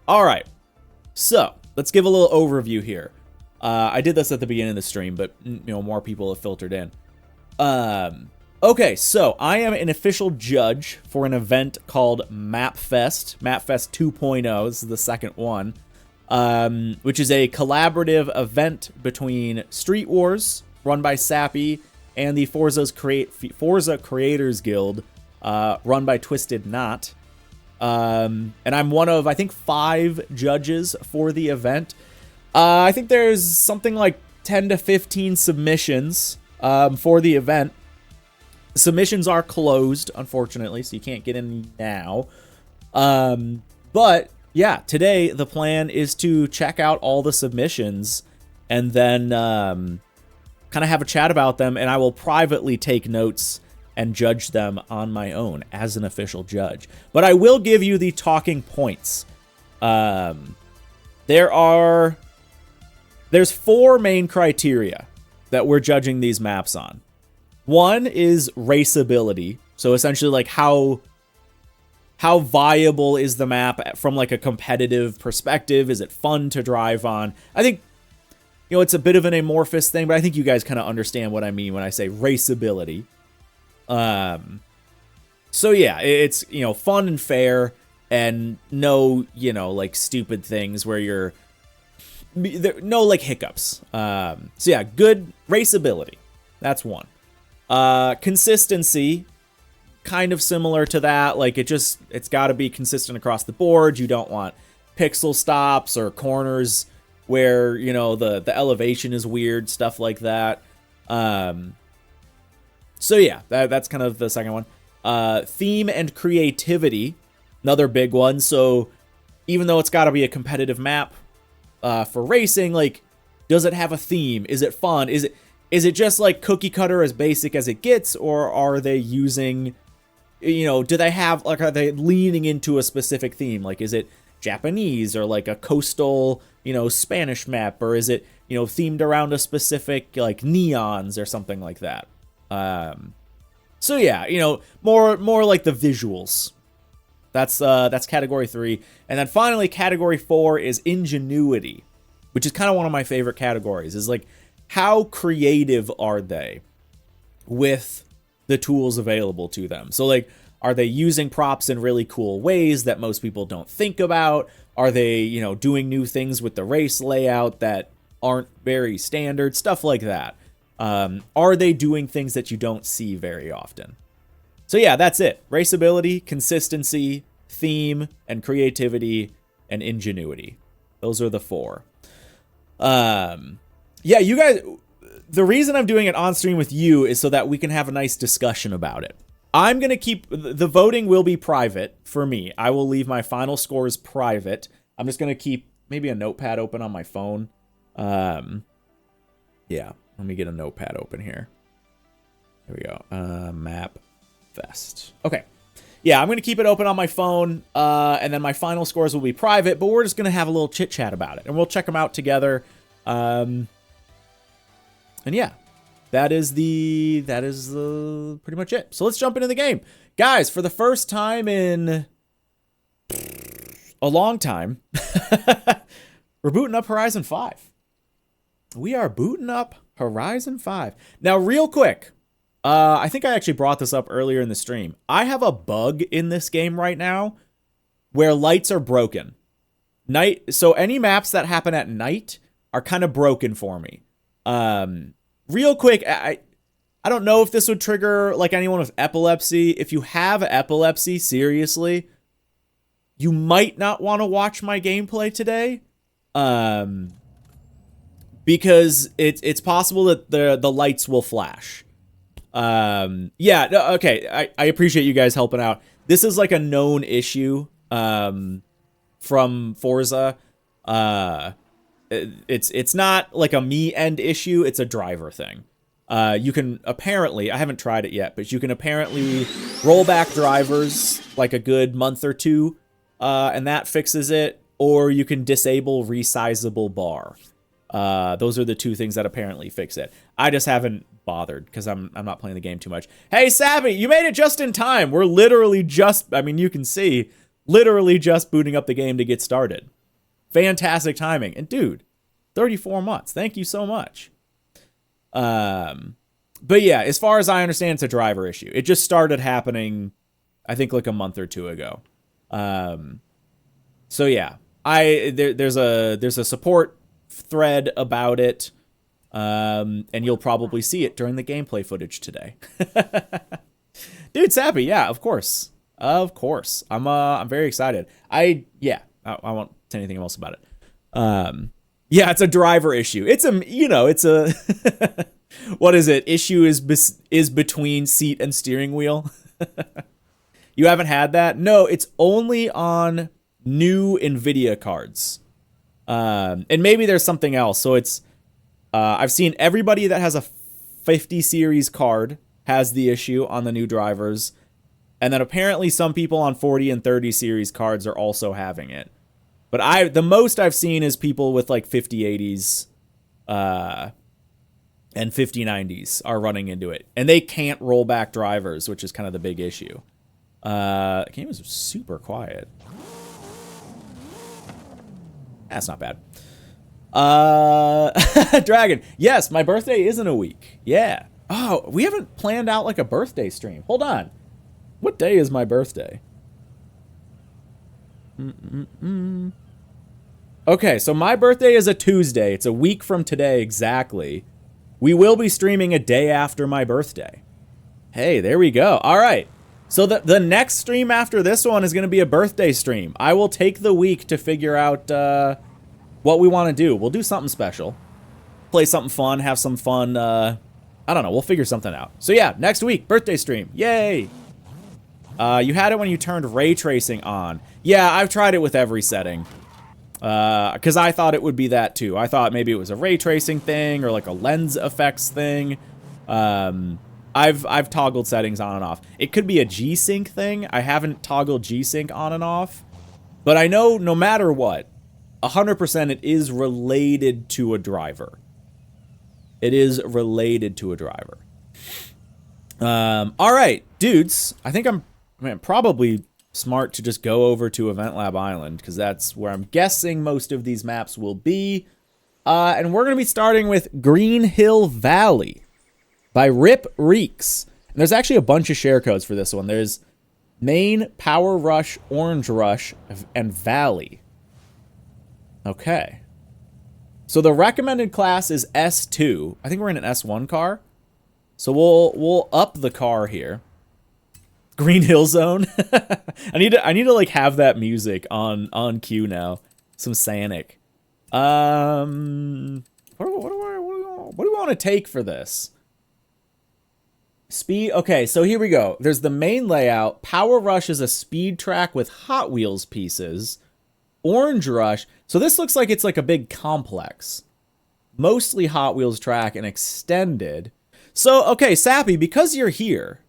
All right. So let's give a little overview here. I did this at the beginning of the stream, but more people have filtered in. Okay, so I am an official judge for an event called MapFest 2.0. This is the second one, which is a collaborative event between Street Wars, run by Sappy, and the Forza Creators Guild, run by Twisted Knot. And I'm one of, I think, 5 judges for the event. I think there's something like 10 to 15 submissions for the event. Submissions are closed, unfortunately, so you can't get in now. But, yeah, today the plan is to check out all the submissions and then kind of have a chat about them, and I will privately take notes and judge them on my own as an official judge. But I will give you the talking points. There's 4 main criteria that we're judging these maps on. One is raceability. So essentially like how viable is the map from like a competitive perspective? Is it fun to drive on? I think, it's a bit of an amorphous thing, but I think you guys kind of understand what I mean when I say raceability. So yeah, it's, fun and fair and no, like stupid things where no like hiccups. So yeah, good raceability. That's one. Consistency, kind of similar to that. Like it's got to be consistent across the board. You don't want pixel stops or corners where, the elevation is weird, stuff like that. So yeah, that's kind of the second one. Theme and creativity, another big one. So even though it's got to be a competitive map for racing, like, does it have a theme? Is it fun? Is it just like cookie cutter as basic as it gets, or are they using, do they have, like, are they leaning into a specific theme? Like, is it Japanese or like a coastal, Spanish map, or is it, themed around a specific like neons or something like that? So yeah, more like the visuals. That's category 3. And then finally, category 4 is ingenuity, which is kind of one of my favorite categories. Is like, how creative are they with the tools available to them? So like, are they using props in really cool ways that most people don't think about? Are they, doing new things with the race layout that aren't very standard? Stuff like that. Are they doing things that you don't see very often? So yeah, that's it. Raceability, consistency, theme, and creativity, and ingenuity. Those are the 4. Yeah, you guys, the reason I'm doing it on stream with you is so that we can have a nice discussion about it. I'm going to keep, the voting will be private for me. I will leave my final scores private. I'm just going to keep maybe a notepad open on my phone. Yeah, let me get a notepad open here. There we go. MapFest. Okay. Yeah, I'm going to keep it open on my phone, and then my final scores will be private, but we're just going to have a little chit-chat about it, and we'll check them out together. And yeah, that is pretty much it. So let's jump into the game. Guys, for the first time in a long time, we're booting up Horizon 5. We are booting up Horizon 5. Now, real quick, I think I actually brought this up earlier in the stream. I have a bug in this game right now where lights are broken. So any maps that happen at night are kind of broken for me. Real quick, I don't know if this would trigger like anyone with epilepsy. If you have epilepsy, seriously, you might not want to watch my gameplay today. Because it's possible that the lights will flash. Yeah, okay, I appreciate you guys helping out. This is like a known issue from Forza. It's not like a me end issue, it's a driver thing. You can apparently, I haven't tried it yet, but you can apparently roll back drivers like a good month or 2, and that fixes it, or you can disable resizable bar. Those are the 2 things that apparently fix it. I just haven't bothered because I'm not playing the game too much. Hey, Savvy, you made it just in time. We're literally just, I mean, you can see, literally just booting up the game to get started. fantastic timing. And dude, 34 months. Thank you so much. But yeah, as far as I understand, it's a driver issue. It just started happening, I think, like a month or two ago. So yeah, there's a support thread about it, and you'll probably see it during the gameplay footage today. Dude, Sappy, yeah, of course. I'm very excited. I won't say anything else about it. Yeah, it's a driver issue. It's a what is it? Issue is between seat and steering wheel. You haven't had that? No, it's only on new NVIDIA cards. And maybe there's something else. So it's I've seen everybody that has a 50 series card has the issue on the new drivers. And then apparently some people on 40 and 30 series cards are also having it. But the most I've seen is people with like 5080s and 5090s are running into it. And they can't roll back drivers, which is kind of the big issue. The game is super quiet. That's not bad. Dragon. Yes, my birthday is in a week. Yeah. Oh, we haven't planned out like a birthday stream. Hold on. What day is my birthday? Okay, so my birthday is a Tuesday. It's a week from today exactly. We will be streaming a day after my birthday. Hey, there we go. All right. So the next stream after this one is going to be a birthday stream. I will take the week to figure out what we want to do. We'll do something special. Play something fun, have some fun. I don't know. We'll figure something out. So yeah, next week, birthday stream. Yay! You had it when you turned ray tracing on. Yeah, I've tried it with every setting. Because I thought it would be that too. I thought maybe it was a ray tracing thing or like a lens effects thing. I've toggled settings on and off. It could be a G-Sync thing. I haven't toggled G-Sync on and off. But I know no matter what, 100% it is related to a driver. It is related to a driver. All right, dudes. I think I'm probably smart to just go over to EventLab Island because that's where I'm guessing most of these maps will be. And we're going to be starting with Green Hill Valley by Reeks. And there's actually a bunch of share codes for this one. There's Main, Power Rush, Orange Rush, and Valley. Okay. So the recommended class is S2. I think we're in an S1 car. So we'll up the car here. Green Hill Zone. I need to like have that music on cue now. Some Sanic. What do we want to take for this? Speed. Okay, so here we go. There's the main layout. Power Rush is a speed track with Hot Wheels pieces. Orange Rush. So this looks like it's like a big complex. Mostly Hot Wheels track and extended. So, okay, Sappy, because you're here,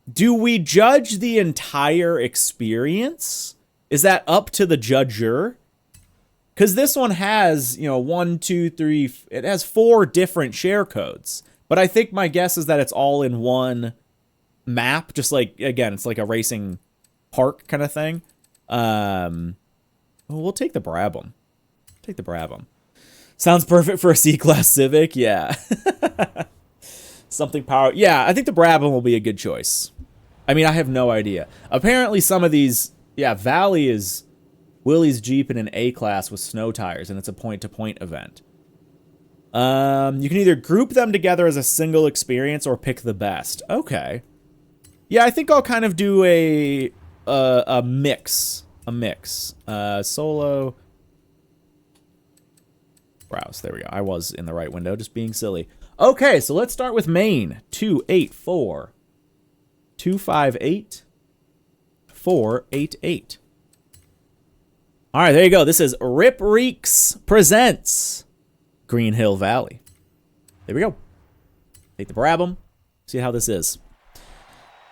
do we judge the entire experience? Is that up to the judger? Because this one has, 1, 2, 3, it has 4 different share codes. But I think my guess is that it's all in one map. Just like, again, it's like a racing park kind of thing. We'll take the Brabham. Take the Brabham. Sounds perfect for a C-Class Civic. Yeah. Something power. Yeah, I think the Brabham will be a good choice. I mean, I have no idea. Apparently some of these, yeah, Valley is Willie's Jeep in an A-Class with snow tires, and it's a point-to-point event. You can either group them together as a single experience or pick the best. Okay. Yeah, I think I'll kind of do a mix. A mix. Solo. Browse. There we go. I was in the right window, just being silly. Okay, so let's start with Maine. 284 258 488. All right, there you go. This is Reeks presents Green Hill Valley. There we go. Take the Brabham. See how this is.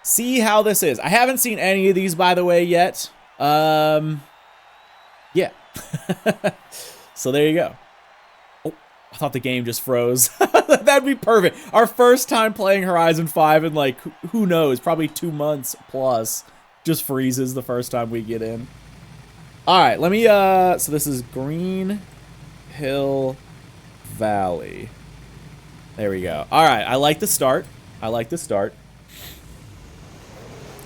See how this is. I haven't seen any of these, by the way, yet. Yeah. So there you go. Oh, I thought the game just froze. That'd be perfect. Our first time playing Horizon 5 in, like, who knows, probably 2 months plus. Just freezes the first time we get in. All right, let me, so this is Green Hill Valley. There we go. All right, I like the start. I like the start.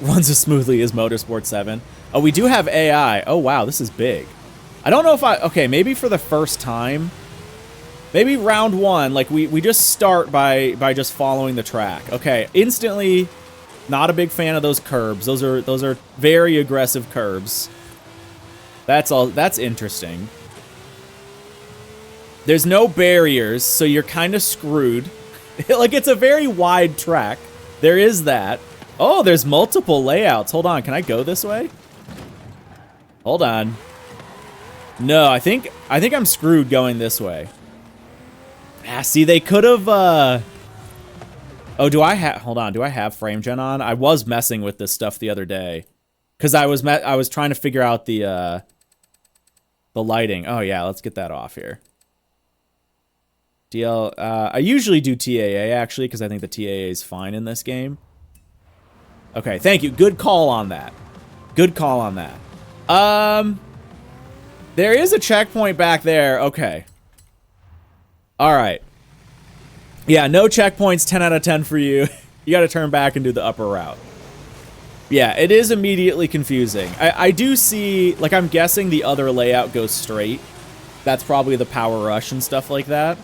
Runs as smoothly as Motorsport 7. Oh, we do have AI. Oh, wow, this is big. I don't know if okay, maybe for the first time, maybe round one, like we just start by just following the track. Okay, instantly, not a big fan of those curbs. Those are very aggressive curbs. That's interesting. There's no barriers, so you're kind of screwed. Like, it's a very wide track. There is that. Oh, there's multiple layouts. Hold on, can I go this way? Hold on. No, I think I'm screwed going this way. Ah, see, they could have, Oh, do I have, hold on, do I have frame gen on? I was messing with this stuff the other day. Because I was trying to figure out the lighting. Oh, yeah, let's get that off here. I usually do TAA, actually, because I think the TAA is fine in this game. Okay, thank you. Good call on that. Good call on that. There is a checkpoint back there. Okay. All right. Yeah, no checkpoints, 10 out of 10 for you. You got to turn back and do the upper route. Yeah, it is immediately confusing. I do see, like, I'm guessing the other layout goes straight. That's probably the power rush and stuff like that.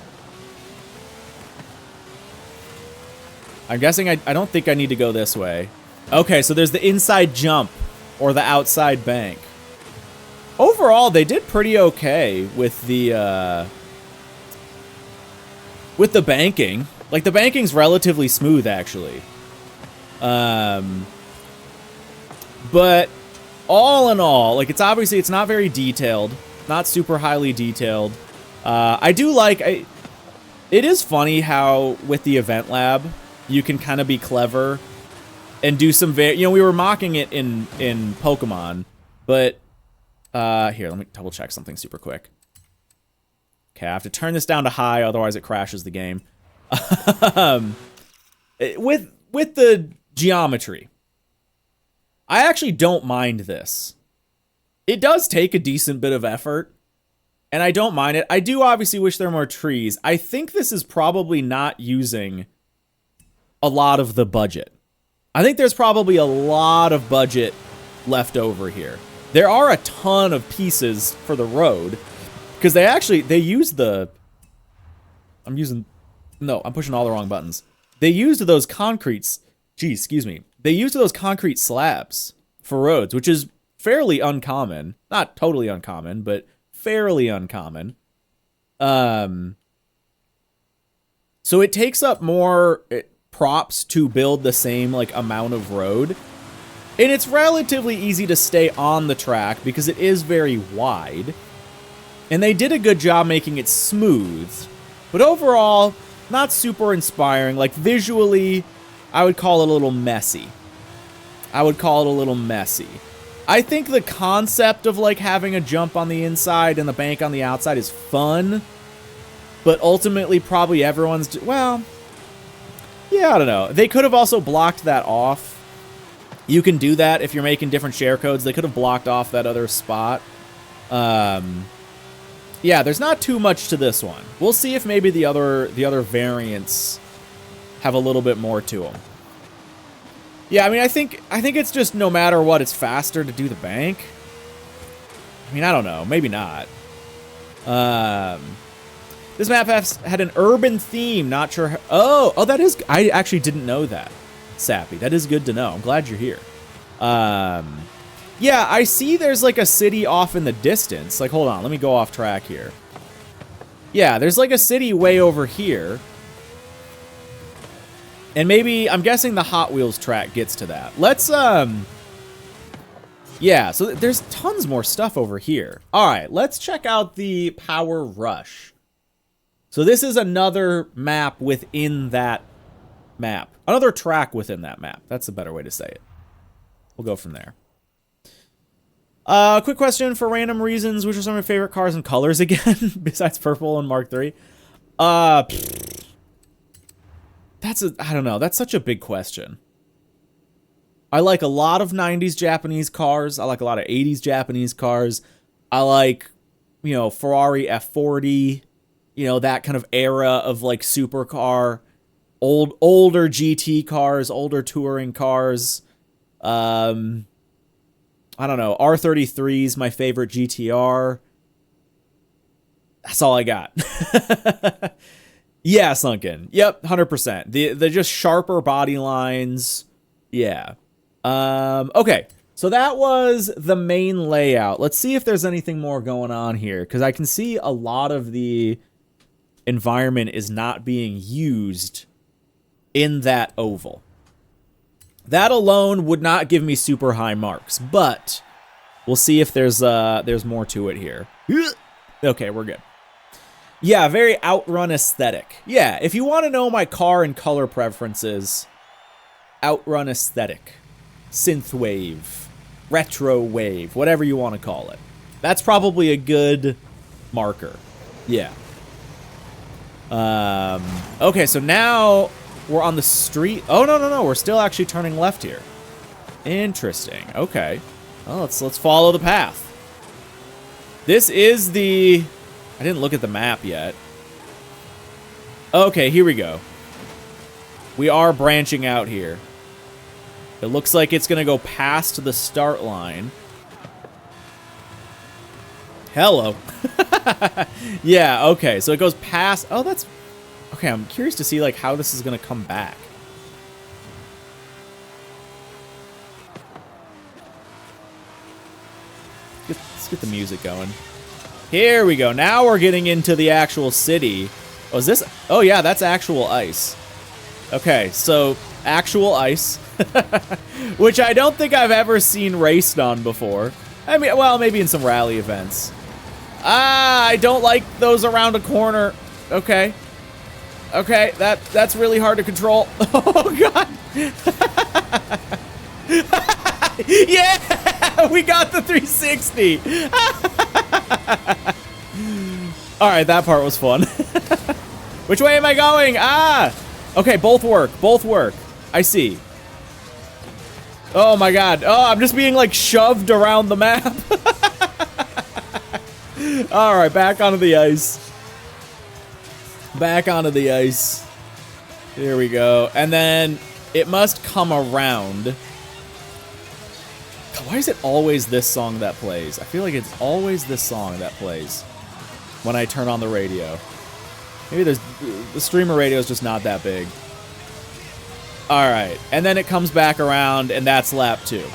I'm guessing I don't think I need to go this way. Okay, so there's the inside jump or the outside bank. Overall, they did pretty okay with the banking. Like, the banking's relatively smooth, actually. But all in all, like, it's obviously, it's not very detailed, not super highly detailed. I do like, it is funny how with the EventLab, you can kind of be clever and do some you know, we were mocking it in Pokemon, but here, let me double check something super quick. Okay, I have to turn this down to high, otherwise it crashes the game. With the geometry, I actually don't mind this. It does take a decent bit of effort, and I don't mind it. I do obviously wish there were more trees. I think this is probably not using a lot of the budget. I think there's probably a lot of budget left over here. There are a ton of pieces for the road, because they used the... I'm pushing all the wrong buttons. They used those concretes... Geez, excuse me. They used those concrete slabs for roads, which is fairly uncommon. Not totally uncommon, but fairly uncommon. So it takes up more props to build the same, like, amount of road. And it's relatively easy to stay on the track because it is very wide. And they did a good job making it smooth. But overall, not super inspiring. Like, visually, I would call it a little messy. I think the concept of, like, having a jump on the inside and the bank on the outside is fun. But ultimately, probably everyone's... Well, yeah, I don't know. They could have also blocked that off. You can do that if you're making different share codes. They could have blocked off that other spot. Yeah, there's not too much to this one. We'll see if maybe the other variants have a little bit more to them. Yeah, I mean, I think it's just no matter what, it's faster to do the bank. I mean, I don't know. Maybe not. This map had an urban theme. Not sure how... Oh, that is... I actually didn't know that, Sappy. That is good to know. I'm glad you're here. Yeah, I see there's, like, a city off in the distance. Like, hold on. Let me go off track here. Yeah, there's, like, a city way over here. And maybe... I'm guessing the Hot Wheels track gets to that. Let's, yeah, so there's tons more stuff over here. All right, let's check out the Power Rush. So this is another map within that map. Another track within that map. That's a better way to say it. We'll go from there. Quick question for random reasons. Which are some of your favorite cars and colors again? Besides purple and Mark III? I don't know. That's such a big question. I like a lot of 90s Japanese cars. I like a lot of 80s Japanese cars. I like, you know, Ferrari F40, you know, that kind of era of like supercar, older GT cars, older touring cars. I don't know. R33 is my favorite GTR. That's all I got. Yeah, Sunken. Yep, 100%. The just sharper body lines. Yeah. Okay. So that was the main layout. Let's see if there's anything more going on here, because I can see a lot of the environment is not being used in that oval. That alone would not give me super high marks, but we'll see if there's more to it here. Okay, we're good. Yeah, very Outrun aesthetic. Yeah, if you want to know my car and color preferences, Outrun aesthetic, synthwave, retro wave, whatever you want to call it. That's probably a good marker. Yeah. Okay, so now we're on the street. Oh, no, we're still actually turning left here. Interesting. Okay. Well, let's follow the path. This is the... I didn't look at the map yet. Okay, here we go. We are branching out here. It looks like it's going to go past the start line. Hello. Yeah, okay. So it goes past... Oh, that's... Okay, I'm curious to see, like, how this is going to come back. Let's get the music going. Here we go. Now we're getting into the actual city. Oh, is this... Oh, yeah, that's actual ice. Okay, so actual ice. Which I don't think I've ever seen raced on before. I mean, well, maybe in some rally events. Ah, I don't like those around a corner. Okay. Okay, that's really hard to control. Oh, God. Yeah, we got the 360. All right, that part was fun. Which way am I going? Ah, okay, both work. Both work. I see. Oh, my God. Oh, I'm just being, like, shoved around the map. All right, back onto the ice. Back onto the ice. Here we go. And then it must come around. Why is it always this song that plays? I feel like it's always this song that plays when I turn on the radio. Maybe the streamer radio is just not that big. All right. And then it comes back around, and that's lap 2.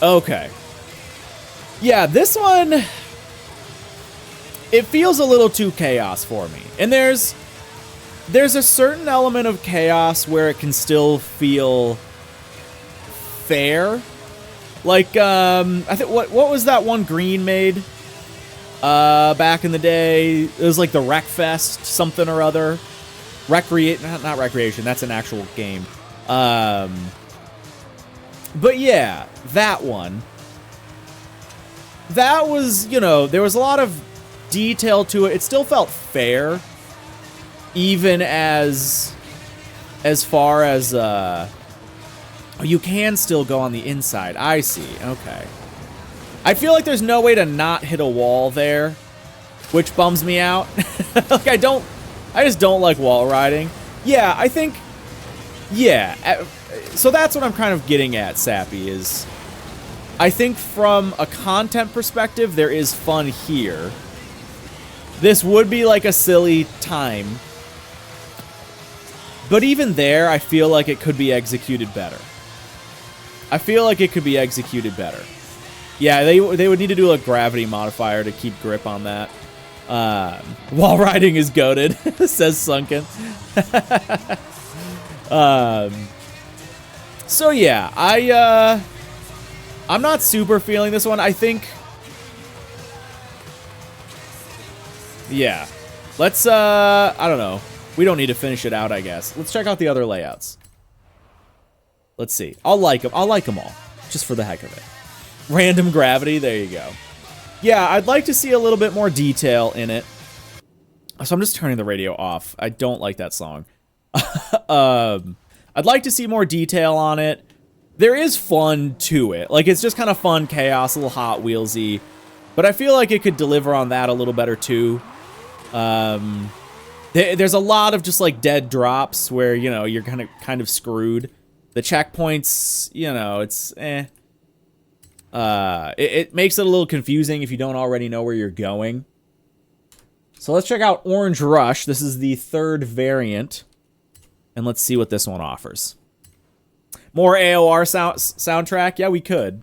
Okay. Yeah, this one... It feels a little too chaos for me. And there's a certain element of chaos where it can still feel fair. Like, I think, what was that one Green made? Back in the day? It was like the Wreckfest, something or other. Not Recreation, that's an actual game. But yeah, that one. That was, you know, there was a lot of detail to it. It still felt fair, even as far as you can still go on the inside. I see. Okay. I feel like there's no way to not hit a wall there, which bums me out. Like I just don't like wall riding. Yeah, I think yeah. So that's what I'm kind of getting at, Sappy, is I think from a content perspective there is fun here. This would be like a silly time. But even there, I feel like it could be executed better. Yeah, they would need to do a gravity modifier to keep grip on that. Wall riding is goated, says Sunken. So yeah, I'm not super feeling this one. I think... Yeah. Let's, I don't know. We don't need to finish it out, I guess. Let's check out the other layouts. Let's see. I'll like them all. Just for the heck of it. Random gravity. There you go. Yeah, I'd like to see a little bit more detail in it. So I'm just turning the radio off. I don't like that song. I'd like to see more detail on it. There is fun to it. Like, it's just kind of fun chaos, a little Hot Wheelsy. But I feel like it could deliver on that a little better too. There's a lot of just like dead drops where, you know, you're kind of screwed. The checkpoints, you know, it's it makes it a little confusing if you don't already know where you're going. So let's check out Orange Rush. This is the third variant. And let's see what this one offers. More AOR soundtrack? Yeah, we could.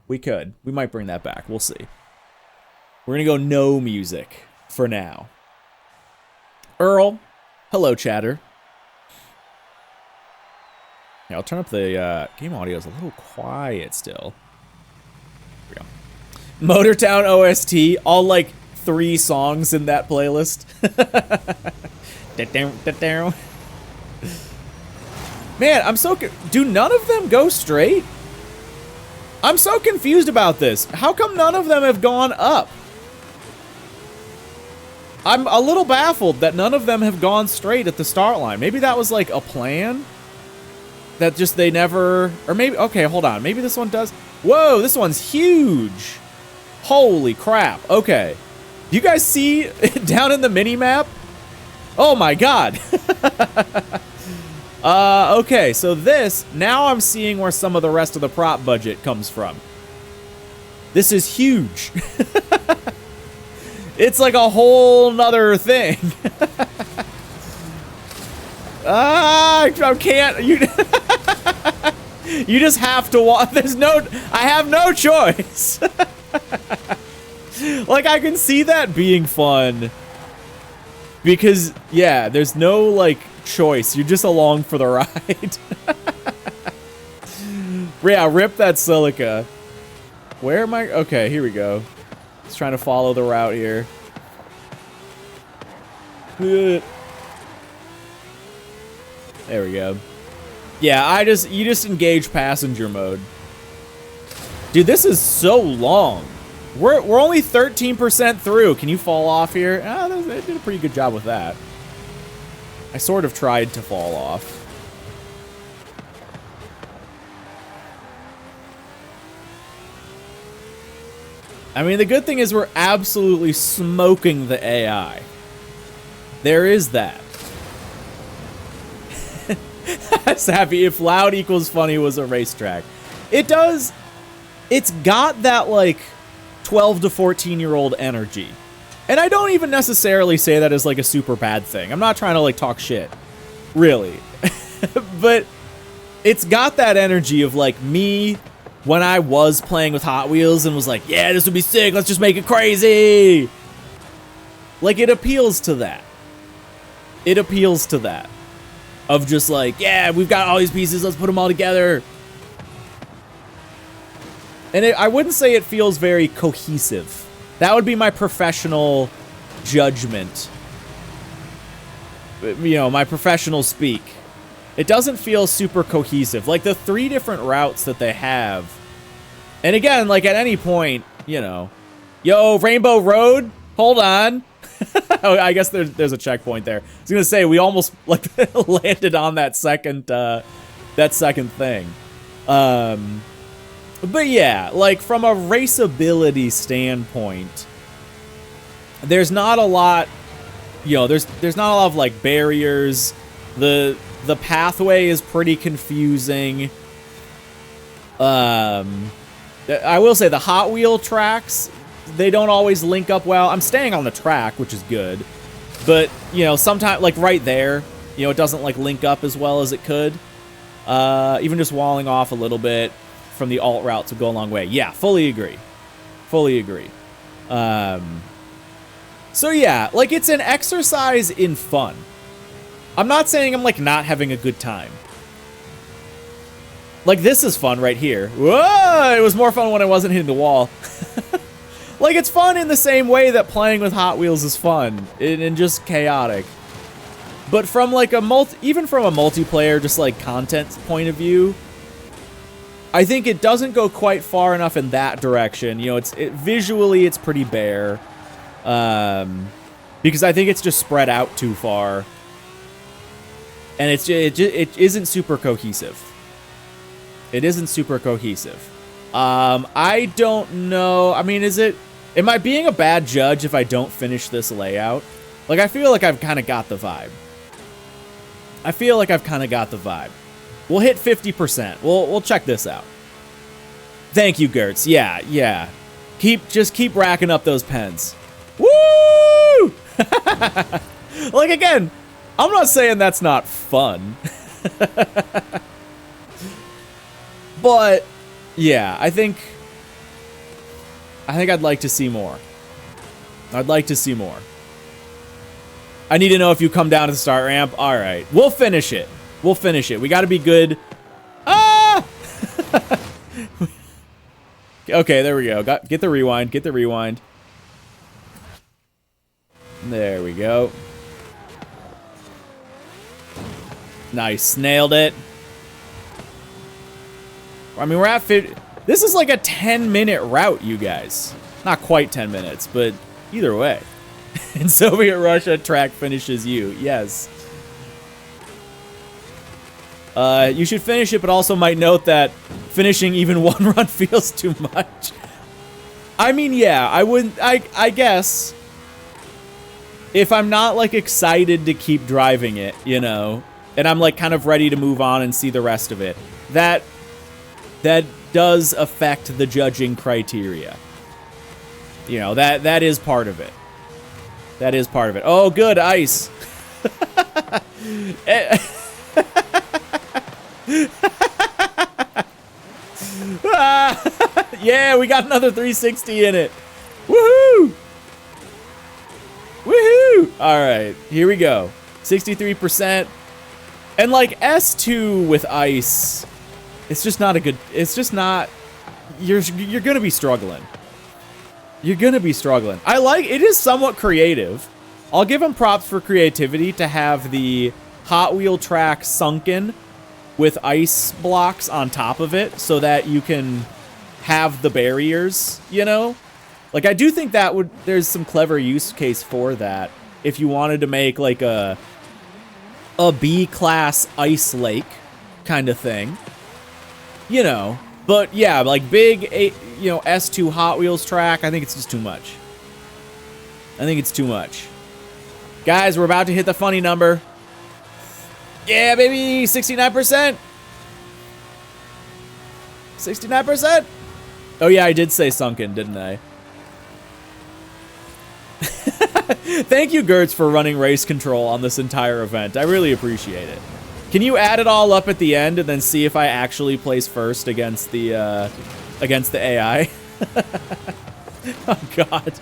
We might bring that back. We'll see. We're going to go no music for now. Earl. Hello, chatter. Yeah, I'll turn up the game audio. It's a little quiet still. Here we go. Motortown OST. All like 3 songs in that playlist. Man, I'm so... Do none of them go straight? I'm so confused about this. How come none of them have gone up? I'm a little baffled that none of them have gone straight at the start line. Maybe that was like a plan? That just they never... Or maybe... Okay, hold on. Maybe this one does... Whoa, this one's huge. Holy crap. Okay. Do you guys see down in the mini-map? Oh my god. Okay, so this... Now I'm seeing where some of the rest of the prop budget comes from. This is huge. It's like a whole nother thing. I can't. You just have to watch. There's no. I have no choice. Like, I can see that being fun. Because, yeah, there's no, like, choice. You're just along for the ride. Yeah, rip that silica. Where am I? Okay, here we go. Just trying to follow the route here. There we go. Yeah, you just engage passenger mode. Dude, this is so long. We're only 13% through. Can you fall off here? They did a pretty good job with that. I sort of tried to fall off. I mean, the good thing is we're absolutely smoking the AI. There is that. Savvy, if loud equals funny was a racetrack. It does. It's got that, like, 12 to 14-year-old energy. And I don't even necessarily say that as, like, a super bad thing. I'm not trying to, like, talk shit. Really. But it's got that energy of, like, me when I was playing with Hot Wheels and was like, yeah, this would be sick, let's just make it crazy. Like, it appeals to that. It appeals to that. Of just like, yeah, we've got all these pieces, let's put them all together. And I wouldn't say it feels very cohesive. That would be my professional judgment. You know, my professional speak. It doesn't feel super cohesive. Like, the 3 different routes that they have. And again, like, at any point, you know. Yo, Rainbow Road? Hold on. Oh, I guess there's a checkpoint there. I was gonna say, we almost, like, landed on that second thing. But yeah, like, from a raceability standpoint, there's not a lot, you know, there's not a lot of, like, barriers. The pathway is pretty confusing. I will say the Hot Wheel tracks, they don't always link up well. I'm staying on the track, which is good. But, you know, sometimes, like, right there, you know, it doesn't, like, link up as well as it could. Even just walling off a little bit from the alt routes would go a long way. Yeah, fully agree. Fully agree. So, yeah, like, it's an exercise in fun. I'm not saying I'm, like, not having a good time. Like, this is fun right here. Whoa! It was more fun when I wasn't hitting the wall. Like, it's fun in the same way that playing with Hot Wheels is fun. And just chaotic. But from, like, even from a multiplayer, just, like, content point of view, I think it doesn't go quite far enough in that direction. You know, visually, it's pretty bare. Because I think it's just spread out too far. And it isn't super cohesive. It isn't super cohesive. I don't know. I mean, is it Am I being a bad judge if I don't finish this layout? Like, I feel like I've kind of got the vibe. I feel like I've kind of got the vibe. We'll hit 50%. We'll check this out. Thank you, Gertz. Yeah, yeah. Just keep racking up those pens. Woo! Like, again, I'm not saying that's not fun. But, yeah, I think I'd like to see more. I'd like to see more. I need to know if you come down to the start ramp. All right. We'll finish it. We'll finish it. We got to be good. Ah! Okay, there we go. Get the rewind. Get the rewind. There we go. Nice. Nailed it. I mean, we're at 50. This is like a 10-minute route, you guys. Not quite 10 minutes, but either way. In Soviet Russia, track finishes you. Yes. You should finish it, but also might note that finishing even one run feels too much. I mean, yeah, I wouldn't... I guess... If I'm not, like, excited to keep driving it, you know, and I'm, like, kind of ready to move on and see the rest of it, that does affect the judging criteria. You know, that is part of it. That is part of it. Oh, good, ice. Yeah, we got another 360 in it. Woohoo! Woohoo! All right, here we go. 63%. And like S2 with ice, it's just not a good, it's just not, you're going to be struggling. You're going to be struggling. I like, it is somewhat creative. I'll give them props for creativity to have the Hot Wheel track sunken with ice blocks on top of it so that you can have the barriers, you know? Like, I do think that would, there's some clever use case for that if you wanted to make like a B-class ice lake kind of thing, you know? But yeah, like big, you know, S2 Hot Wheels track, I think it's just too much. I think it's too much. Guys, we're about to hit the funny number. Yeah, baby, 69%. 69%. Oh yeah, I did say sunken, didn't I? Thank you, Gertz, for running race control on this entire event. I really appreciate it. Can you add it all up at the end and then see if I actually place first against the AI? Oh God.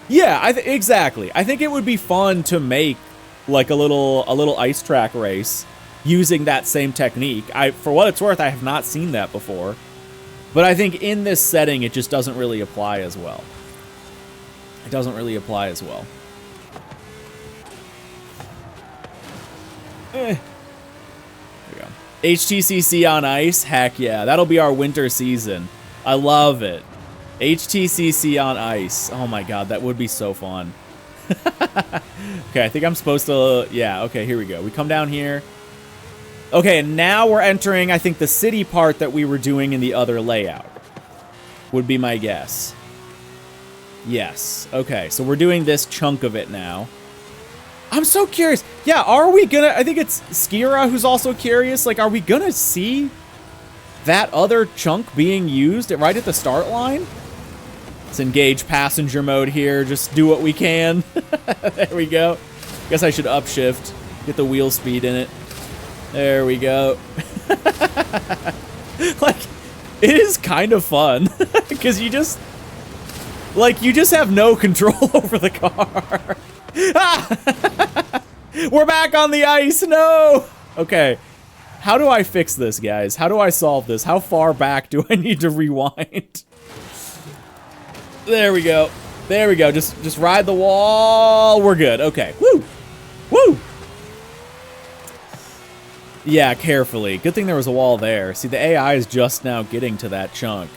Yeah, exactly. I think it would be fun to make like a little ice track race using that same technique. For what it's worth, I have not seen that before. But I think in this setting, it just doesn't really apply as well. It doesn't really apply as well. There we go. HTCC on ice? Heck yeah. That'll be our winter season. I love it. HTCC on ice. Oh my God, that would be so fun. Okay, I think I'm supposed to... Yeah, okay, here we go. We come down here. Okay, and now we're entering, I think, the city part that we were doing in the other layout. Would be my guess. Yes. Okay, so we're doing this chunk of it now. I'm so curious. Yeah, are we gonna... I think it's Skira who's also curious. Like, are we gonna see that other chunk being used right at the start line? Let's engage passenger mode here. Just do what we can. There we go. Guess I should upshift. Get the wheel speed in it. There we go. Like, it is kind of fun. Because you just... Like, you just have no control over the car. We're back on the ice. No! Okay. How do I fix this, guys? How do I solve this? How far back do I need to rewind? There we go. There we go. Just ride the wall. We're good. Okay. Woo! Woo! Yeah, carefully. Good thing there was a wall there. See, the AI is just now getting to that chunk.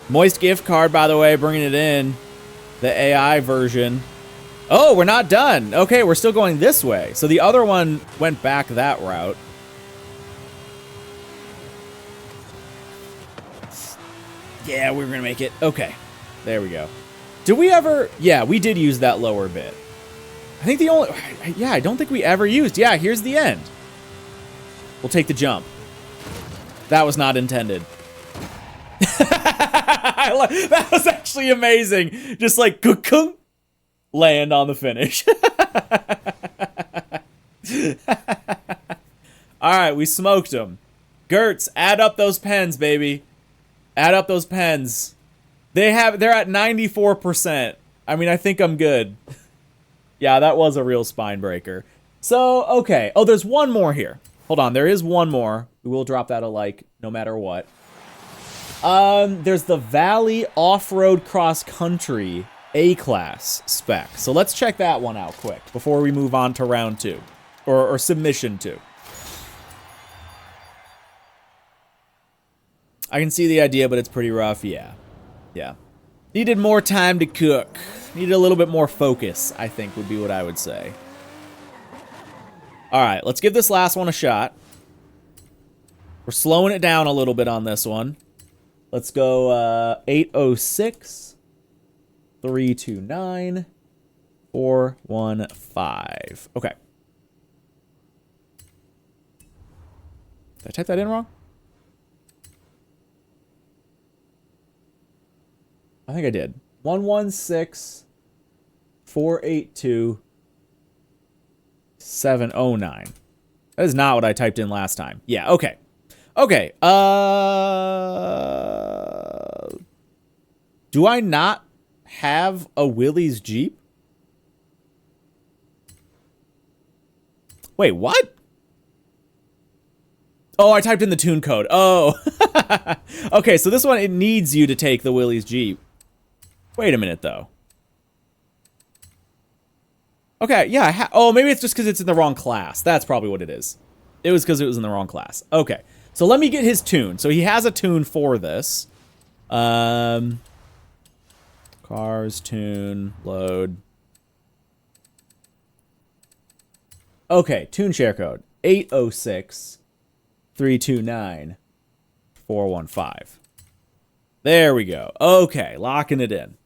Moist gift card, by the way, bringing it in. The AI version. Oh, we're not done. Okay, we're still going this way. So the other one went back that route. Yeah, we're gonna make it. Okay, there we go. Did we ever? Yeah, we did use that lower bit. I think the only, yeah, I don't think we ever used. Yeah, here's the end. We'll take the jump. That was not intended. That was actually amazing. Just like, kukung, land on the finish. All right, we smoked them. Gertz, add up those pens, baby. Add up those pens. They're at 94%. I mean, I think I'm good. Yeah, that was a real spine breaker. So, okay. Oh, there's one more here. Hold on, there is one more. We will drop that a like, no matter what. There's the Valley Off-Road Cross Country A-Class spec. So let's check that one out quick before we move on to round 2. Or submission 2. I can see the idea, but it's pretty rough. Yeah. Yeah. Needed more time to cook. Needed a little bit more focus, I think, would be what I would say. All right, let's give this last one a shot. We're slowing it down a little bit on this one. Let's go 806, 329, 415. Okay. Did I type that in wrong? I think I did. 116, 482, 709. That is not what I typed in last time. Yeah, okay. Okay, do I not have a Willys Jeep? Wait, what? Oh, I typed in the tune code. Oh. Okay, so this one, it needs you to take the Willys Jeep. Wait a minute, though. Okay, yeah, oh, maybe it's just because it's in the wrong class. That's probably what it is. It was because it was in the wrong class. Okay, so let me get his tune. So he has a tune for this. Cars, tune, load. Okay, tune share code. 806 329 415. There we go. Okay, locking it in.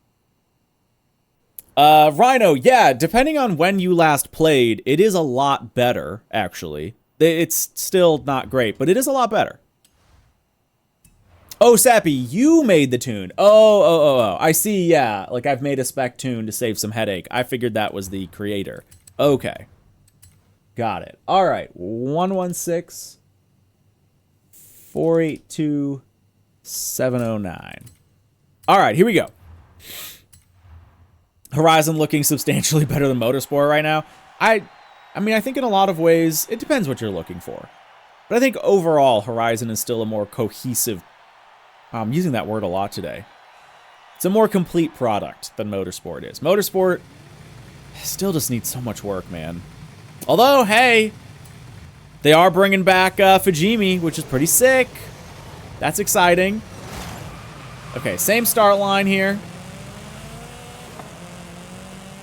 Rhino, yeah, depending on when you last played, it is a lot better, actually. It's still not great, but it is a lot better. Oh, Sappy, you made the tune. Oh, I see, yeah. Like, I've made a spec tune to save some headache. I figured that was the creator. Okay. Got it. All right, 116 482 709. All right, here we go. Horizon looking substantially better than Motorsport right now. I mean, I think in a lot of ways, it depends what you're looking for. But I think overall, Horizon is still a more cohesive... I'm using that word a lot today. It's a more complete product than Motorsport is. Motorsport still just needs so much work, man. Although, hey, they are bringing back Fujimi, which is pretty sick. That's exciting. Okay, same start line here.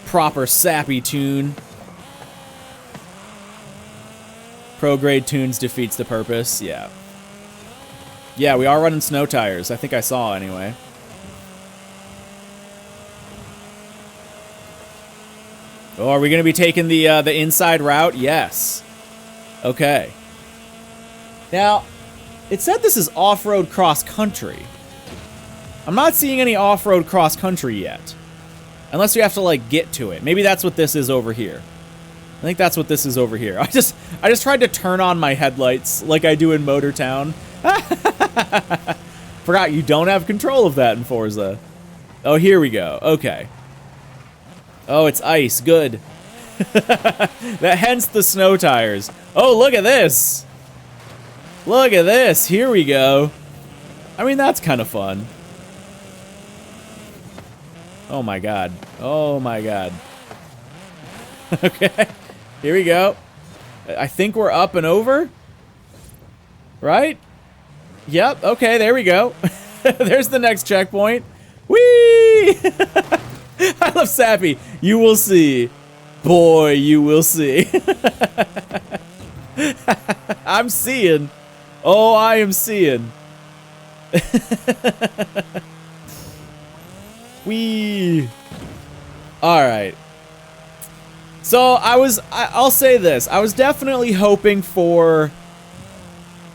Proper sappy tune. Pro grade tunes defeats the purpose. Yeah. Yeah, we are running snow tires. I think I saw anyway. Oh, are we going to be taking the inside route? Yes. Okay. Now, it said this is off-road cross-country. I'm not seeing any off-road cross-country yet. Unless you have to, like, get to it. Maybe that's what this is over here. I think that's what this is over here. I just tried to turn on my headlights like I do in Motortown. Forgot you don't have control of that in Forza. Oh, here we go. Okay. Oh, it's ice. Good. That hence the snow tires. Oh, look at this. Look at this. Here we go. I mean, that's kind of fun. Oh my god. Oh my god. Okay. Here we go. I think we're up and over. Right? Yep. Okay, there we go. There's the next checkpoint. Whee! I love Sappy. You will see. Boy, you will see. I'm seeing. Oh, I am seeing. Whee! Alright. So, I'll say this. I was definitely hoping for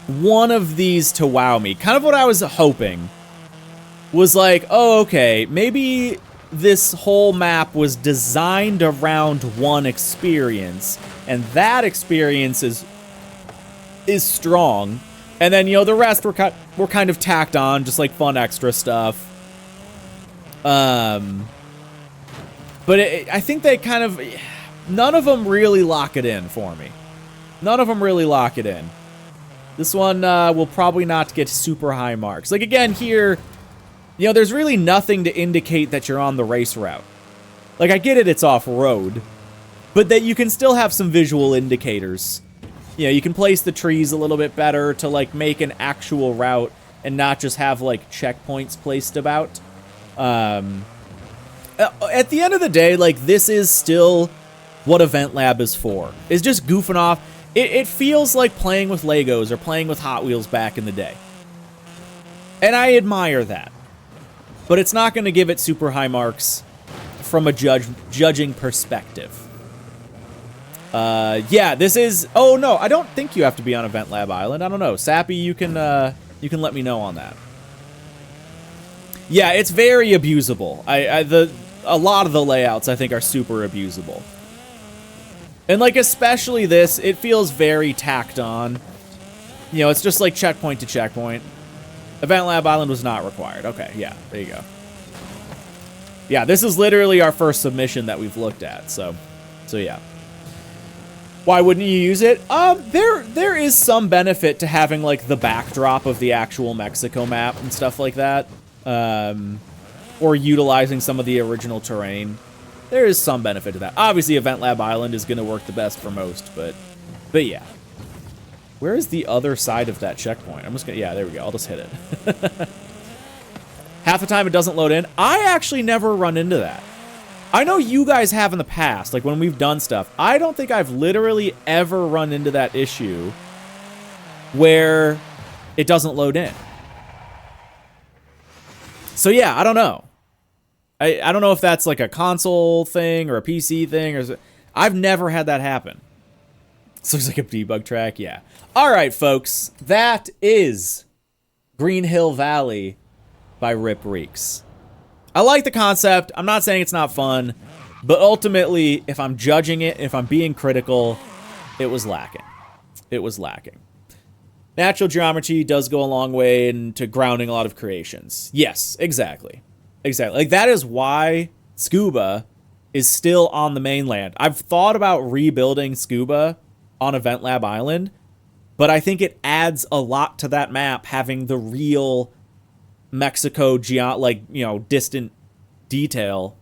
one of these to wow me. Kind of what I was hoping was like, oh, okay, maybe this whole map was designed around one experience, and that experience is strong. And then, you know, the rest were kind of tacked on, just like fun extra stuff. But I think they kind of... None of them really lock it in for me. None of them really lock it in. This one will probably not get super high marks. Like, again, here, you know, there's really nothing to indicate that you're on the race route. Like, I get it, it's off-road, but that you can still have some visual indicators. You know, you can place the trees a little bit better to, like, make an actual route and not just have, like, checkpoints placed about. At the end of the day, like, this is still what EventLab is for. It's just goofing off. It feels like playing with Legos or playing with Hot Wheels back in the day. And I admire that. But it's not going to give it super high marks from a judging perspective. Yeah, this is... Oh, no, I don't think you have to be on EventLab Island. I don't know. Sappy, you can let me know on that. Yeah, it's very abusable. A lot of the layouts, I think, are super abusable. And, like, especially this, it feels very tacked on. You know, it's just like checkpoint to checkpoint. EventLab Island was not required. Okay, yeah, there you go. Yeah, this is literally our first submission that we've looked at, so yeah. Why wouldn't you use it? There is some benefit to having, like, the backdrop of the actual Mexico map and stuff like that. Or utilizing some of the original terrain. There is some benefit to that. Obviously, EventLab Island is going to work the best for most, but yeah. Where is the other side of that checkpoint? I'm just going to... Yeah, there we go. I'll just hit it. Half the time it doesn't load in. I actually never run into that. I know you guys have in the past, like when we've done stuff. I don't think I've literally ever run into that issue where it doesn't load in. So yeah, I don't know. I don't know if that's like a console thing or a PC thing or... I've never had that happen. This looks like a debug track, yeah. All right, folks, that is Green Hill Valley by Rip Reeks. I like the concept. I'm not saying it's not fun, but ultimately, if I'm judging it, if I'm being critical, it was lacking. It was lacking. Natural geometry does go a long way into grounding a lot of creations. Yes, exactly. Exactly. Like, that is why Scuba is still on the mainland. I've thought about rebuilding Scuba on EventLab Island, but I think it adds a lot to that map having the real Mexico, distant detail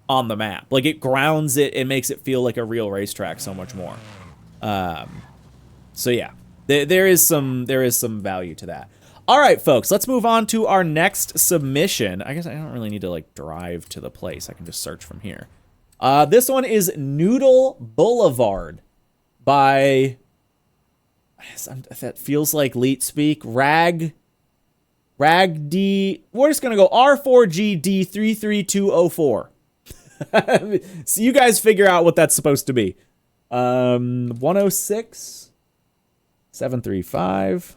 on the map. Like, it grounds it, it makes it feel like a real racetrack so much more. So yeah, there is some value to that. All right, folks, let's move on to our next submission. I guess I don't really need to, like, drive to the place. I can just search from here. This one is Noodle Boulevard by... That feels like leet speak. Rag D... We're just going to go R4GD33204. So you guys figure out what that's supposed to be. 106 735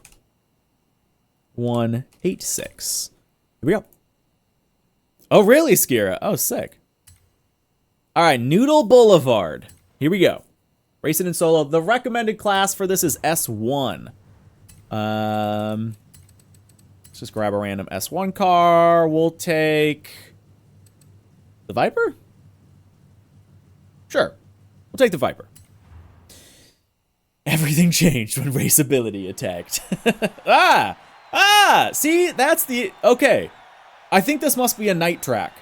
186. Here we go. Oh, really, Skira? Oh, sick. All right, Noodle Boulevard. Here we go. Racing in solo. The recommended class for this is S1. Let's just grab a random S1 car. We'll take the Viper? Sure. We'll take the Viper. Everything changed when Raceability attacked. See, that's the... Okay. I think this must be a night track.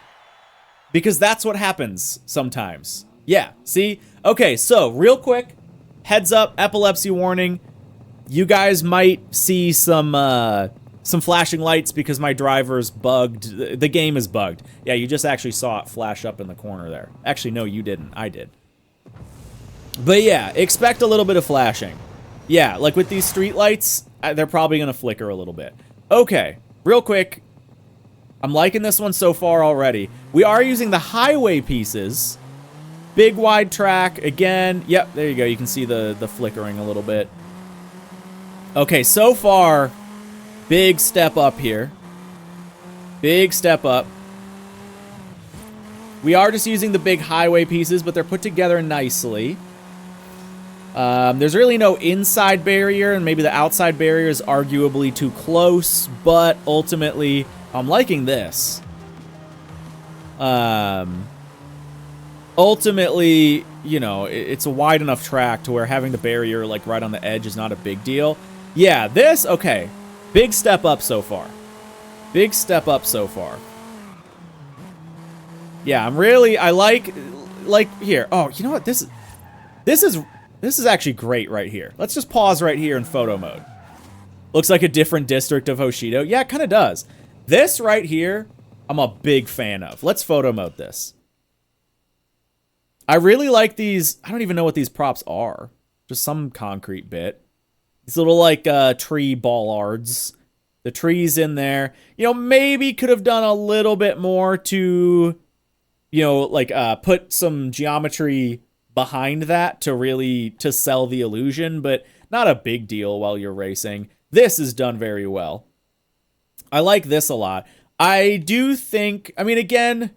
Because that's what happens sometimes. Yeah, see? Okay, so, real quick, heads up, epilepsy warning. You guys might see some flashing lights because my driver's bugged. The game is bugged. Yeah, you just actually saw it flash up in the corner there. Actually, no, you didn't. I did. But yeah, expect a little bit of flashing. Yeah, like with these street lights, they're probably going to flicker a little bit. Okay, real quick. I'm liking this one so far already. We are using the highway pieces. Big wide track again. Yep, there you go. You can see the flickering a little bit. Okay, so far, big step up here. Big step up. We are just using the big highway pieces, but they're put together nicely. There's really no inside barrier, and maybe the outside barrier is arguably too close, but ultimately, I'm liking this. Ultimately, you know, it's a wide enough track to where having the barrier, like, right on the edge is not a big deal. Yeah, this, okay. Big step up so far. Big step up so far. Yeah, I like, here. Oh, you know what? This is actually great right here. Let's just pause right here in photo mode. Looks like a different district of Hoshido. Yeah, it kind of does. This right here, I'm a big fan of. Let's photo mode this. I really like these. I don't even know what these props are. Just some concrete bit. These little, like, tree bollards. The trees in there. You know, maybe could have done a little bit more to, you know, like, put some geometry behind that to sell the illusion, but not a big deal while you're racing. This is done very well. I like this a lot. I do think, I mean, again,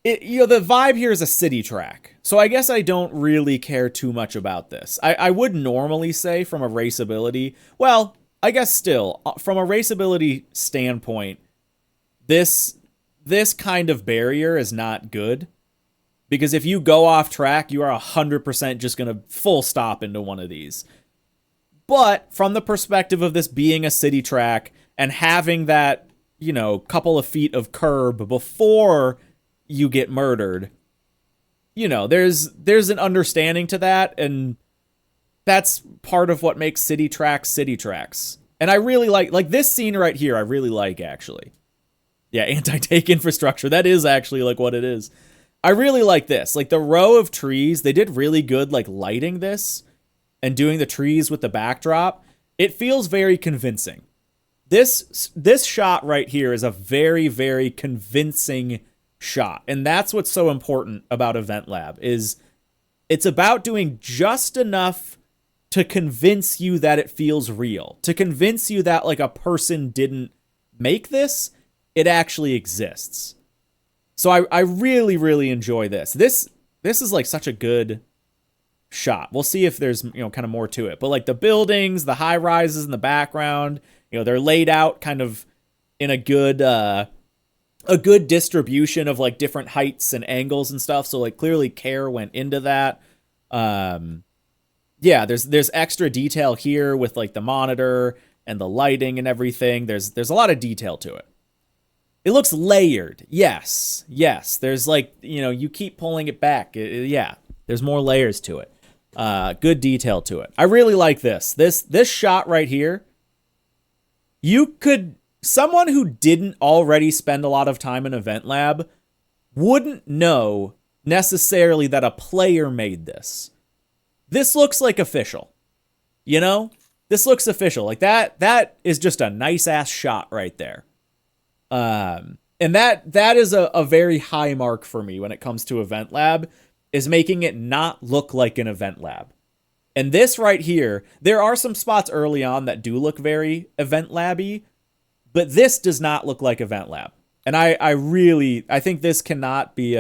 you know, the vibe here is a city track. So I guess I don't really care too much about this. I would normally say from a raceability, well, I guess still, from a raceability standpoint, this kind of barrier is not good. Because if you go off track, you are 100% just going to full stop into one of these. But from the perspective of this being a city track and having that, you know, couple of feet of curb before you get murdered, you know, there's an understanding to that, and that's part of what makes city tracks. And I really like this scene right here. I really like, actually. Yeah, anti-take infrastructure. That is actually like what it is. I really like this. Like the row of trees, they did really good like lighting this and doing the trees with the backdrop. It feels very convincing. This shot right here is a very, very convincing shot. And that's what's so important about EventLab is it's about doing just enough to convince you that it feels real, to convince you that like a person didn't make this, it actually exists. So I really, really enjoy this. This is like such a good shot. We'll see if there's, you know, kind of more to it. But like the buildings, the high rises in the background, you know, they're laid out kind of in a good distribution of like different heights and angles and stuff. So like clearly care went into that. Yeah, there's extra detail here with like the monitor and the lighting and everything. There's a lot of detail to it. It looks layered. Yes. There's like, you know, you keep pulling it back. Yeah, there's more layers to it. Good detail to it. I really like this. This shot right here. Someone who didn't already spend a lot of time in EventLab wouldn't know necessarily that a player made this. This looks like official. You know? This looks official. Like that is just a nice ass shot right there. And that is a very high mark for me when it comes to EventLab, is making it not look like an EventLab. And this right here, there are some spots early on that do look very EventLab-y, but this does not look like EventLab. And I think this cannot be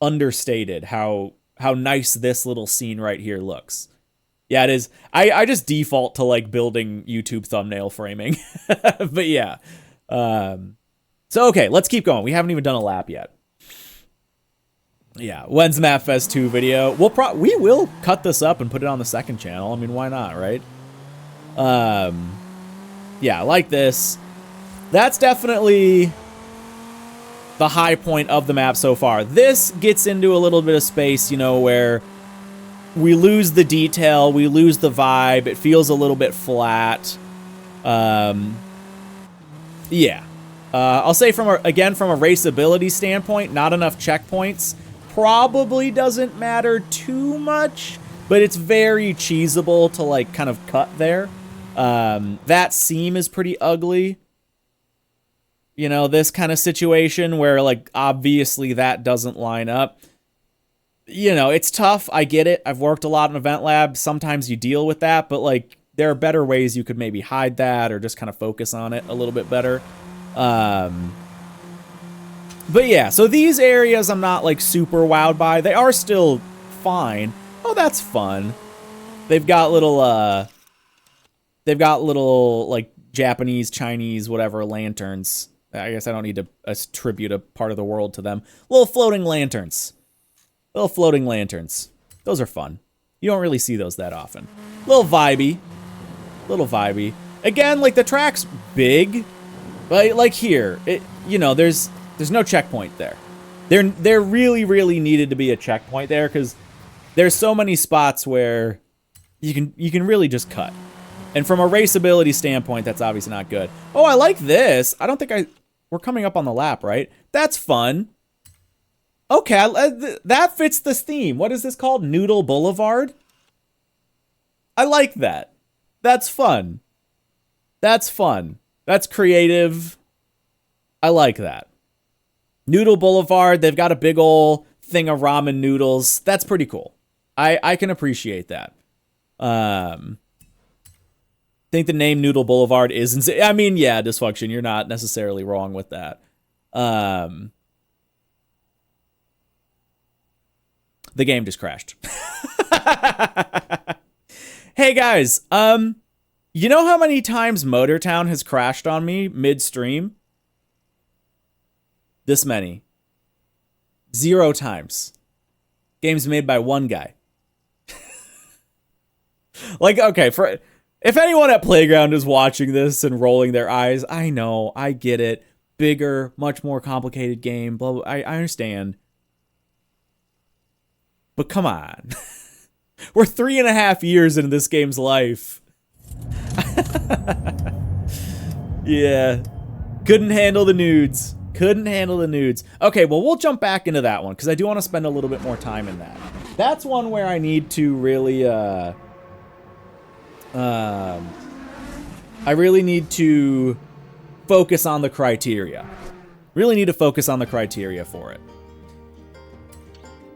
understated how nice this little scene right here looks. Yeah, it is. I just default to like building YouTube thumbnail framing. But yeah. So okay, let's keep going. We haven't even done a lap yet. Yeah, when's MapFest 2 video? We will cut this up and put it on the second channel. I mean, why not, right? Yeah, I like this. That's definitely the high point of the map so far. This gets into a little bit of space, you know, where we lose the detail, we lose the vibe. It feels a little bit flat. Yeah. I'll say from a raceability standpoint, not enough checkpoints. Probably doesn't matter too much, but it's very cheesable to like kind of cut there. That seam is pretty ugly. You know, this kind of situation where, like, obviously that doesn't line up. You know, it's tough. I get it. I've worked a lot in EventLab. Sometimes you deal with that, but, like, there are better ways you could maybe hide that or just kind of focus on it a little bit better. But yeah, so these areas I'm not, like, super wowed by. They are still fine. Oh, that's fun. They've got little, like, Japanese, Chinese, whatever, lanterns. I guess I don't need to attribute a part of the world to them. Little floating lanterns. Little floating lanterns. Those are fun. You don't really see those that often. Little vibey. Little vibey. Again, like, the track's big. But, like, here, you know, there's no checkpoint there. There really, really needed to be a checkpoint there, because there's so many spots where you can really just cut. And from a raceability standpoint, that's obviously not good. Oh, I like this. I don't think we're coming up on the lap, right? That's fun. Okay, that fits this theme. What is this called? Noodle Boulevard? I like that. That's fun. That's fun. That's creative. I like that. Noodle Boulevard, they've got a big ol' thing of ramen noodles. That's pretty cool. I can appreciate that. Think the name Noodle Boulevard is insane. I mean, yeah, Dysfunction, you're not necessarily wrong with that. The game just crashed. Hey guys, you know how many times Motortown has crashed on me mid-stream? This many. 0 times. Game's made by one guy. Like, okay, if anyone at Playground is watching this and rolling their eyes, I know, I get it. Bigger, much more complicated game, blah, blah, I understand. But come on. We're 3.5 years into this game's life. Yeah. Couldn't handle the nudes. Couldn't handle the nudes. Okay, well, we'll jump back into that one, because I do want to spend a little bit more time in that. That's one where I need to really, I really need to focus on the criteria. Really need to focus on the criteria for it.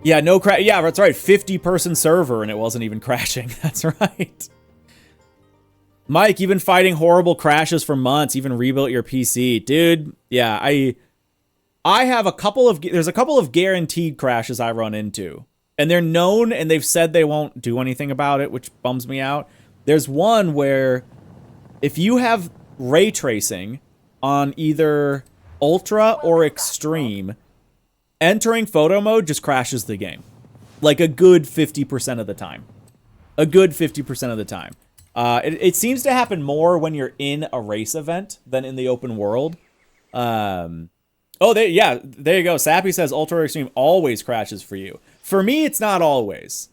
Yeah, yeah, that's right. 50-person server, and it wasn't even crashing. That's right. Mike, you've been fighting horrible crashes for months. Even rebuilt your PC. Dude, yeah, I have there's a couple of guaranteed crashes I run into. And they're known, and they've said they won't do anything about it, which bums me out. There's one where if you have ray tracing on either Ultra or Extreme, entering photo mode just crashes the game. Like a good 50% of the time. A good 50% of the time. It seems to happen more when you're in a race event than in the open world. Oh, there you go. Sappy says Ultra or Extreme always crashes for you. For me, it's not always.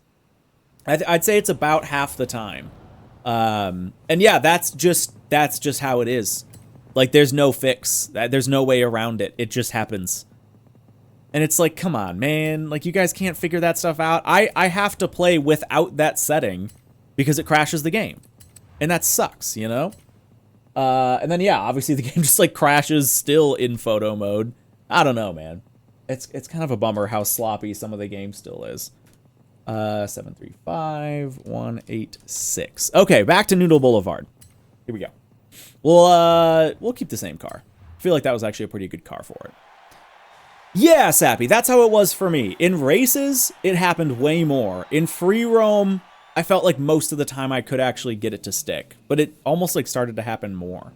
I'd say it's about half the time. And yeah, that's just how it is. Like, there's no fix. There's no way around it. It just happens. And it's like, come on, man. Like, you guys can't figure that stuff out. I have to play without that setting because it crashes the game. And that sucks, you know? And then, yeah, obviously the game just, like, crashes still in photo mode. I don't know, man. It's kind of a bummer how sloppy some of the game still is. 735186. Okay, back to Noodle Boulevard. Here we go. We'll keep the same car. I feel like that was actually a pretty good car for it. Yeah, Sappy, that's how it was for me. In races, it happened way more. In free roam, I felt like most of the time I could actually get it to stick, but it almost like started to happen more.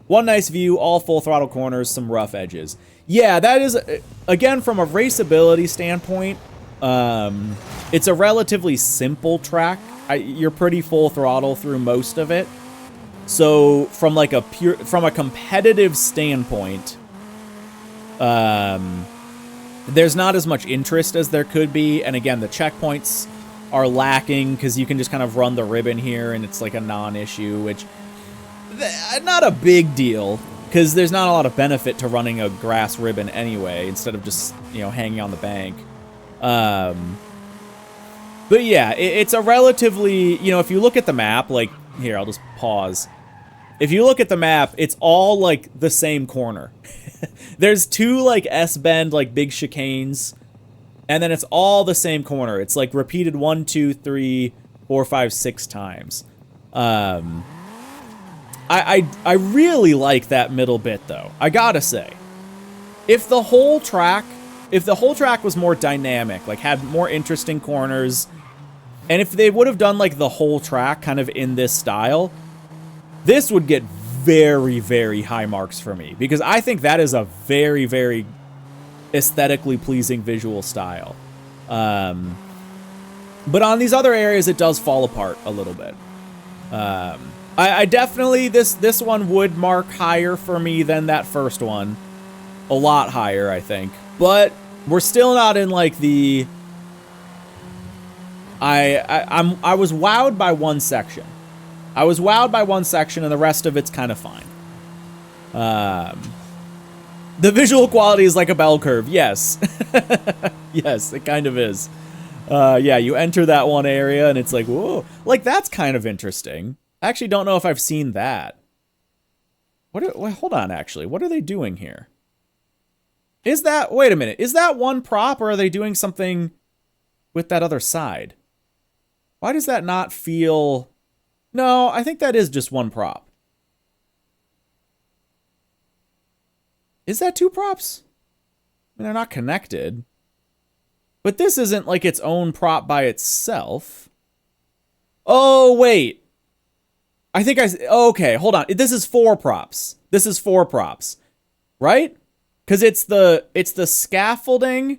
One nice view, all full throttle corners, some rough edges. Yeah, that is, again, from a raceability standpoint, it's a relatively simple track. You're pretty full throttle through most of it. So from like from a competitive standpoint, there's not as much interest as there could be. And again, the checkpoints are lacking because you can just kind of run the ribbon here and it's like a non-issue, which not a big deal because there's not a lot of benefit to running a grass ribbon anyway, instead of just, you know, hanging on the bank. But yeah, it's a relatively, you know, if you look at the map, like here, I'll just pause. If you look at the map, it's all like the same corner. There's 2 like S-bend, like big chicanes, and then it's all the same corner. It's like repeated 1, 2, 3, 4, 5, 6 times. I really like that middle bit though. I gotta say, if the whole track was more dynamic, like had more interesting corners, and if they would have done like the whole track kind of in this style, this would get very, very high marks for me, because I think that is a very, very aesthetically pleasing visual style. But on these other areas, it does fall apart a little bit. I definitely, this one would mark higher for me than that first one. A lot higher, I think. But we're still not in like the... I was wowed by one section. I was wowed by one section, and the rest of it's kind of fine. The visual quality is like a bell curve. Yes. Yes, it kind of is. Yeah, you enter that one area, and it's like, whoa. Like, that's kind of interesting. I actually don't know if I've seen that. Hold on, actually. What are they doing here? Is that... Wait a minute. Is that one prop, or are they doing something with that other side? Why does that not feel... No, I think that is just one prop. Is that 2 props? I mean, they're not connected. But this isn't like its own prop by itself. Oh, wait. I think okay, hold on. This is 4 props. This is 4 props. Right? Because it's the scaffolding,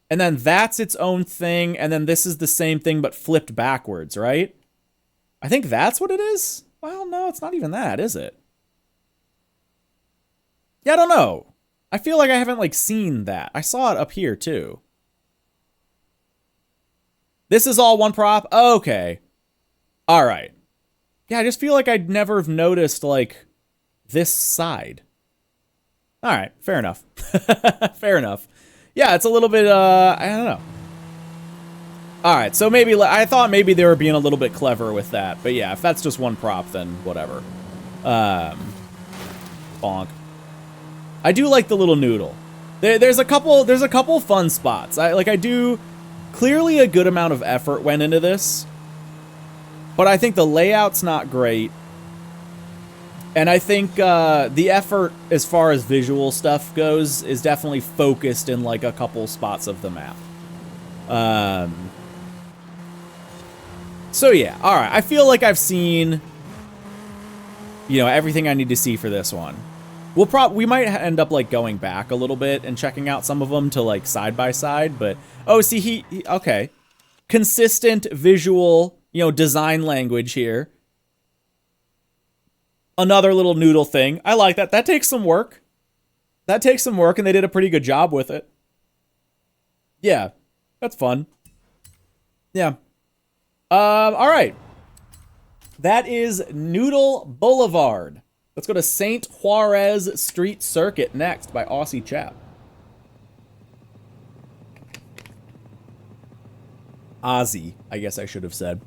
and then that's its own thing, and then this is the same thing but flipped backwards, right? I think that's what it is? Well, no, it's not even that, is it? Yeah, I don't know. I feel like I haven't, like, seen that. I saw it up here, too. This is all one prop? Okay. All right. Yeah, I just feel like I'd never have noticed, like, this side. All right, fair enough. Fair enough. Yeah, it's a little bit, I don't know. All right, so maybe, I thought maybe they were being a little bit clever with that. But yeah, if that's just one prop, then whatever. Bonk. I do like the little noodle. There's a couple fun spots. I do, clearly a good amount of effort went into this. But I think the layout's not great. And I think the effort as far as visual stuff goes is definitely focused in like a couple spots of the map. So yeah, all right. I feel like I've seen, you know, everything I need to see for this one. We might end up like going back a little bit and checking out some of them to like side by side. But oh, see, he okay, consistent visual, you know, design language here. Another little noodle thing. I like that. That takes some work. That takes some work, and they did a pretty good job with it. Yeah, that's fun. Yeah. All right. That is Noodle Boulevard. Let's go to St. Juarez Street Circuit next by Aussie Chap. Aussie, I guess I should have said.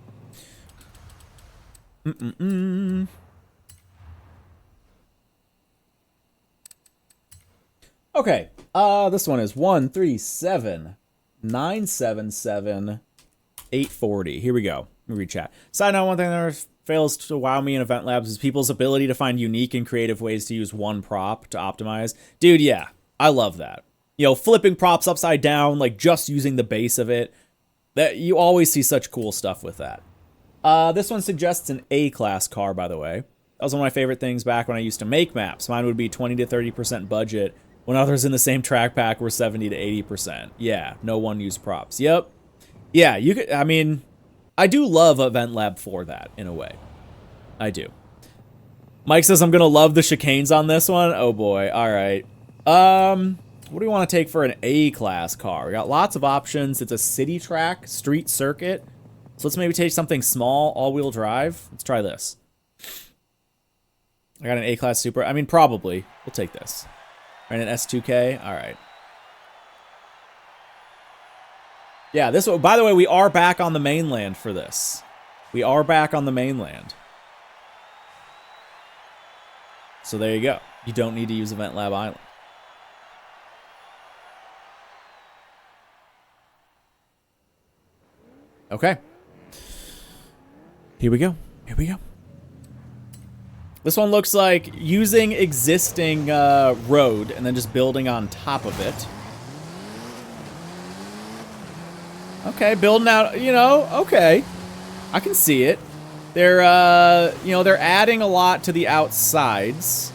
Okay, this one is 137,977,840. Here we go. Let me read chat. Side note, one thing that fails to wow me in EventLabs is people's ability to find unique and creative ways to use one prop to optimize. Dude, yeah, I love that. You know, flipping props upside down, like just using the base of it. That you always see such cool stuff with that. This one suggests an A-class car, by the way. That was one of my favorite things back when I used to make maps. Mine would be 20 to 30% budget, when others in the same track pack were 70 to 80%. Yeah, no one used props. Yep. Yeah, you could, I mean, I do love EventLab for that, in a way. I do. Mike says I'm going to love the chicanes on this one. Oh, boy. All right. What do we want to take for an A-class car? We got lots of options. It's a city track, street circuit. So let's maybe take something small, all-wheel drive. Let's try this. I got an A-class Supra. I mean, probably. We'll take this. Right, an S2K? All right. Yeah, this one, by the way, we are back on the mainland for this. We are back on the mainland. So there you go. You don't need to use EventLab Island. Okay. Here we go. Here we go. This one looks like using existing road and then just building on top of it. Okay, building out, you know, okay. I can see it. They're, you know, they're adding a lot to the outsides.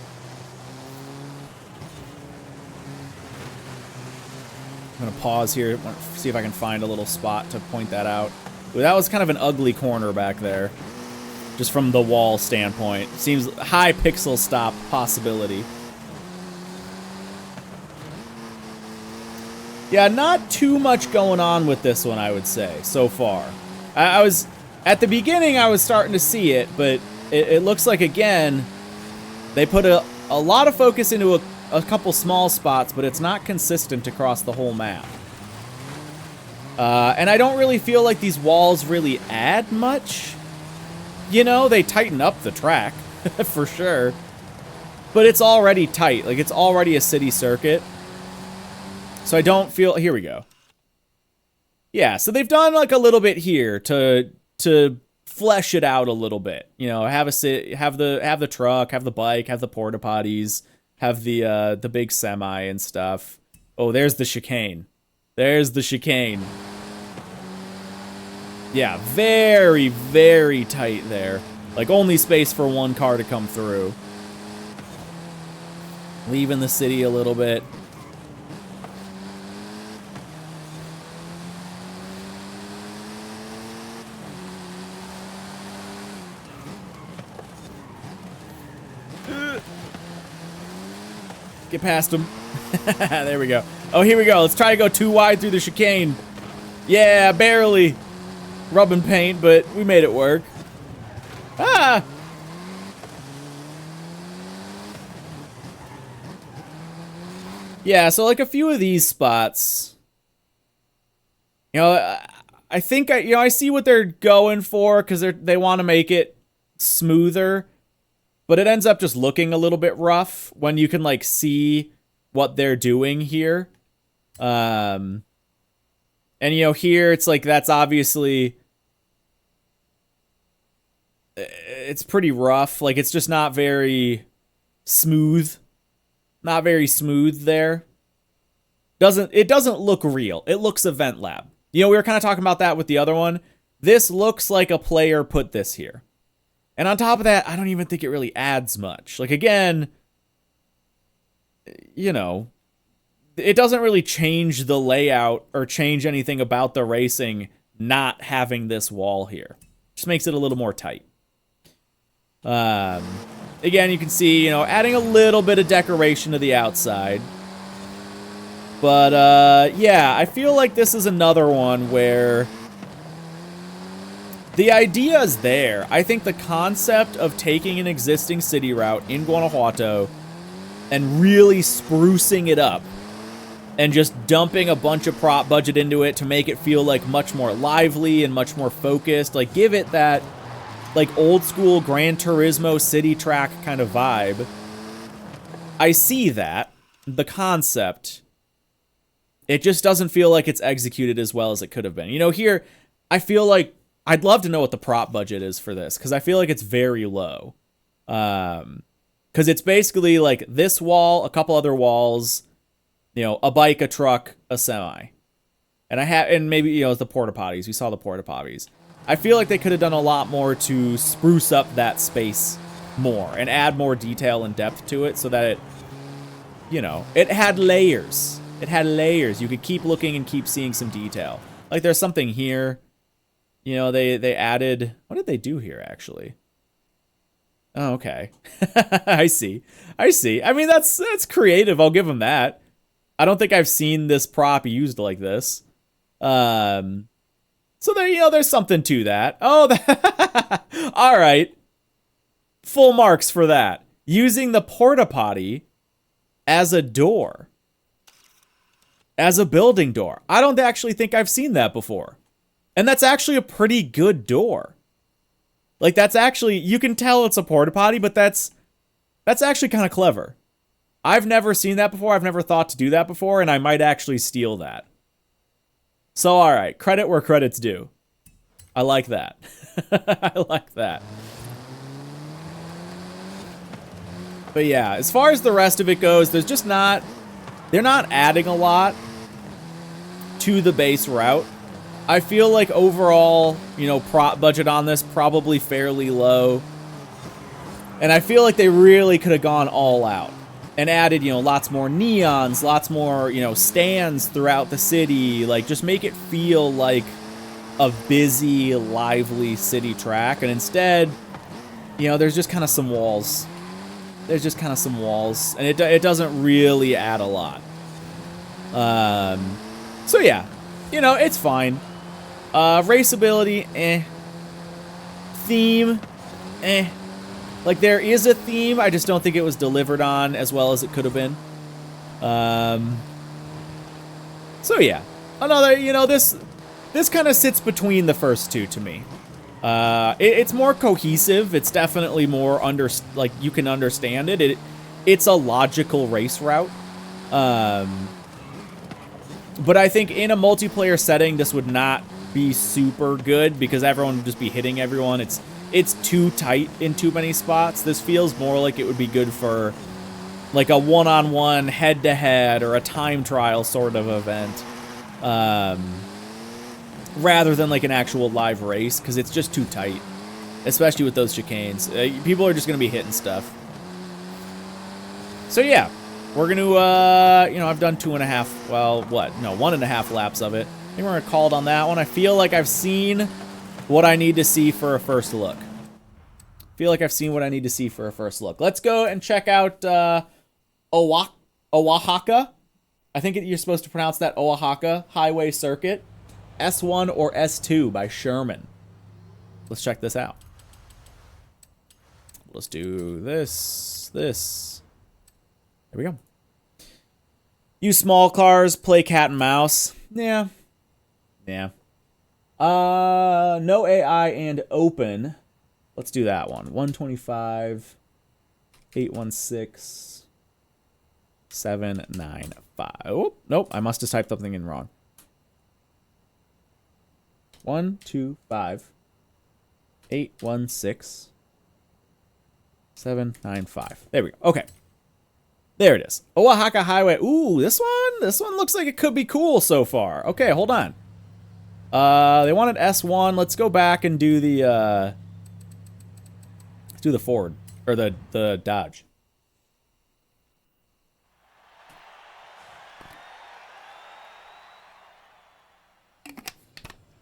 I'm gonna pause here, see if I can find a little spot to point that out. Ooh, that was kind of an ugly corner back there. Just from the wall standpoint. Seems high pixel stop possibility. Yeah, not too much going on with this one, I would say, so far. I was, at the beginning, I was starting to see it, but it looks like, again, they put a lot of focus into a couple small spots, but it's not consistent across the whole map. And I don't really feel like these walls really add much. You know, they tighten up the track, for sure. But it's already tight. Like, it's already a city circuit. So I don't feel... Here we go. Yeah, so they've done, like, a little bit here to flesh it out a little bit. You know, have the truck, have the bike, have the porta potties, have the big semi and stuff. Oh, there's the chicane. There's the chicane. Yeah, very, very tight there. Like, only space for one car to come through. Leaving the city a little bit. Get past him. There we go. Oh, here we go. Let's try to go too wide through the chicane. Yeah, barely. Rubbing paint, but we made it work. Ah! Yeah, so like a few of these spots, you know, I think I see what they're going for because they want to make it smoother, but it ends up just looking a little bit rough when you can like see what they're doing here. And, you know, here it's like that's obviously... It's pretty rough. Like, it's just not very smooth. Not very smooth there. It doesn't look real. It looks EventLab. You know, we were kind of talking about that with the other one. This looks like a player put this here. And on top of that, I don't even think it really adds much. Like, again, you know... It doesn't really change the layout or change anything about the racing not having this wall here. Just makes it a little more tight. Again, you can see, you know, adding a little bit of decoration to the outside. But, yeah, I feel like this is another one where the idea is there. I think the concept of taking an existing city route in Guanajuato and really sprucing it up and just dumping a bunch of prop budget into it to make it feel like much more lively and much more focused. Like, give it that, like, old school Gran Turismo city track kind of vibe. I see that, the concept. It just doesn't feel like it's executed as well as it could have been. You know, here, I feel like I'd love to know what the prop budget is for this, because I feel like it's very low. Because it's basically like this wall, a couple other walls, you know, a bike, a truck, a semi. And maybe, you know, the porta potties. We saw the porta potties. I feel like they could have done a lot more to spruce up that space more and add more detail and depth to it so that it, you know, it had layers. It had layers. You could keep looking and keep seeing some detail. Like, there's something here. You know, they added... What did they do here, actually? Oh, okay. I see. I mean, that's creative. I'll give them that. I don't think I've seen this prop used like this. So there, you know, there's something to that. Oh, all right. Full marks for that. Using the porta potty as a door. As a building door. I don't actually think I've seen that before. And that's actually a pretty good door. Like, that's actually, you can tell it's a porta potty, but that's That's actually kind of clever. I've never seen that before. I've never thought to do that before, and I might actually steal that. So, all right, credit where credit's due. I like that. I like that. But yeah, as far as the rest of it goes, there's just not... They're not adding a lot to the base route. I feel like overall, you know, prop budget on this probably fairly low. And I feel like they really could have gone all out and added, you know, lots more neons, lots more, you know, stands throughout the city. Like, just make it feel like a busy, lively city track. And instead, you know, there's just kind of some walls. There's just kind of some walls. And it doesn't really add a lot. So yeah, you know, it's fine. Raceability, eh. Theme, eh. Like, there is a theme, I just don't think it was delivered on as well as it could have been. So yeah, another, you know, this kind of sits between the first two to me. It's more cohesive. It's definitely more like, you can understand it. It's a logical race route. But I think in a multiplayer setting, this would not be super good because everyone would just be hitting everyone. It's too tight in too many spots. This feels more like it would be good for like a one-on-one, head-to-head, or a time trial sort of event. Rather than like an actual live race, because it's just too tight. Especially with those chicanes. People are just going to be hitting stuff. So yeah, we're going to, you know, I've done 2.5, well, what? No, 1.5 laps of it. I think we're going to call it on that one. I feel like I've seen what I need to see for a first look. Let's go and check out Oaxaca. I think you're supposed to pronounce that Oaxaca Highway Circuit. S1 or S2 by Shermaan. Let's check this out. Let's do this. There we go. Use small cars, play cat and mouse. Yeah. No AI and open. Let's do that one. 125, 816, 795. Oh, nope. I must have typed something in wrong. 125, 816, 795. There we go. Okay. There it is. Oaxaca Highway. Ooh, this one looks like it could be cool so far. Okay, hold on. They wanted S1. Let's go back and do the let's do the Ford or the Dodge.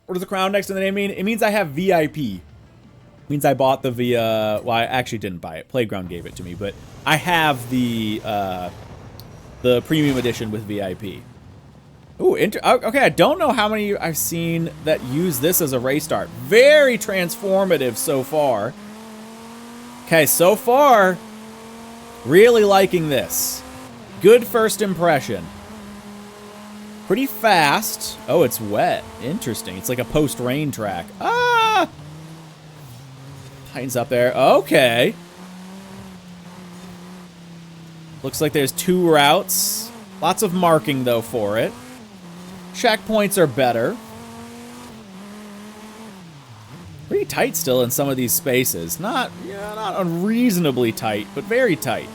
What does the crown next to the name mean? It means I have VIP. It means I bought the well, I actually didn't buy it. Playground gave it to me, but I have the premium edition with VIP. Ooh, okay, I don't know how many I've seen that use this as a race start. Very transformative so far. Okay, so far, really liking this. Good first impression. Pretty fast. Oh, it's wet. Interesting. It's like a post-rain track. Ah! Tightens up there. Okay. Looks like there's 2 routes. Lots of marking, though, for it. Checkpoints are better. Pretty tight still in some of these spaces. Not unreasonably tight, but very tight.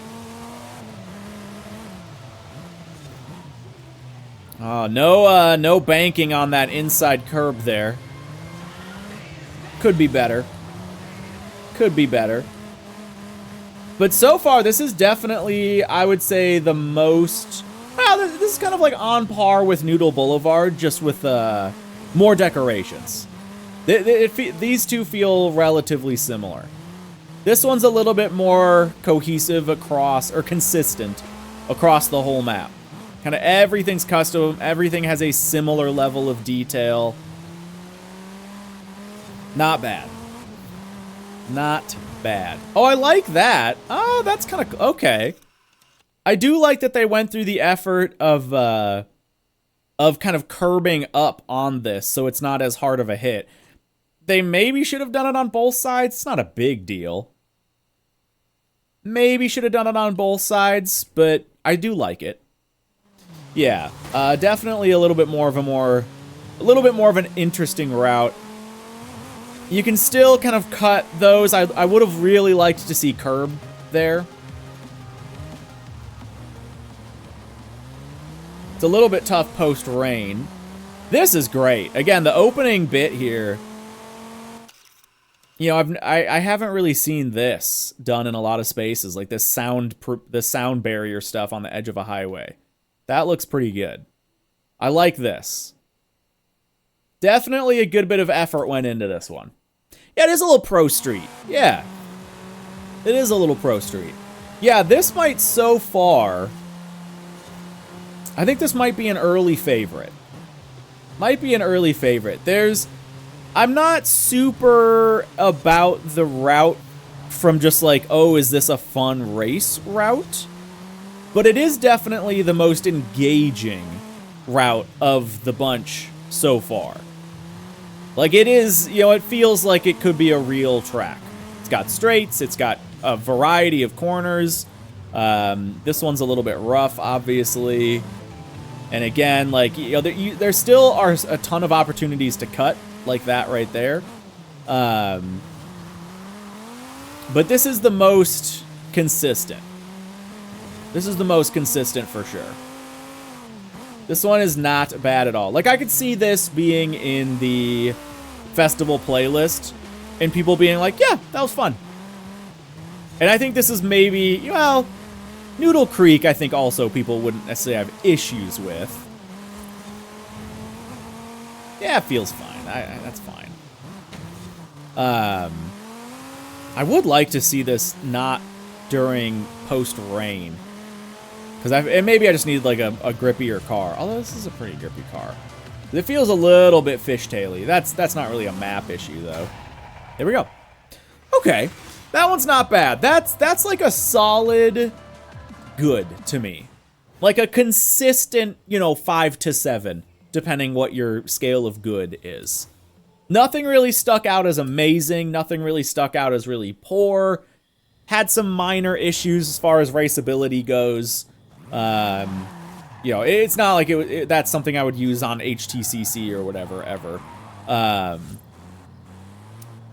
Oh, no banking on that inside curb there. Could be better. Could be better. But so far, this is definitely, I would say, the most... Well, this is kind of like on par with Noodle Boulevard, just with more decorations. These two feel relatively similar. This one's a little bit more cohesive across, or consistent across the whole map. Kind of everything's custom. Everything has a similar level of detail. Not bad. Not bad. Oh, I like that. Oh, that's kind of okay. I do like that they went through the effort of kind of curbing up on this, so it's not as hard of a hit. They maybe should have done it on both sides. It's not a big deal. Maybe should have done it on both sides, but I do like it. Yeah, definitely a little bit more of an interesting route. You can still kind of cut those. I would have really liked to see curb there. It's a little bit tough post-rain. This is great. Again, the opening bit here, you know, I haven't really seen this done in a lot of spaces, like this the sound barrier stuff on the edge of a highway. That looks pretty good. I like this. Definitely a good bit of effort went into this one. Yeah, it is a little pro street. Yeah. It is a little pro street. Yeah, this might so far... I think this might be an early favorite. Might be an early favorite. I'm not super about the route from just like, oh, is this a fun race route? But it is definitely the most engaging route of the bunch so far. Like, it is, you know, it feels like it could be a real track. It's got straights, it's got a variety of corners. This one's a little bit rough, obviously. And again, like, you know, there still are a ton of opportunities to cut, like that right there. But this is the most consistent. This is the most consistent for sure. This one is not bad at all. Like, I could see this being in the festival playlist and people being like, yeah, that was fun. And I think this is maybe, well, Noodle Creek, I think also people wouldn't necessarily have issues with. Yeah, it feels fine. That's fine. I would like to see this not during post-rain. Because maybe I just need like a grippier car. Although this is a pretty grippy car. It feels a little bit fishtaily. That's not really a map issue though. There we go. Okay. That one's not bad. That's like a solid good to me. Like a consistent, you know, 5 to 7, depending what your scale of good is. Nothing really stuck out as amazing. Nothing really stuck out as really poor. Had some minor issues as far as raceability goes. You know, it's not like that's something I would use on HTCC or whatever ever.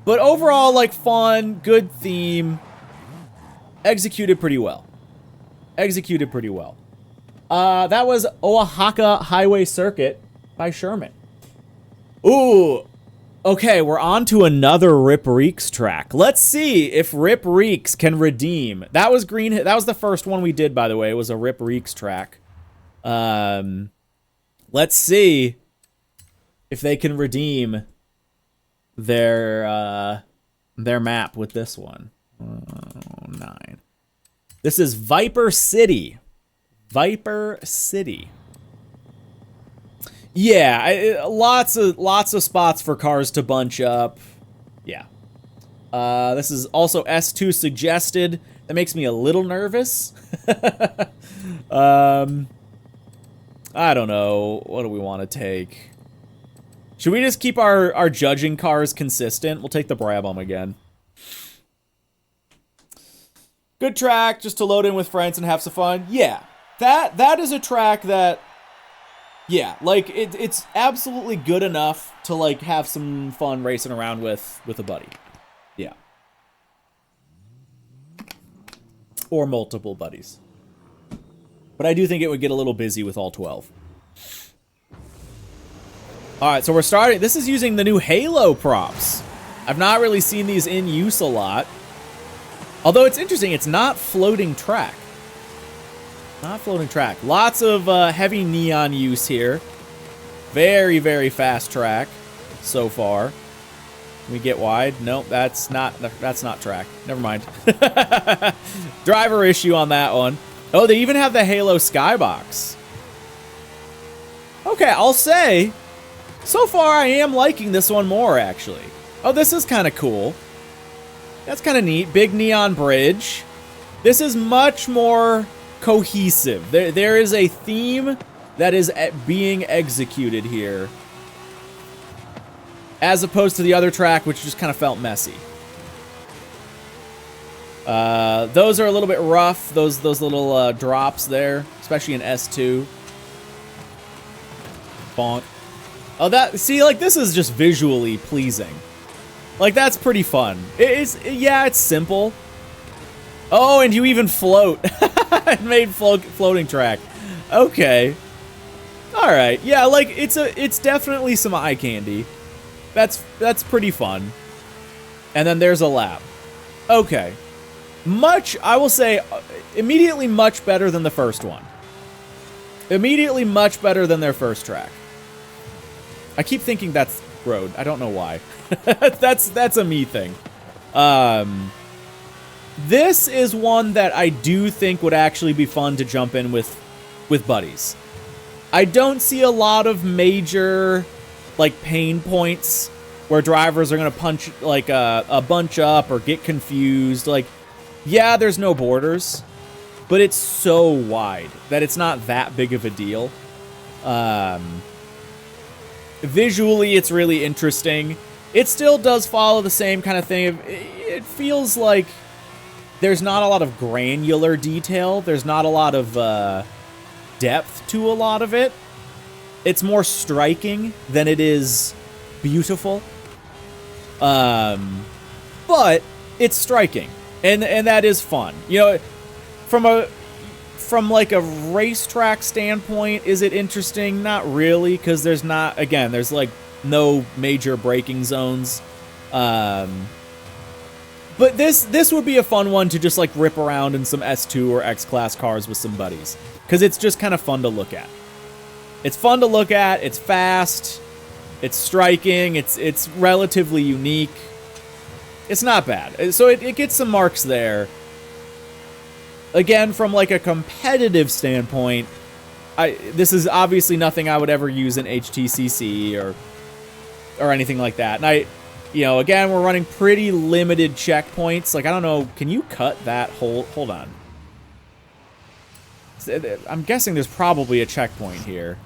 But overall, like, fun, good theme, executed pretty well. Executed pretty well. That was Oaxaca Highway Circuit by Shermaan. Ooh, okay, we're on to another Rip Reeks track. Let's see if Rip Reeks can redeem. That was that was the first one we did, by the way. It was a Rip Reeks track. Let's see if they can redeem their map with this one. 9. This is Viper City. Viper City. Yeah, lots of spots for cars to bunch up. Yeah. This is also S2 suggested. That makes me a little nervous. I don't know. What do we want to take? Should we just keep our judging cars consistent? We'll take the Brabham again. Good track, just to load in with friends and have some fun. Yeah, that is a track that, yeah, like, it's absolutely good enough to, like, have some fun racing around with a buddy. Yeah. Or multiple buddies. But I do think it would get a little busy with all 12. Alright, so we're starting. This is using the new Halo props. I've not really seen these in use a lot. Although it's interesting, it's not floating track. Not floating track. Lots of heavy neon use here. Very, very fast track so far. Can we get wide? Nope, that's not track. Never mind. Driver issue on that one. Oh, they even have the Halo skybox. Okay, I'll say, so far I am liking this one more, actually. Oh, this is kind of cool. That's kind of neat. Big neon bridge. This is much more cohesive. There is a theme that is being executed here, as opposed to the other track, which just kind of felt messy. Those are a little bit rough, those little drops there, especially in S2. Bonk. Oh, see, like, this is just visually pleasing. Like, that's pretty fun. Yeah, it's simple. Oh, and you even float. It made floating track. Okay. Alright, yeah, like, it's definitely some eye candy. That's pretty fun. And then there's a lap. Okay. I will say, immediately much better than the first one. Immediately much better than their first track. I keep thinking that's road. I don't know why. That's a me thing. This is one that I do think would actually be fun to jump in with buddies. I don't see a lot of major, like, pain points where drivers are going to punch, like, a bunch up or get confused. Like, yeah, there's no borders, but it's so wide that it's not that big of a deal. Visually, it's really interesting. It still does follow the same kind of thing. It feels like there's not a lot of granular detail. There's not a lot of depth to a lot of it. It's more striking than it is beautiful. But it's striking, and that is fun. You know, from like a racetrack standpoint, is it interesting? Not really, because there's like no major braking zones. But this would be a fun one to just like rip around in some S2 or X-Class cars with some buddies, because it's just kind of fun to look at. It's fun to look at, it's fast, it's striking, it's relatively unique. It's not bad. So it gets some marks there. Again, from like a competitive standpoint, this is obviously nothing I would ever use in HTCC or anything like that. And again, we're running pretty limited checkpoints. Like, I don't know, can you cut that whole... Hold on. I'm guessing there's probably a checkpoint here.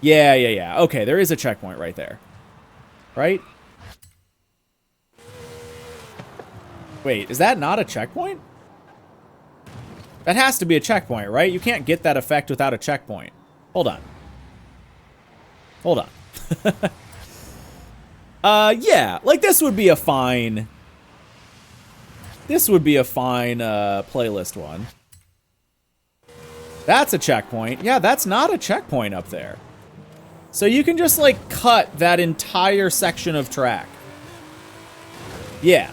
Yeah. Okay, there is a checkpoint right there. Right? Wait, is that not a checkpoint? That has to be a checkpoint, right? You can't get that effect without a checkpoint. Hold on. Yeah, like this would be a fine... playlist one. That's a checkpoint. Yeah, that's not a checkpoint up there. So you can just, like, cut that entire section of track. Yeah.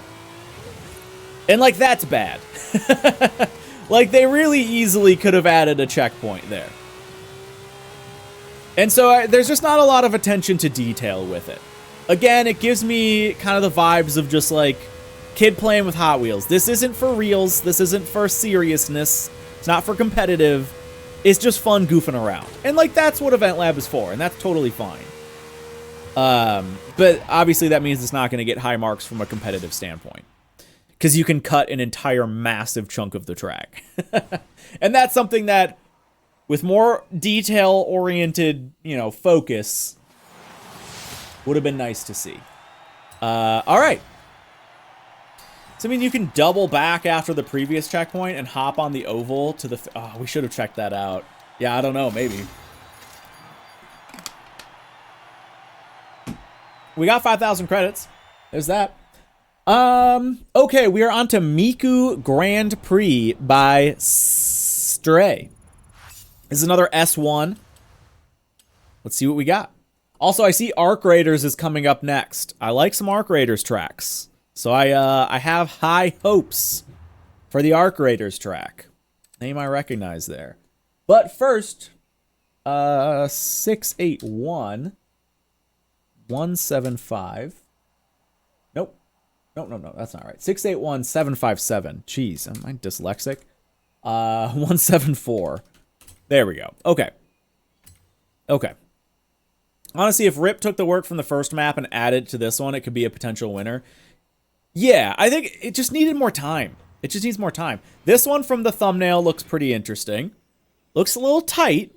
And, like, that's bad. Like, they really easily could have added a checkpoint there. And so there's just not a lot of attention to detail with it. Again, it gives me kind of the vibes of just, like, kid playing with Hot Wheels. This isn't for reals. This isn't for seriousness. It's not for competitive. It's just fun goofing around. And, like, that's what EventLab is for, and that's totally fine. But obviously that means it's not going to get high marks from a competitive standpoint, because you can cut an entire massive chunk of the track. And that's something that, with more detail-oriented, focus, would have been nice to see. All right. So, I mean, you can double back after the previous checkpoint and hop on the oval to the... Oh, we should have checked that out. Yeah, I don't know, maybe. We got 5,000 credits. There's that. Okay, we are on to Miku Grand Prix by Stray. This is another S1. Let's see what we got. Also, I see Arc Raiders is coming up next. I like some Arc Raiders tracks. So I have high hopes for the Arc Raiders track. Name I recognize there. But first, 681 175. Nope. No, that's not right. 681 757. Jeez, am I dyslexic? 174. There we go. Okay. Honestly, if Rip took the work from the first map and added to this one, it could be a potential winner. Yeah, I think it just needed more time. It just needs more time. This one from the thumbnail looks pretty interesting. Looks a little tight,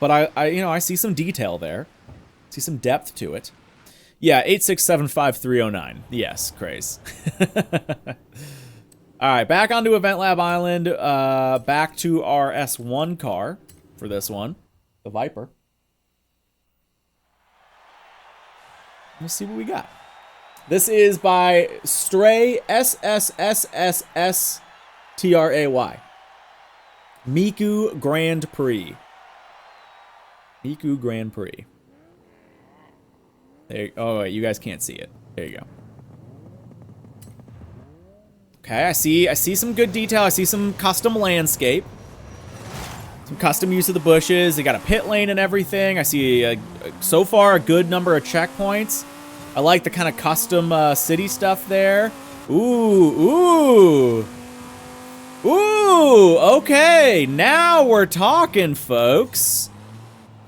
but I see some detail there. See some depth to it. Yeah, 8675309. Yes, craze. All right, back onto EventLab Island. Back to our S1 car for this one, the Viper. Let's see what we got. This is by Stray, SSSSSTRAY. Miku Grand Prix. Miku Grand Prix. There. Oh, wait, you guys can't see it. There you go. Okay, I see some good detail. I see some custom landscape. Some custom use of the bushes. They got a pit lane and everything. I see, so far, a good number of checkpoints. I like the kind of custom city stuff there. Ooh. Okay, now we're talking, folks.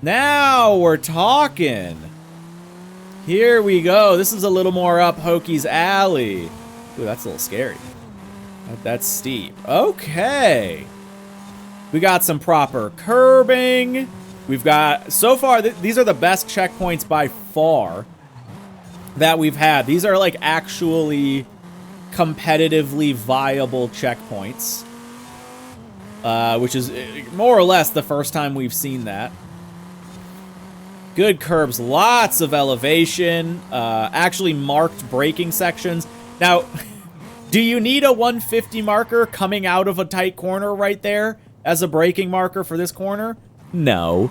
Now we're talking. Here we go. This is a little more up Hoki's alley. Ooh, that's a little scary. That's steep. Okay. We got some proper curbing. We've got, so far, these are the best checkpoints by far that we've had. These are like actually competitively viable checkpoints. Which is more or less the first time we've seen that. Good curbs, lots of elevation, actually marked braking sections. Now, do you need a 150 marker coming out of a tight corner right there as a braking marker for this corner? No.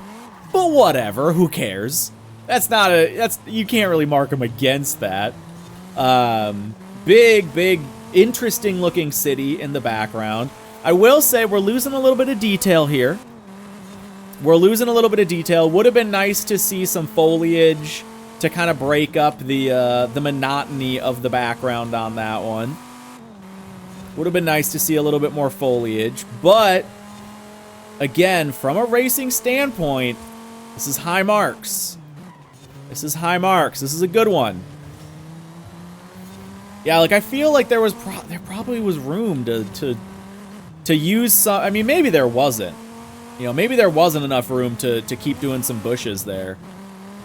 But whatever, who cares? You can't really mark them against that. Big, interesting looking city in the background. I will say we're losing a little bit of detail here. Would have been nice to see some foliage to kind of break up the monotony of the background on that one. Would have been nice to see a little bit more foliage, but again, from a racing standpoint, this is high marks. This is a good one. Yeah, like I feel like there probably was room to use some. I mean, maybe there wasn't. You know, maybe there wasn't enough room to keep doing some bushes there.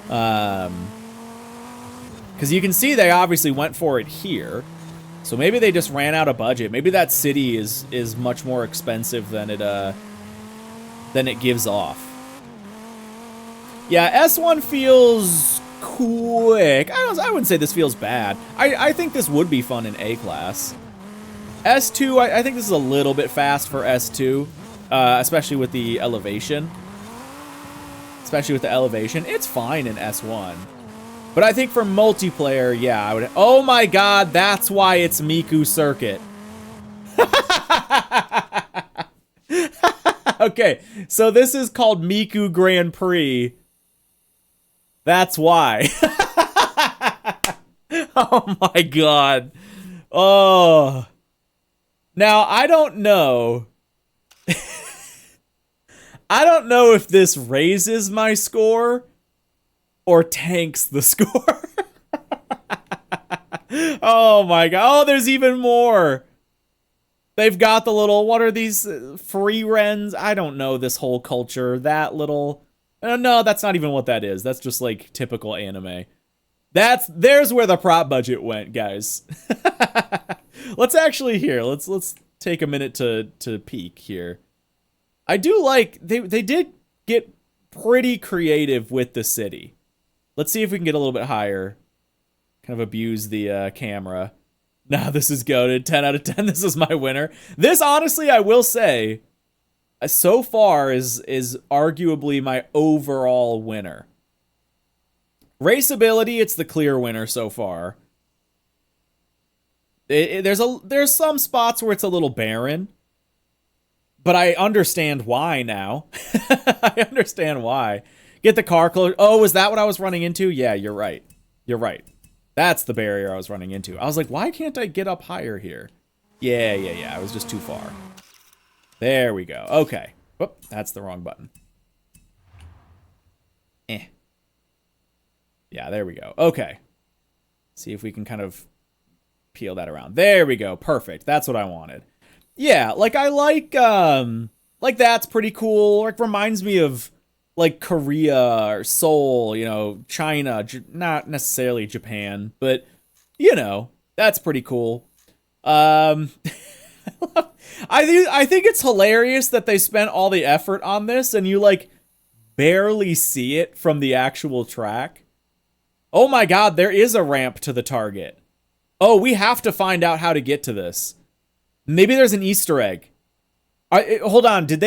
Because you can see they obviously went for it here. So maybe they just ran out of budget. Maybe that city is much more expensive than it gives off. Yeah, S1 feels quick. I wouldn't say this feels bad. I think this would be fun in A class. S2, I think this is a little bit fast for S2, especially with the elevation. It's fine in S1. But I think for multiplayer, yeah, I would. Oh my god, that's why it's Miku Circuit. Okay, so this is called Miku Grand Prix. That's why. Oh my god. Oh. Now, I don't know. I don't know if this raises my score or tanks the score. Oh my god. Oh, there's even more. They've got the little, what are these, free wrens? I don't know this whole culture. That little, no, that's not even what that is. That's just like typical anime. There's where the prop budget went, guys. Let's actually let's take a minute to peek here. I do like, they did get pretty creative with the city. Let's see if we can get a little bit higher. Kind of abuse the camera. Nah, this is goated. 10 out of 10. This is my winner. This, honestly, I will say, so far is arguably my overall winner. Raceability, it's the clear winner so far. There's some spots where it's a little barren, but I understand why now. I understand why. Get the car close. Oh, is that what I was running into? Yeah, you're right. You're right. That's the barrier I was running into. I was like, why can't I get up higher here? Yeah. I was just too far. There we go. Okay. Whoop, that's the wrong button. Yeah, there we go. Okay. See if we can kind of peel that around. There we go. Perfect. That's what I wanted. Yeah, like I like that's pretty cool. Like reminds me of like Korea or Seoul, you know, China, not necessarily Japan, but you know, that's pretty cool. I think it's hilarious that they spent all the effort on this and you like barely see it from the actual track. Oh my god, there is a ramp to the target. Oh, we have to find out how to get to this. Maybe there's an Easter egg. Hold on, did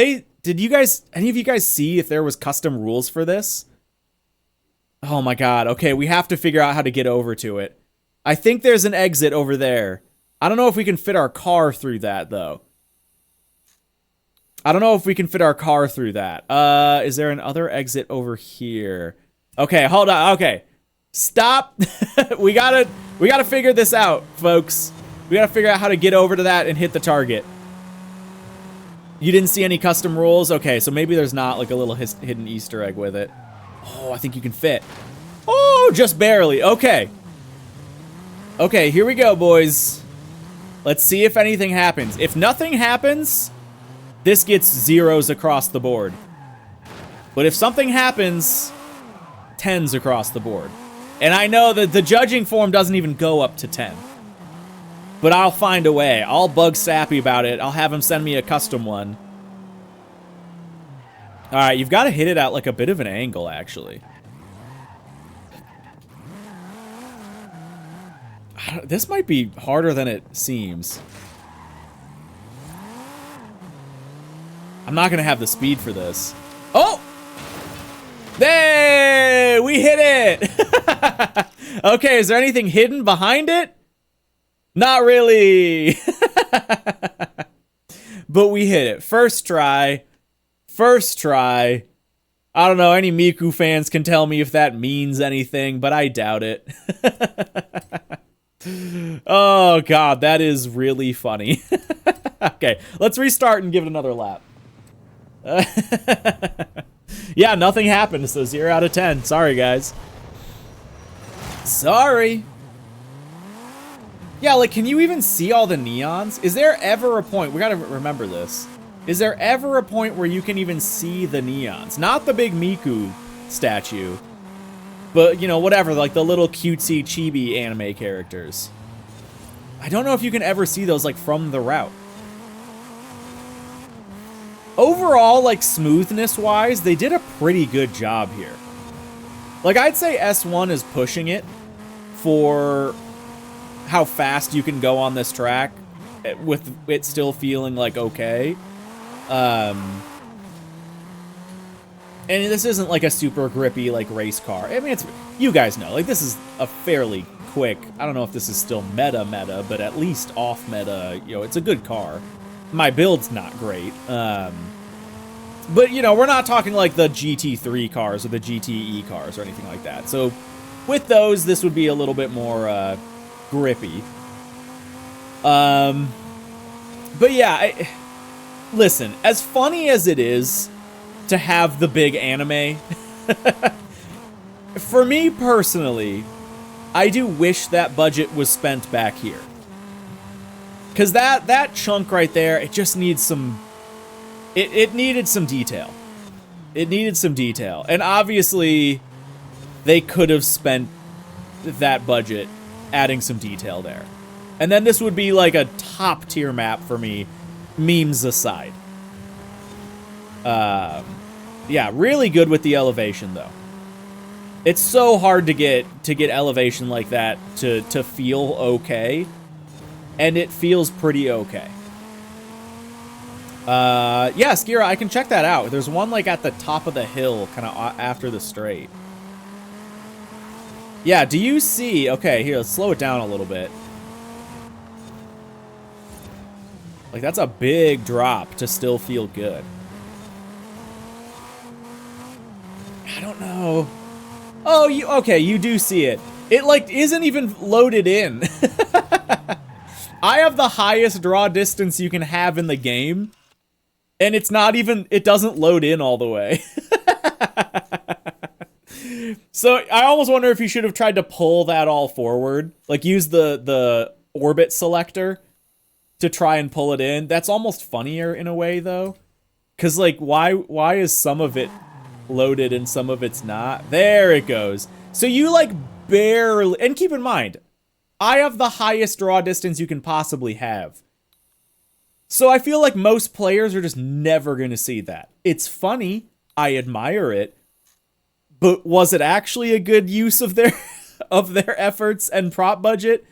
you guys, any of you guys see if there was custom rules for this? Oh my god, okay, we have to figure out how to get over to it. I think there's an exit over there. I don't know if we can fit our car through that, though. I don't know if we can fit our car through that. Is there another exit over here? Okay, hold on. Okay. Stop. we gotta figure this out, folks. We gotta figure out how to get over to that and hit the target. You didn't see any custom rules? Okay, so maybe there's not like a little hidden Easter egg with it. Oh, I think you can fit. Oh, just barely. Okay. Okay, here we go, boys. Let's see if anything happens. If nothing happens, this gets zeros across the board. But if something happens, 10s across the board. And I know that the judging form doesn't even go up to 10. But I'll find a way. I'll bug Sappy about it. I'll have him send me a custom one. Alright, you've got to hit it at like a bit of an angle, actually. This might be harder than it seems. I'm not going to have the speed for this. Oh! Hey! We hit it! Okay, is there anything hidden behind it? Not really. But we hit it. First try. First try. I don't know, any Miku fans can tell me if that means anything, but I doubt it. Oh, God, that is really funny. Okay, let's restart and give it another lap. Yeah, nothing happened, so 0 out of 10. Sorry, guys. Sorry. Yeah, like, can you even see all the neons? Is there ever a point, we gotta remember this, is there ever a point where you can even see the neons? Not the big Miku statue, but, you know, whatever, like the little cutesy chibi anime characters. I don't know if you can ever see those, like, from the route. Overall, like, smoothness-wise, they did a pretty good job here. Like, I'd say S1 is pushing it for how fast you can go on this track with it still feeling, like, okay. And this isn't, like, a super grippy, like, race car. I mean, it's, you guys know, like, this is a fairly quick, I don't know if this is still meta, but at least off meta, you know, it's a good car. My build's not great. But, you know, we're not talking like the GT3 cars or the GTE cars or anything like that. So with those, this would be a little bit more grippy. But yeah, listen, as funny as it is to have the big anime, for me personally, I do wish that budget was spent back here. Because that chunk right there, it just needs some... It needed some detail. It needed some detail. And obviously, they could have spent that budget adding some detail there. And then this would be like a top-tier map for me, memes aside. Yeah, really good with the elevation, though. It's so hard to get elevation like that to feel okay. And it feels pretty okay. Yeah, Skira, I can check that out. There's one, like, at the top of the hill, kind of after the straight. Yeah, do you see... Okay, here, let's slow it down a little bit. Like, that's a big drop to still feel good. I don't know. Oh, okay, you do see it. It, like, isn't even loaded in. I have the highest draw distance you can have in the game. And it's not even, it doesn't load in all the way. So I almost wonder if you should have tried to pull that all forward. Like use the orbit selector to try and pull it in. That's almost funnier in a way though. Cause like why is some of it loaded and some of it's not? There it goes. So you like barely, and keep in mind, I have the highest draw distance you can possibly have. So I feel like most players are just never going to see that. It's funny. I admire it. But was it actually a good use of their efforts and prop budget?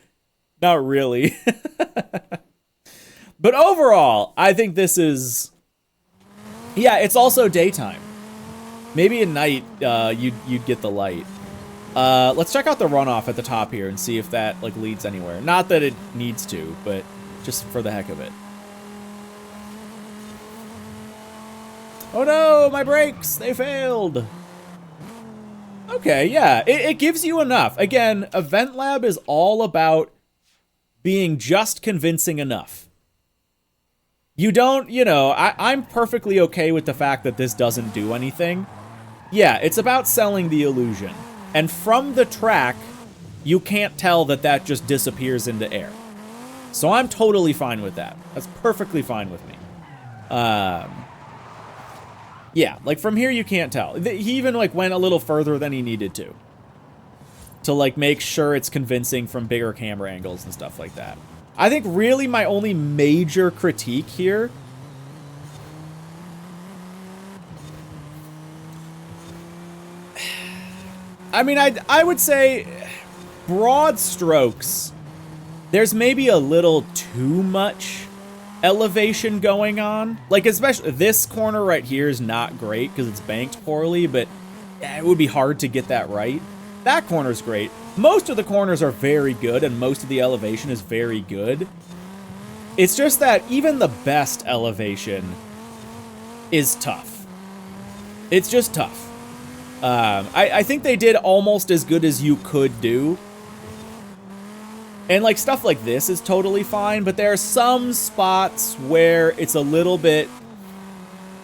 Not really. But overall, I think this is... Yeah, it's also daytime. Maybe at night you'd get the light. Let's check out the runoff at the top here and see if that like leads anywhere. Not that it needs to, but just for the heck of it. Oh no, my brakes, they failed. Okay, yeah, it gives you enough. Again, EventLab is all about being just convincing enough. You don't, you know, I'm perfectly okay with the fact that this doesn't do anything. Yeah, it's about selling the illusion. And from the track, you can't tell that that just disappears into air. So I'm totally fine with that. That's perfectly fine with me. Yeah, like from here you can't tell. He even like went a little further than he needed to like make sure it's convincing from bigger camera angles and stuff like that. I think really my only major critique here I mean, I would say broad strokes, there's maybe a little too much elevation going on. Like, especially this corner right here is not great because it's banked poorly, but it would be hard to get that right. That corner's great. Most of the corners are very good, and most of the elevation is very good. It's just that even the best elevation is tough. It's just tough. I think they did almost as good as you could do. And like stuff like this is totally fine, but there are some spots where it's a little bit,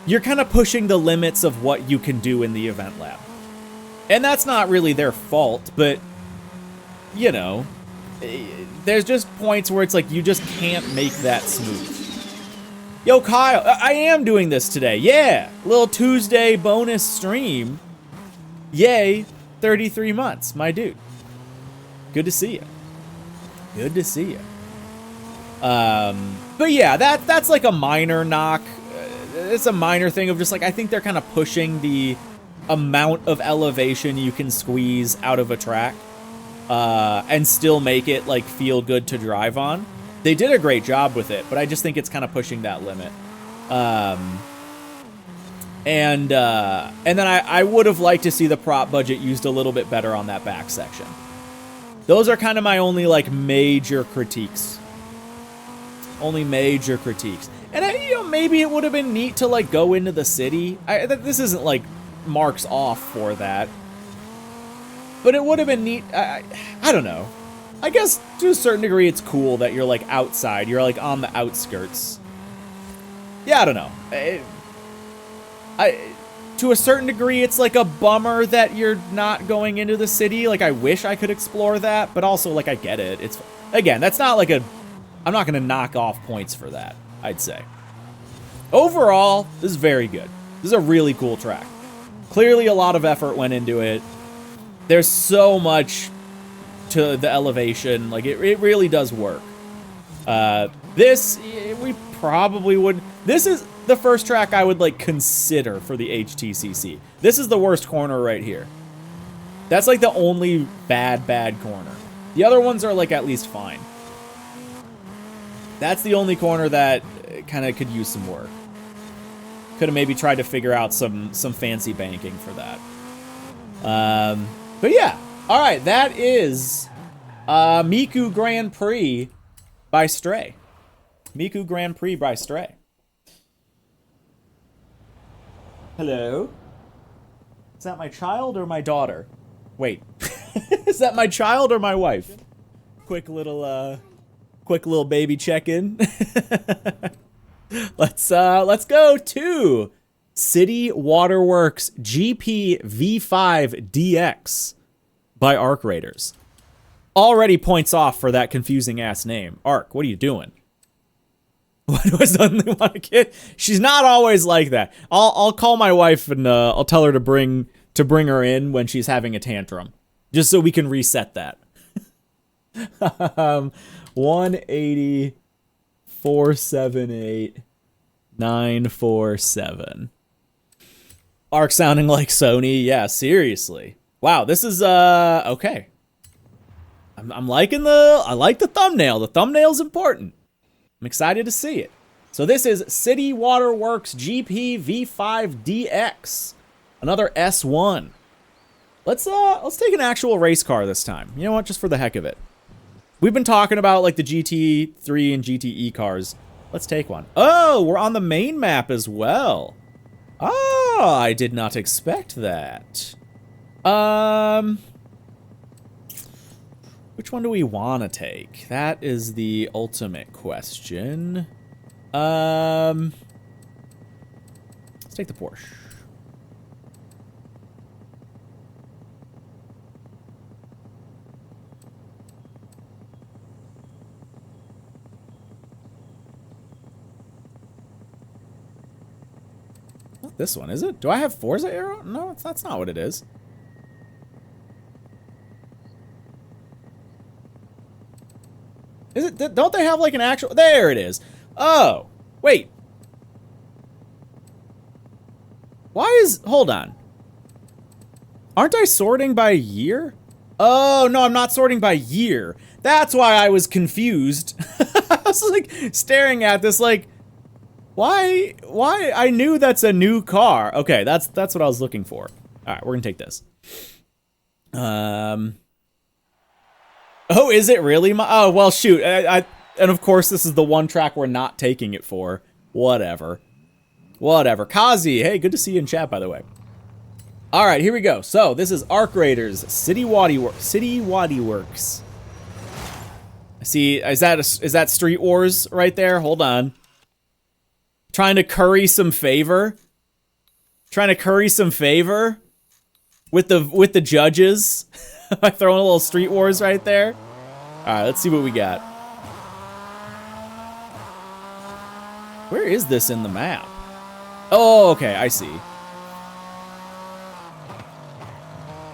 you're kind of pushing the limits of what you can do in the event lab. And that's not really their fault, but you know, there's just points where it's like you just can't make that smooth. Yo, Kyle, I am doing this today. Yeah, little Tuesday bonus stream. Yay, 33 months, my dude. Good to see you. Good to see you. But yeah, that's like a minor knock. It's a minor thing of just like, I think they're kind of pushing the amount of elevation you can squeeze out of a track and still make it like feel good to drive on. They did a great job with it, but I just think it's kind of pushing that limit. And then I would have liked to see the prop budget used a little bit better on that back section. Those are kind of my only like major critiques. Only major critiques. And you know, maybe it would have been neat to like go into the city. This isn't like marks off for that. But it would have been neat. I don't know. I guess to a certain degree it's cool that you're like outside. You're like on the outskirts. Yeah, I don't know. To a certain degree, it's like a bummer that you're not going into the city. Like, I wish I could explore that, but also, like, I get it. It's, again, that's not like a, I'm not going to knock off points for that, I'd say. Overall, this is very good. This is a really cool track. Clearly, a lot of effort went into it. There's so much to the elevation. Like, it really does work. This, we probably would, this is the first track I would like consider for the HTCC. This is the worst corner right here. That's like the only bad corner. The other ones are like at least fine. That's the only corner that kind of could use some work. Could have maybe tried to figure out some fancy banking for that. But yeah, all right, that is Miku Grand Prix by Stray. Miku Grand Prix by Stray. Hello? Is that my child or my daughter? Wait. Is that my child or my wife? Quick little baby check-in. Let's go to City Waterworks GP V5 DX by Arc Raiders. Already points off for that confusing ass name. Arc, what are you doing? Why do I suddenly want a kid? She's not always like that. I'll call my wife and I'll tell her to bring her in when she's having a tantrum, just so we can reset that. 180 478947. Arc sounding like Sony. Yeah, seriously. Wow, this is okay. I'm liking I like the thumbnail. The thumbnail's important. I'm excited to see it. So this is City Waterworks GP V5DX. Another S1. Let's take an actual race car this time. You know what? Just for the heck of it. We've been talking about like the GT3 and GTE cars. Let's take one. Oh, we're on the main map as well. Oh, I did not expect that. Which one do we want to take? That is the ultimate question. Let's take the Porsche. Not this one, is it? Do I have Forza Aero? No, that's not what it is. Is it? Don't they have like an actual? There it is. Oh, wait. Why is? Hold on. Aren't I sorting by year? Oh no, I'm not sorting by year. That's why I was confused. I was like staring at this, like, why? I knew that's a new car. Okay, that's what I was looking for. All right, we're gonna take this. Oh, is it really? Oh, well, shoot. And of course, this is the one track we're not taking it for. Whatever. Whatever. Kazi, hey, good to see you in chat, by the way. All right, here we go. So, this is Arc Raiders City Waddy Works. See, is that Street Wars right there? Hold on. Trying to curry some favor? Trying to curry some favor with the judges? By throwing a little Street Wars right there. All right, let's see what we got. Where is this in the map? Oh, okay, I see.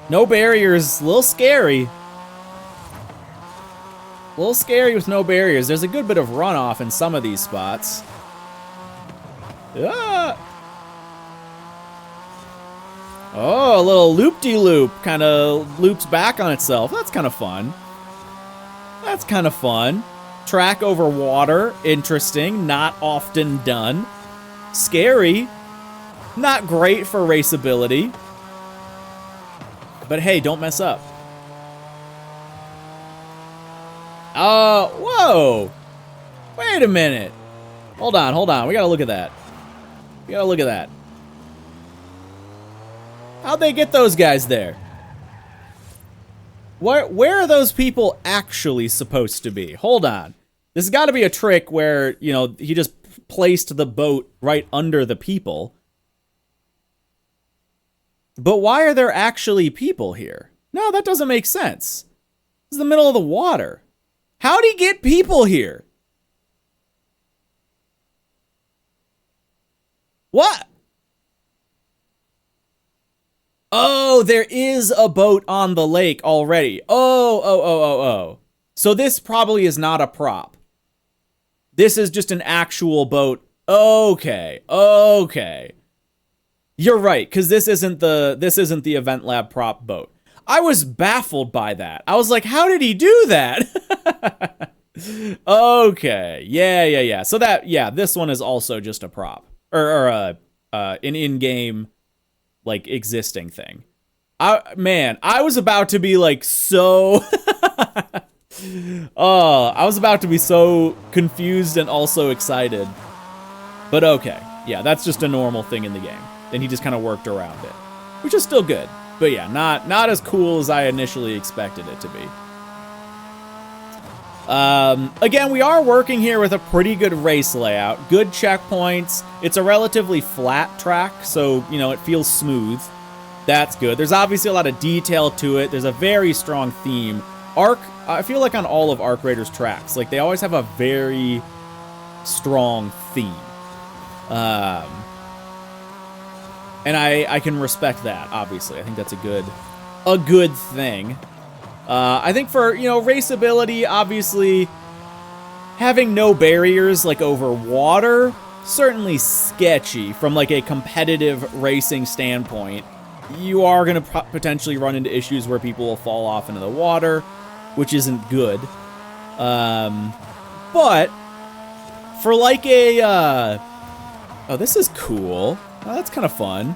No barriers, a little scary. A little scary with no barriers. There's a good bit of runoff in some of these spots. Ah! Oh, a little loop-de-loop kind of loops back on itself. That's kind of fun. That's kind of fun. Track over water. Interesting. Not often done. Scary. Not great for raceability. But hey, don't mess up. Whoa. Wait a minute. Hold on. We gotta look at that. How'd they get those guys there? Where are those people actually supposed to be? Hold on. This has got to be a trick where, you know, he just placed the boat right under the people. But why are there actually people here? No, that doesn't make sense. This is the middle of the water. How'd he get people here? What? Oh, there is a boat on the lake already. Oh. So this probably is not a prop. This is just an actual boat. Okay. You're right, because this isn't the EventLab prop boat. I was baffled by that. I was like, how did he do that? Okay. Yeah. So this one is also just a prop. Or an in-game, like, existing thing. I was about to be like so I was about to be so confused and also excited. But okay. Yeah, that's just a normal thing in the game. And he just kind of worked around it, which is still good. But yeah, not as cool as I initially expected it to be. Again, we are working here with a pretty good race layout, good checkpoints. It's a relatively flat track, so, you know, it feels smooth. That's good. There's obviously a lot of detail to it. There's a very strong theme. I feel like on all of Arc Raiders tracks, like, they always have a very strong theme. And I can respect that, obviously. I think that's a good thing. I think for, you know, raceability, obviously, having no barriers like over water, certainly sketchy from like a competitive racing standpoint. You are going to potentially run into issues where people will fall off into the water, which isn't good. But for like a, oh, this is cool. Oh, that's kind of fun.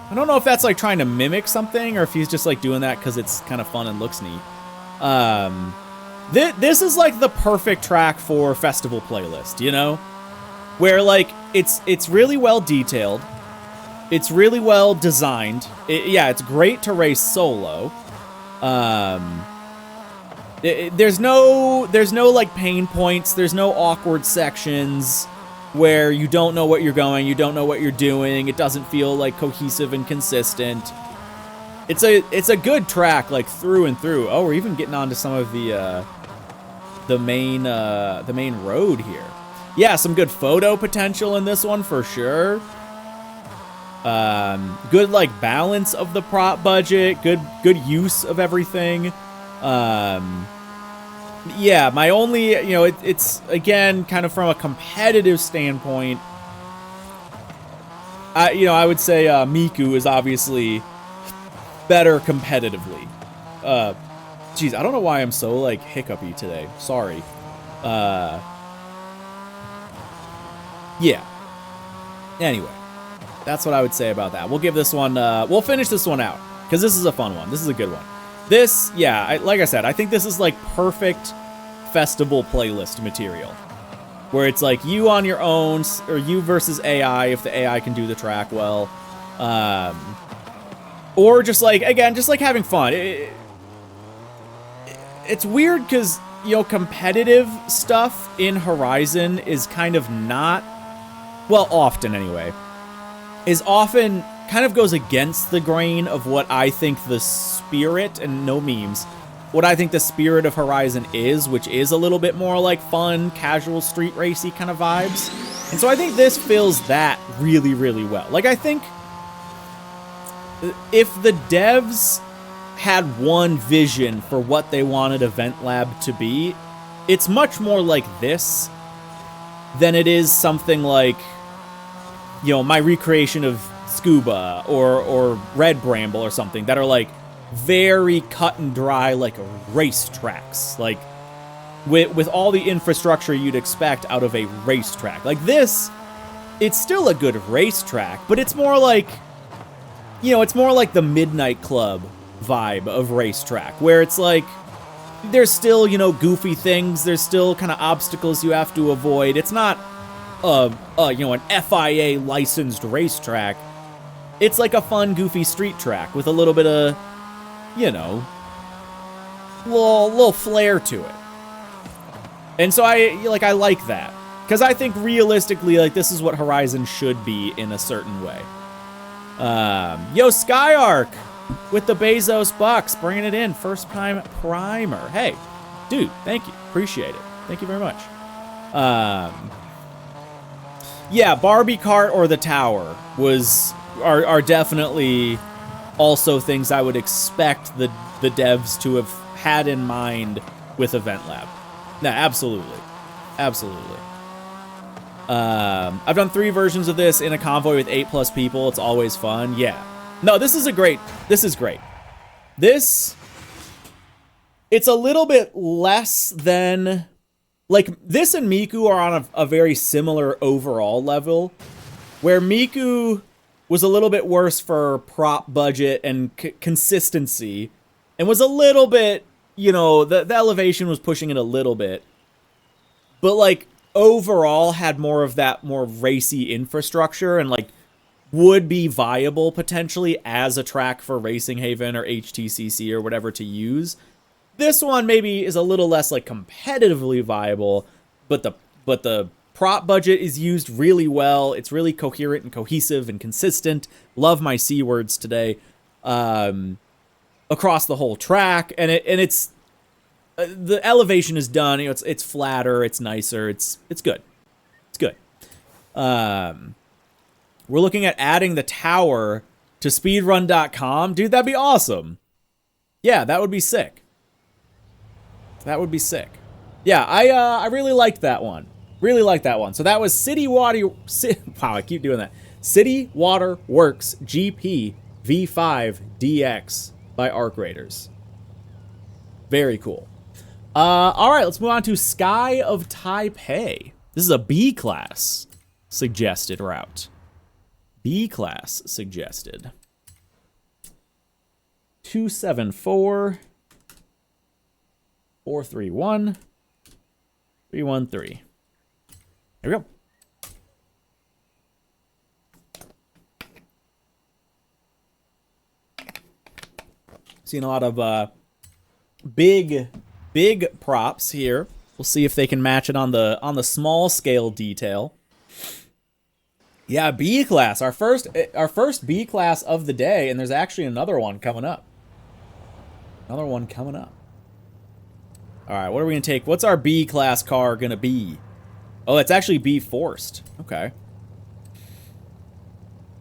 I don't know if that's like trying to mimic something or if he's just like doing that because it's kind of fun and looks neat. This is like the perfect track for festival playlist, you know? Where like it's really well detailed. It's really well designed. Yeah, it's great to race solo. There's no like pain points. There's no awkward sections where you don't know what you're going, you don't know what you're doing. It doesn't feel like cohesive and consistent. It's a good track like through and through. Oh, we're even getting onto some of the main road here. Yeah, some good photo potential in this one for sure. Good like balance of the prop budget, good use of everything. Yeah, my only, you know, it's again kind of from a competitive standpoint. I would say Miku is obviously better competitively. Geez, I don't know why I'm so like hiccupy today. Sorry. Yeah. Anyway, that's what I would say about that. We'll give this one. We'll finish this one out because this is a fun one. This is a good one. This, yeah, like I said, I think this is like perfect festival playlist material, where it's like you on your own or you versus AI if the AI can do the track well, or just like again, just like having fun. It's weird because you know competitive stuff in Horizon is kind of not, well, often anyway, is often kind of goes against the grain of what I think the spirit, and no memes, what I think the spirit of Horizon is, which is a little bit more like fun, casual, street racy kind of vibes. And so I think this fills that really, really well. Like, I think if the devs had one vision for what they wanted EventLab to be, it's much more like this than it is something like, you know, my recreation of Scuba or Red Bramble or something that are like very cut and dry, like race tracks, like with all the infrastructure you'd expect out of a racetrack. Like this, it's still a good racetrack, but it's more like, you know, it's more like the Midnight Club vibe of racetrack, where it's like there's still, you know, goofy things, there's still kind of obstacles you have to avoid. It's not you know, an FIA licensed racetrack. It's like a fun, goofy street track with a little bit of, you know, little flair to it. And so I like that. Because I think realistically, like, this is what Horizon should be in a certain way. Yo, Skyark with the Bezos bucks, bringing it in. First time primer. Hey, dude, thank you. Appreciate it. Thank you very much. Yeah, Barbie Cart or the Tower are definitely also things I would expect the devs to have had in mind with EventLab. No, absolutely. Absolutely. I've done 3 versions of this in a convoy with 8+ people. It's always fun. Yeah. No, this is great. It's a little bit less than, like, this and Miku are on a very similar overall level, where Miku was a little bit worse for prop budget and consistency, and was a little bit, you know, the elevation was pushing it a little bit, but like overall had more of that more racy infrastructure and like would be viable potentially as a track for Racing Haven or HTCC or whatever to use. This one maybe is a little less like competitively viable, but the prop budget is used really well. It's really coherent and cohesive and consistent. Love my C words today. Across the whole track, and it's the elevation is done. You know, it's flatter, it's nicer, it's good. It's good. We're looking at adding the tower to speedrun.com. Dude, that'd be awesome. Yeah, that would be sick. That would be sick. Yeah, I really liked that one. Really liked that one. So that was wow, I keep doing that. City Water Works GP V5 DX by Arc Raiders. Very cool. All right, let's move on to Sky of Taipei. This is a B class suggested route. B class suggested. 274 431 313. There we go. Seeing a lot of big props here. We'll see if they can match it on the small scale detail. Yeah, B class, our first B class of the day, and there's actually another one coming up. Another one coming up. All right, what are we gonna take? What's our B class car gonna be? Oh, it's actually B forced. Okay.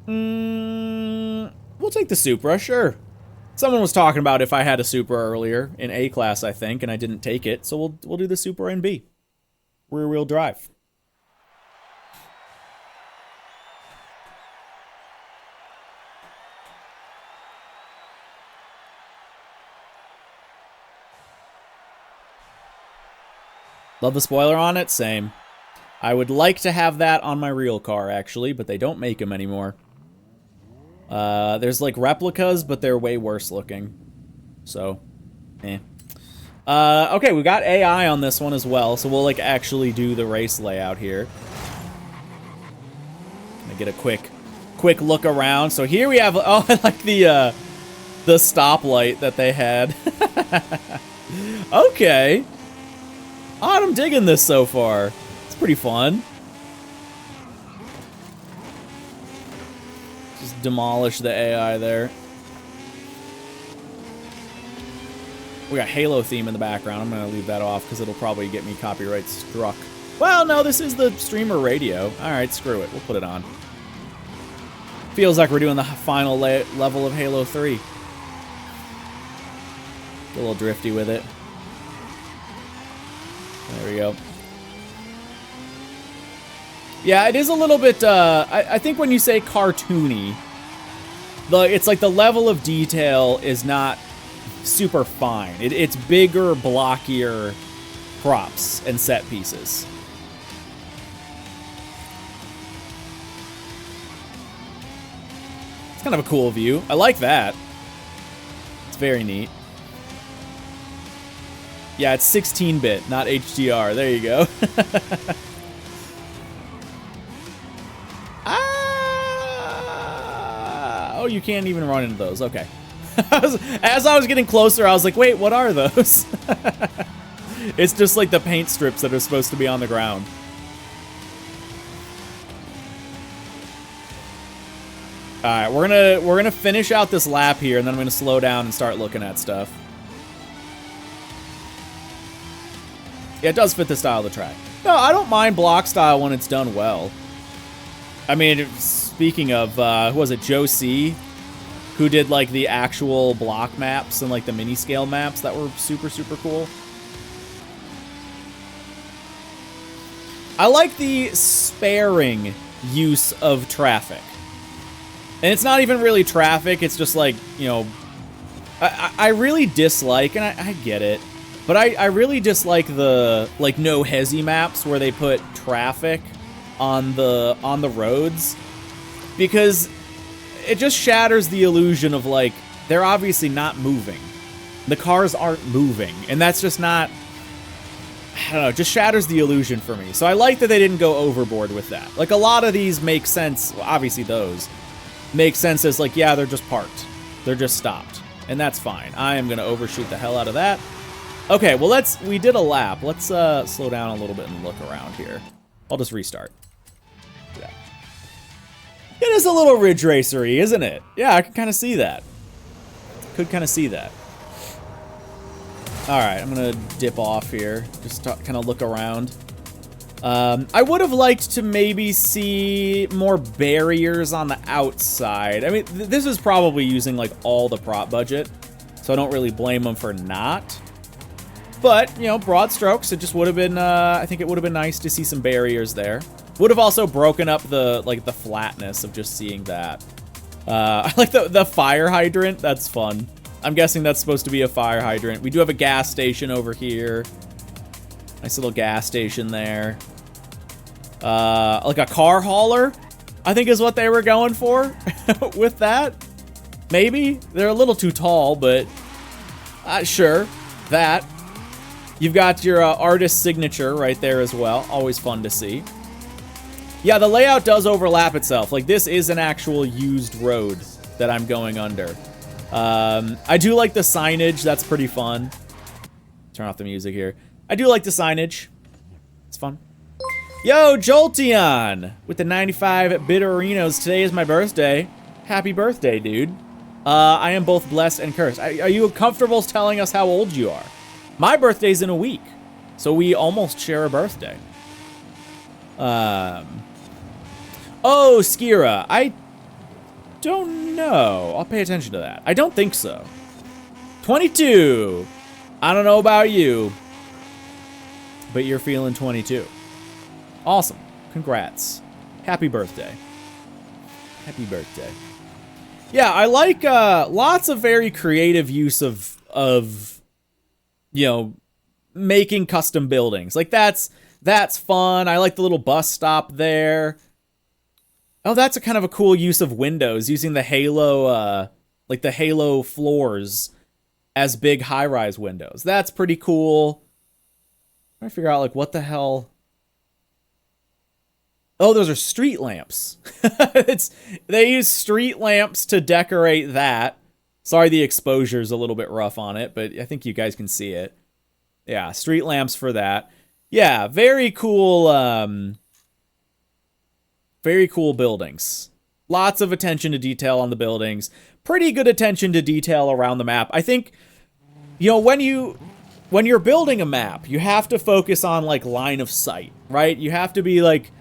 We'll take the Supra, sure. Someone was talking about if I had a Supra earlier in A class, I think, and I didn't take it, so we'll do the Supra in B. Rear wheel drive. Love the spoiler on it, same. I would like to have that on my real car, actually, but they don't make them anymore. There's like replicas, but they're way worse looking. So, eh. Okay, we got AI on this one as well, so we'll like actually do the race layout here. Gonna get a quick look around. So here we have, oh, I like the stoplight that they had. Okay. I'm digging this so far. It's pretty fun. Just demolish the AI there. We got Halo theme in the background. I'm going to leave that off because it'll probably get me copyright struck. Well, no, this is the streamer radio. All right, screw it. We'll put it on. Feels like we're doing the final level of Halo 3. Get a little drifty with it. There we go. Yeah, it is a little bit, I think when you say cartoony, it's like the level of detail is not super fine. It's bigger, blockier props and set pieces. It's kind of a cool view. I like that. It's very neat. Yeah, it's 16-bit, not HDR. There you go. Oh, you can't even run into those. Okay. As I was getting closer, I was like, wait, what are those? It's just like the paint strips that are supposed to be on the ground. All right, we're gonna finish out this lap here, and then I'm gonna slow down and start looking at stuff. Yeah, it does fit the style of the track. No, I don't mind block style when it's done well. I mean, speaking of, who was it, Joe C, who did like the actual block maps and like the mini scale maps that were super, super cool. I like the sparing use of traffic. And it's not even really traffic, it's just like, you know, I really dislike, and I get it, but I really dislike the, like, no hezi maps where they put traffic on the roads, because it just shatters the illusion of, like, they're obviously not moving. The cars aren't moving, and that's just not, I don't know, just shatters the illusion for me. So I like that they didn't go overboard with that. Like, a lot of these make sense, well, obviously those, make sense as, like, yeah, they're just parked. They're just stopped. And that's fine. I am going to overshoot the hell out of that. Okay, well, we did a lap. Let's slow down a little bit and look around here. I'll just restart. Yeah. It is a little Ridge Racer-y, isn't it? Yeah, I can kind of see that. Could kind of see that. All right, I'm going to dip off here. Just kind of look around. I would have liked to maybe see more barriers on the outside. I mean, this is probably using, like, all the prop budget, so I don't really blame them for not. But, you know, broad strokes, it just would have been, I think it would have been nice to see some barriers there. Would have also broken up the, like, the flatness of just seeing that. I like the fire hydrant. That's fun. I'm guessing that's supposed to be a fire hydrant. We do have a gas station over here. Nice little gas station there. Like a car hauler, I think is what they were going for with that. Maybe. They're a little too tall, but sure, that. You've got your artist signature right there as well. Always fun to see. Yeah, the layout does overlap itself. Like, this is an actual used road that I'm going under. I do like the signage. That's pretty fun. Turn off the music here. I do like the signage. It's fun. Yo, Jolteon with the 95 Bitterinos. Today is my birthday. Happy birthday, dude. I am both blessed and cursed. Are you comfortable telling us how old you are? My birthday's in a week, so we almost share a birthday. Oh, Skira, I don't know. I'll pay attention to that. I don't think so. 22. I don't know about you, but you're feeling 22. Awesome. Congrats. Happy birthday. Happy birthday. Yeah, I like lots of very creative use of you know, making custom buildings. Like, that's fun. I like the little bus stop there. Oh, that's a kind of a cool use of windows, using the halo, like the halo floors as big high-rise windows. That's pretty cool. I'm trying to figure out, like, what the hell. Oh, those are street lamps. They use street lamps to decorate that. Sorry, the exposure's a little bit rough on it, but I think you guys can see it. Yeah, street lamps for that. Yeah, very cool buildings. Lots of attention to detail on the buildings. Pretty good attention to detail around the map. I think, you know, when you're building a map, you have to focus on, like, line of sight, right? You have to be like,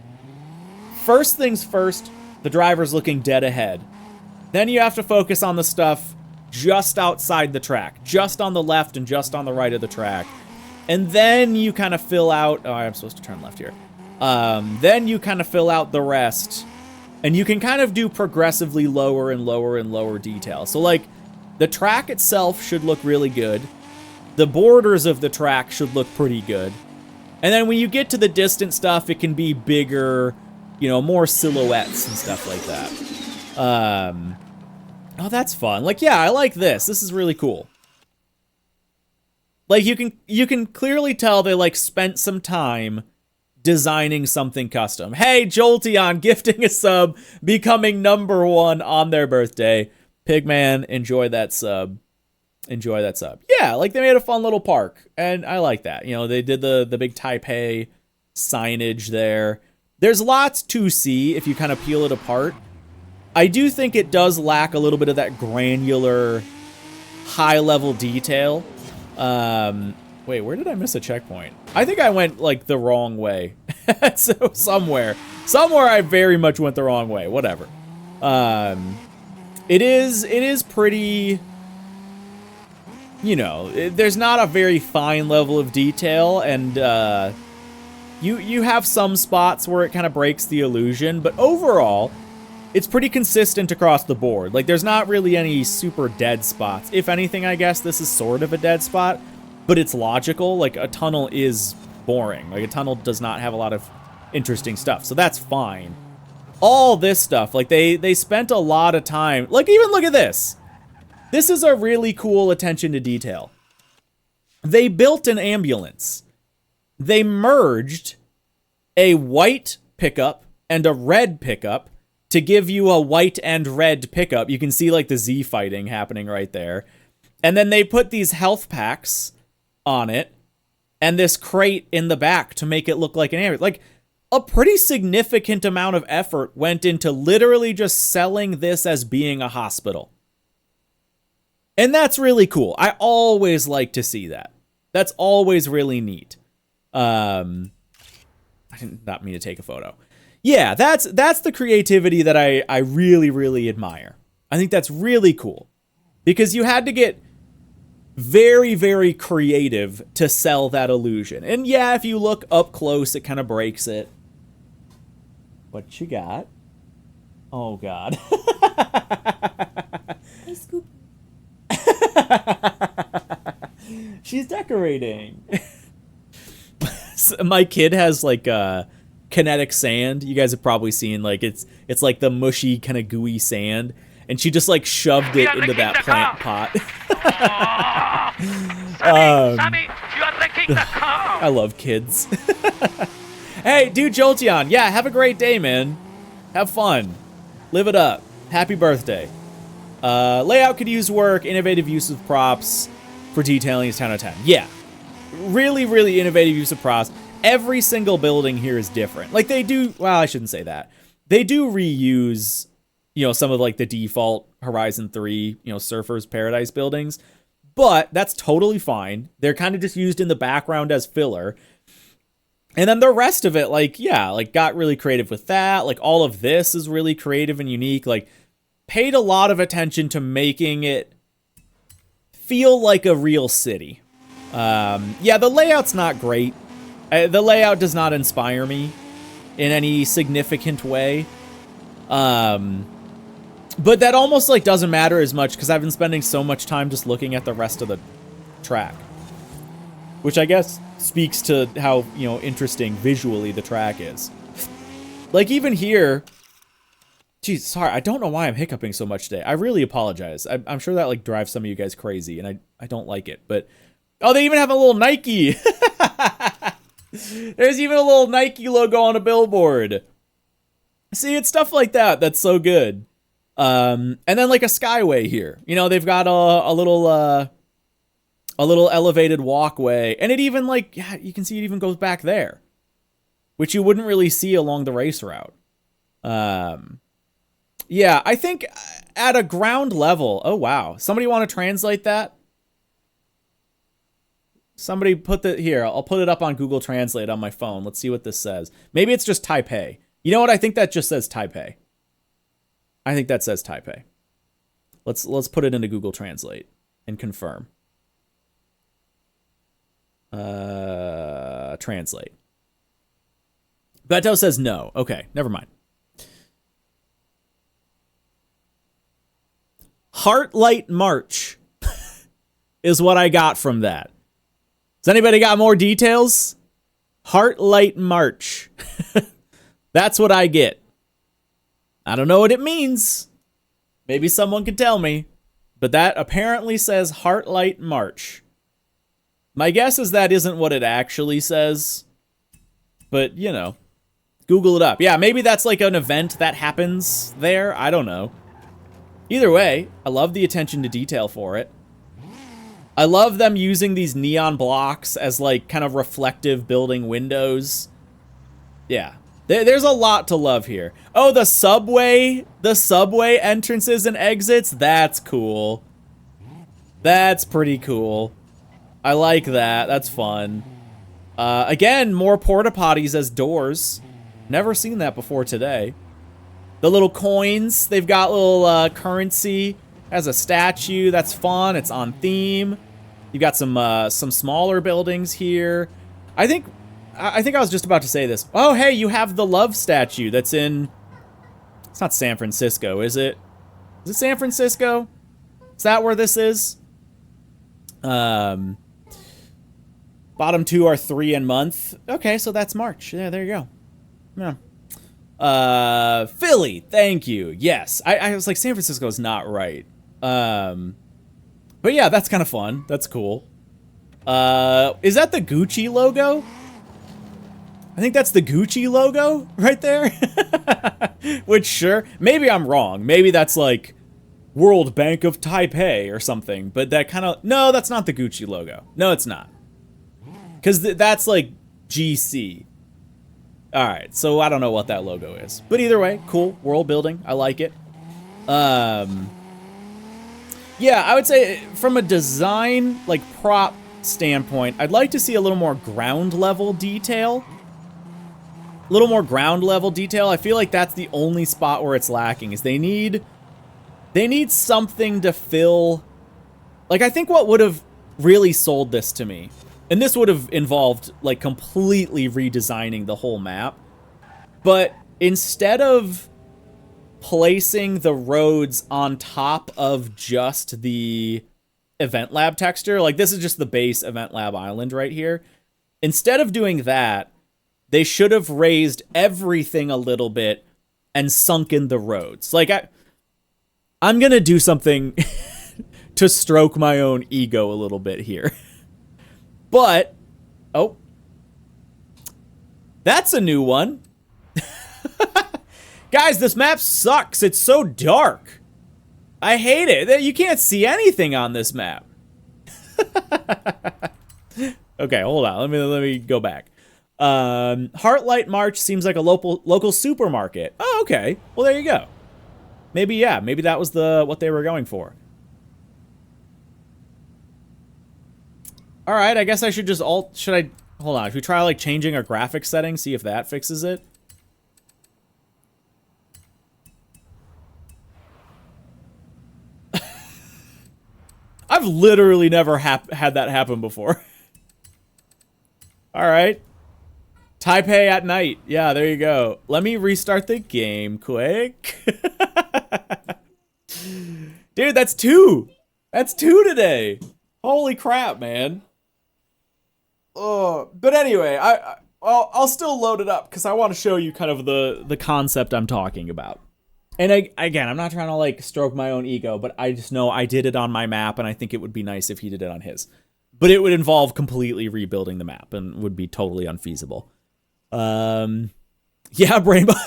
first things first, the driver's looking dead ahead. Then you have to focus on the stuff just outside the track, just on the left and just on the right of the track. And then you kind of fill out, oh, I'm supposed to turn left here. Then you kind of fill out the rest, and you can kind of do progressively lower and lower and lower detail. So, like, the track itself should look really good. The borders of the track should look pretty good. And then when you get to the distant stuff, it can be bigger, you know, more silhouettes and stuff like that. Oh, that's fun. Like, yeah, I like this. This is really cool. Like, you can clearly tell they, like, spent some time designing something custom. Hey, Jolteon gifting a sub, becoming #1 on their birthday. Pigman, enjoy that sub. Enjoy that sub. Yeah, like, they made a fun little park, and I like that. You know, they did the big Taipei signage there. There's lots to see if you kind of peel it apart. I do think it does lack a little bit of that granular, high-level detail. Wait, where did I miss a checkpoint? I think I went, like, the wrong way. So, somewhere I very much went the wrong way. Whatever. It is pretty, you know, there's not a very fine level of detail, and, you have some spots where it kind of breaks the illusion, but overall, it's pretty consistent across the board. Like, there's not really any super dead spots. If anything, I guess this is sort of a dead spot, but it's logical. Like, a tunnel is boring. Like, a tunnel does not have a lot of interesting stuff, so that's fine. All this stuff, like, they spent a lot of time. Like, even look at this. This is a really cool attention to detail. They built an ambulance. They merged a white pickup and a red pickup to give you a white and red pickup. You can see, like, the Z fighting happening right there. And then they put these health packs on it and this crate in the back to make it look like an ambulance. Like, a pretty significant amount of effort went into literally just selling this as being a hospital. And that's really cool. I always like to see that. That's always really neat. I did not mean to take a photo. Yeah, that's the creativity that I really, really admire. I think that's really cool. Because you had to get very, very creative to sell that illusion. And yeah, if you look up close, it kind of breaks it. What you got? Oh, God. Hey, Scoop. She's decorating. My kid has like kinetic sand. You guys have probably seen, like, it's like the mushy kind of gooey sand, and she just like shoved it into that plant pot. Sammy, you are wrecking the car. I love kids. Hey, dude, Jolteon, yeah, have a great day, man. Have fun. Live it up. Happy birthday. Layout could use work. Innovative use of props for detailing is 10 out of 10. Yeah. Really, really innovative use of props. Every single building here is different. Like, they do, well, I shouldn't say that. They do reuse, you know, some of like the default Horizon 3, you know, Surfer's Paradise buildings, but that's totally fine. They're kind of just used in the background as filler. And then the rest of it, like, yeah, like, got really creative with that. Like, all of this is really creative and unique. Like, paid a lot of attention to making it feel like a real city. Yeah, the layout's not great. The layout does not inspire me in any significant way. But that almost, like, doesn't matter as much because I've been spending so much time just looking at the rest of the track. Which I guess speaks to how, you know, interesting visually the track is. Like, even here... Geez, sorry, I don't know why I'm hiccuping so much today. I really apologize. I'm sure that, like, drives some of you guys crazy, and I don't like it. But, oh, they even have a little Nike! There's even a little Nike logo on a billboard. See, it's stuff like that that's so good. And then, like, a skyway here. You know, they've got a little elevated walkway, and it even, like, yeah, you can see it even goes back there, which you wouldn't really see along the race route. Yeah, I think at a ground level, oh wow, somebody want to translate that? Somebody put the, here, I'll put it up on Google Translate on my phone. Let's see what this says. Maybe it's just Taipei. You know what? I think that just says Taipei. I think that says Taipei. Let's put it into Google Translate and confirm. Translate. Beto says no. Okay, never mind. Heartlight March is what I got from that. Has anybody got more details? Heartlight March. That's what I get. I don't know what it means. Maybe someone can tell me. But that apparently says Heartlight March. My guess is that isn't what it actually says. But, you know, Google it up. Yeah, maybe that's like an event that happens there. I don't know. Either way, I love the attention to detail for it. I love them using these neon blocks as, like, kind of reflective building windows. Yeah. There's a lot to love here. Oh, the subway entrances and exits. That's cool. That's pretty cool. I like that. That's fun. Again, more porta potties as doors. Never seen that before today. The little coins. They've got little currency as a statue. That's fun. It's on theme. You've got some smaller buildings here. I think I was just about to say this. Oh, hey, you have the love statue that's in... It's not San Francisco, is it? Is it San Francisco? Is that where this is? Bottom two are 3 and month. Okay, so that's March. Yeah, there you go. Yeah. Philly, thank you. Yes, I was like, San Francisco is not right. But yeah, that's kind of fun. That's cool. Is that the Gucci logo? I think that's the Gucci logo right there. Which, sure, maybe I'm wrong. Maybe that's like World Bank of Taipei or something. But that kind of... No, that's not the Gucci logo. No, it's not. Because that's like GC. Alright, so I don't know what that logo is. But either way, cool. World building. I like it. Yeah, I would say from a design, like, prop standpoint, I'd like to see a little more ground level detail. A little more ground level detail. I feel like that's the only spot where it's lacking, is they need something to fill... Like, I think what would have really sold this to me. And this would have involved, like, completely redesigning the whole map. But instead of placing the roads on top of just the EventLab texture, like, this is just the base EventLab island right here. Instead of doing that, they should have raised everything a little bit and sunken the roads. Like, I'm gonna do something to stroke my own ego a little bit here. But, oh, that's a new one. Guys, this map sucks. It's so dark. I hate it. You can't see anything on this map. Okay, hold on. Let me go back. Heartlight March seems like a local supermarket. Oh, okay. Well, there you go. Maybe, yeah. Maybe that was what they were going for. All right, I guess I should just hold on. If we try, like, changing our graphics settings, see if that fixes it. I've literally never had that happen before. All right. Taipei at night. Yeah, there you go. Let me restart the game quick. Dude, that's 2. That's 2 today. Holy crap, man. But anyway, I'll still load it up because I want to show you kind of the concept I'm talking about. And again, I'm not trying to, like, stroke my own ego, but I just know I did it on my map, and I think it would be nice if he did it on his. But it would involve completely rebuilding the map and would be totally unfeasible. Yeah, Brainbow.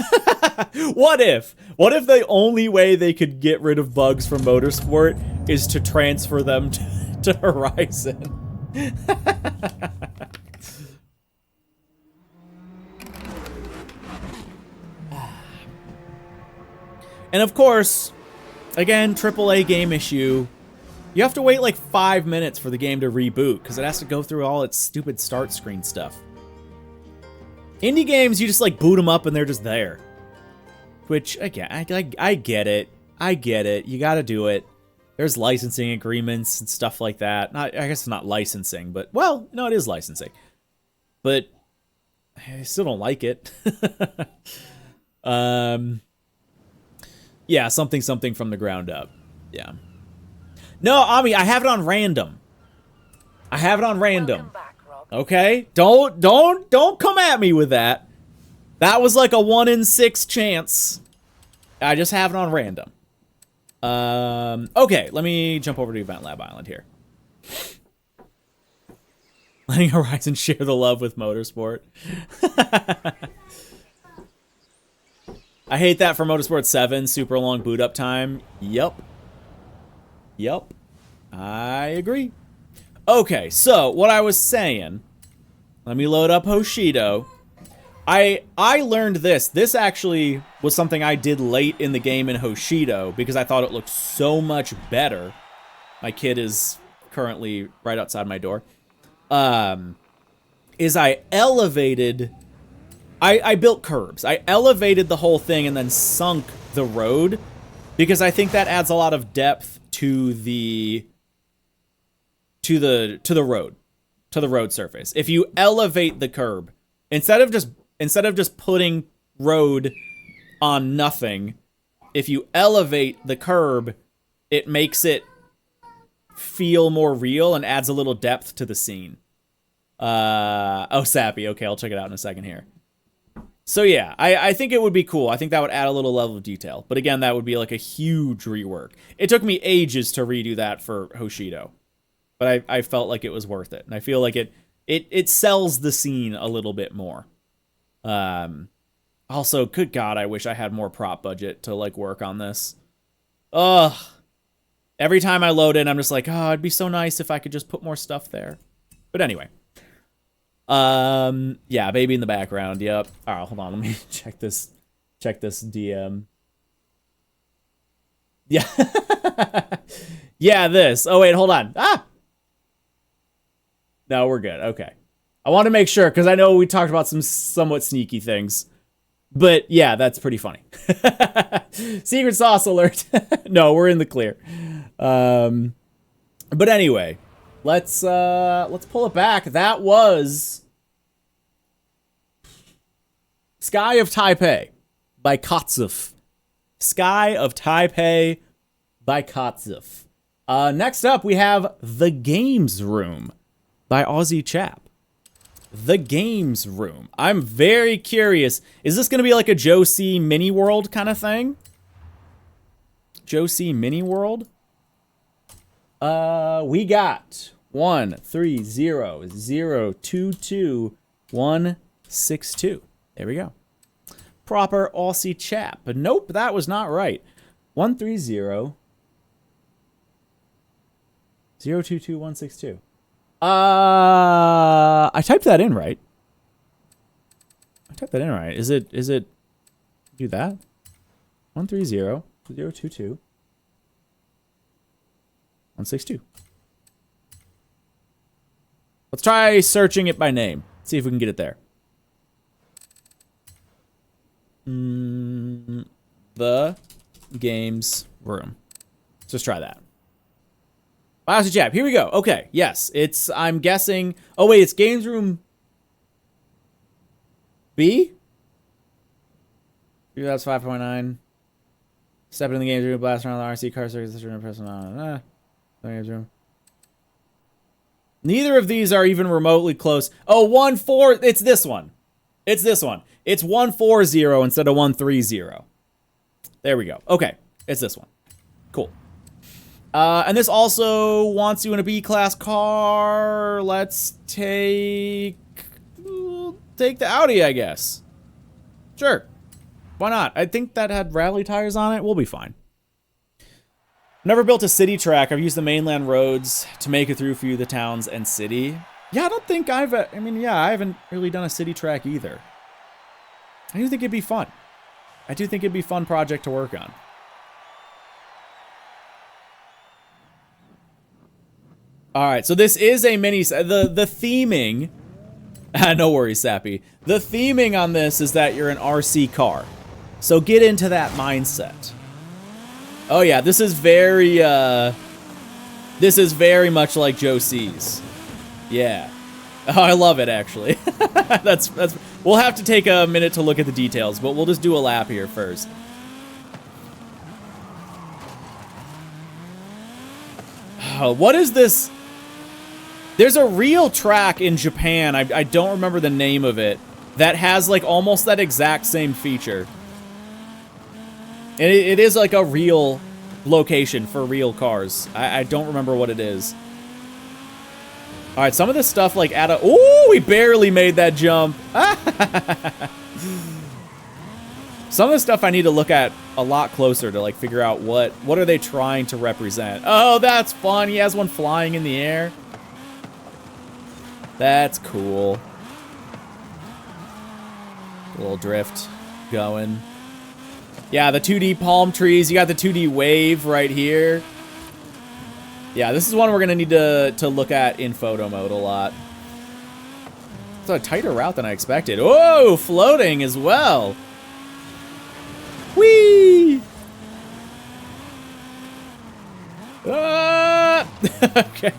What if the only way they could get rid of bugs from Motorsport is to transfer them to Horizon? And of course, again, AAA game issue. You have to wait like 5 minutes for the game to reboot because it has to go through all its stupid start screen stuff. Indie games, you just, like, boot them up and they're just there. Which, again, I get it. I get it. You gotta do it. There's licensing agreements and stuff like that. I guess it's not licensing, but, well, no, it is licensing. But I still don't like it. Yeah, something from the ground up. Yeah. No, Ami, I have it on random. I have it on random. Okay? Don't come at me with that. That was like a 1 in 6 chance. I just have it on random. Okay, let me jump over to EventLab Island here. Letting Horizon share the love with Motorsport. I hate that for Motorsport 7, super long boot up time. Yup. I agree. Okay, so what I was saying, let me load up Hoshido. I learned this. This actually was something I did late in the game in Hoshido because I thought it looked so much better. My kid is currently right outside my door. Is I elevated... I built curbs. I elevated the whole thing and then sunk the road because I think that adds a lot of depth to the road surface. If you elevate the curb instead of just putting road on nothing, if you elevate the curb, it makes it feel more real and adds a little depth to the scene. Oh, Sappy. Okay, I'll check it out in a second here. So yeah, I think it would be cool. I think that would add a little level of detail. But again, that would be like a huge rework. It took me ages to redo that for Hoshido. But I felt like it was worth it. And I feel like it sells the scene a little bit more. Also, good God, I wish I had more prop budget to, like, work on this. Ugh. Every time I load in, I'm just like, oh, it'd be so nice if I could just put more stuff there. But anyway. Yeah, baby in the background. Yep. All right, hold on. Let me check this DM. Yeah. Yeah, this. Oh, wait, hold on. Ah! No, we're good. Okay. I want to make sure, because I know we talked about some somewhat sneaky things. But, yeah, that's pretty funny. Secret sauce alert. No, we're in the clear. But anyway. Let's pull it back. That was Sky of Taipei by Kotzef. Sky of Taipei by Kotzef. Next up, we have The Games Room by Aussie Chap. The Games Room. I'm very curious. Is this going to be like a Joe C. mini world kind of thing? Joe C. mini world? We got 130022162. There we go. Proper Aussie Chap. But nope, that was not right. 130022162. I typed that in right. Is it do that? 130022162. Let's try searching it by name. See if we can get it there. The Games Room. Let's just try that. Aussie Chap, here we go. Okay, yes, it's, I'm guessing, oh wait, it's Games Room B? That's 5.9. Step in the games room, blast around the RC car circuit, press on. Games room. Neither of these are even remotely close. Oh, 1-4, it's this one. It's this one. It's 140 instead of 130. There we go. Okay, it's this one. Cool. And this also wants you in a B-class car. Let's take the Audi, I guess. Sure. Why not? I think that had rally tires on it. We'll be fine. Never built a city track. I've used the mainland roads to make it through for the towns and city. Yeah, I don't think I haven't really done a city track either. I do think it'd be fun. I do think it'd be a fun project to work on. All right, so this is a mini. The theming. No worries, Sappy. The theming on this is that you're an RC car, so get into that mindset. Oh yeah, this is very much like Joe C's. Yeah. Oh, I love it actually. that's. We'll have to take a minute to look at the details, but we'll just do a lap here first. Oh, what is this? There's a real track in Japan, I don't remember the name of it, that has like almost that exact same feature. And it is like a real location for real cars. I don't remember what it is. All right, some of this stuff like ooh, we barely made that jump. Some of the stuff I need to look at a lot closer to like figure out what are they trying to represent. Oh, that's fun. He has one flying in the air. That's cool. A little drift going. Yeah, the 2D palm trees. You got the 2D wave right here. Yeah, this is one we're going to need to look at in photo mode a lot. It's a tighter route than I expected. Whoa, floating as well. Whee! Ah! Okay.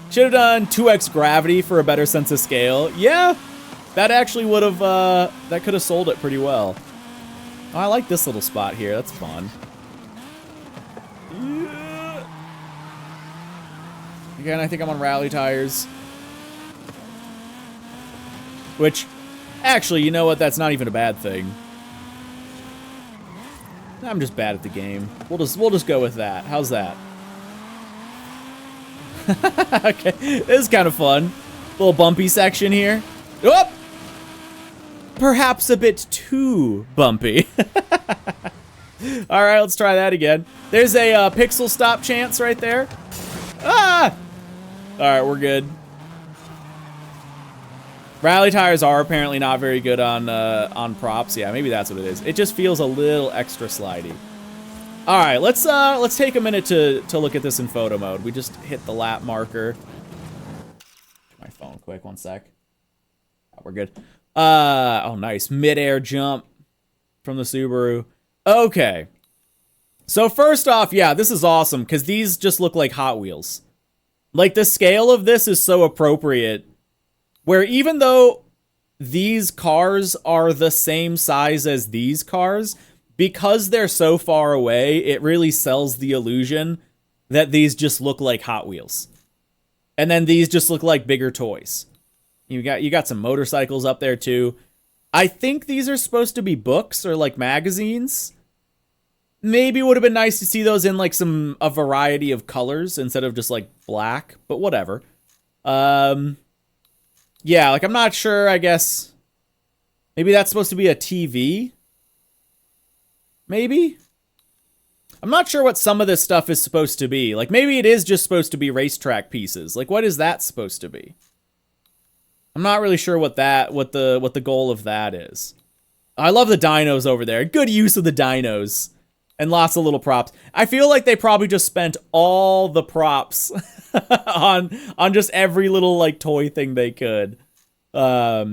Should have done 2x gravity for a better sense of scale. Yeah, that actually would have, that could have sold it pretty well. Oh, I like this little spot here. That's fun. Yeah. Again, I think I'm on rally tires. Which, actually, you know what? That's not even a bad thing. I'm just bad at the game. We'll just go with that. How's that? Okay, this is kind of fun. Little bumpy section here. Oh! Perhaps a bit too bumpy. All right, let's try that again. There's a pixel stop chance right there. Ah! All right, we're good. Rally tires are apparently not very good on props. Yeah, maybe that's what it is. It just feels a little extra slidey. All right, let's take a minute to look at this in photo mode. We just hit the lap marker. My phone quick, 1 sec. Oh, we're good. Oh, nice. Mid-air jump from the Subaru. Okay. So first off, yeah, this is awesome because these just look like Hot Wheels. Like, the scale of this is so appropriate, where even though these cars are the same size as these cars, because they're so far away, it really sells the illusion that these just look like Hot Wheels. And then these just look like bigger toys. You got some motorcycles up there too. I think these are supposed to be books or like magazines. Maybe it would have been nice to see those in like a variety of colors instead of just like black, but whatever. Yeah, like I'm not sure, I guess. Maybe that's supposed to be a TV? Maybe? I'm not sure what some of this stuff is supposed to be. Like, maybe it is just supposed to be racetrack pieces. Like, what is that supposed to be? I'm not really sure what the goal of that is. I love the dinos over there. Good use of the dinos. And lots of little props. I feel like they probably just spent all the props on just every little, like, toy thing they could. Yeah,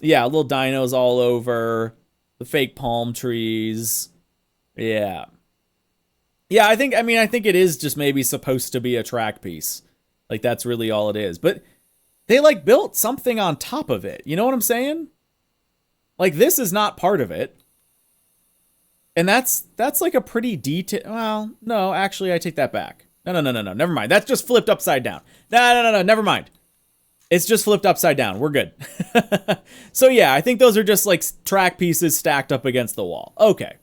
little dinos all over. The fake palm trees. Yeah. Yeah, I think it is just maybe supposed to be a track piece. Like, that's really all it is. But they, like, built something on top of it. You know what I'm saying? Like, this is not part of it. And that's like a pretty detail. Well, no, actually, I take that back. No. Never mind. That's just flipped upside down. No. Never mind. It's just flipped upside down. We're good. So, yeah, I think those are just, like, track pieces stacked up against the wall. Okay.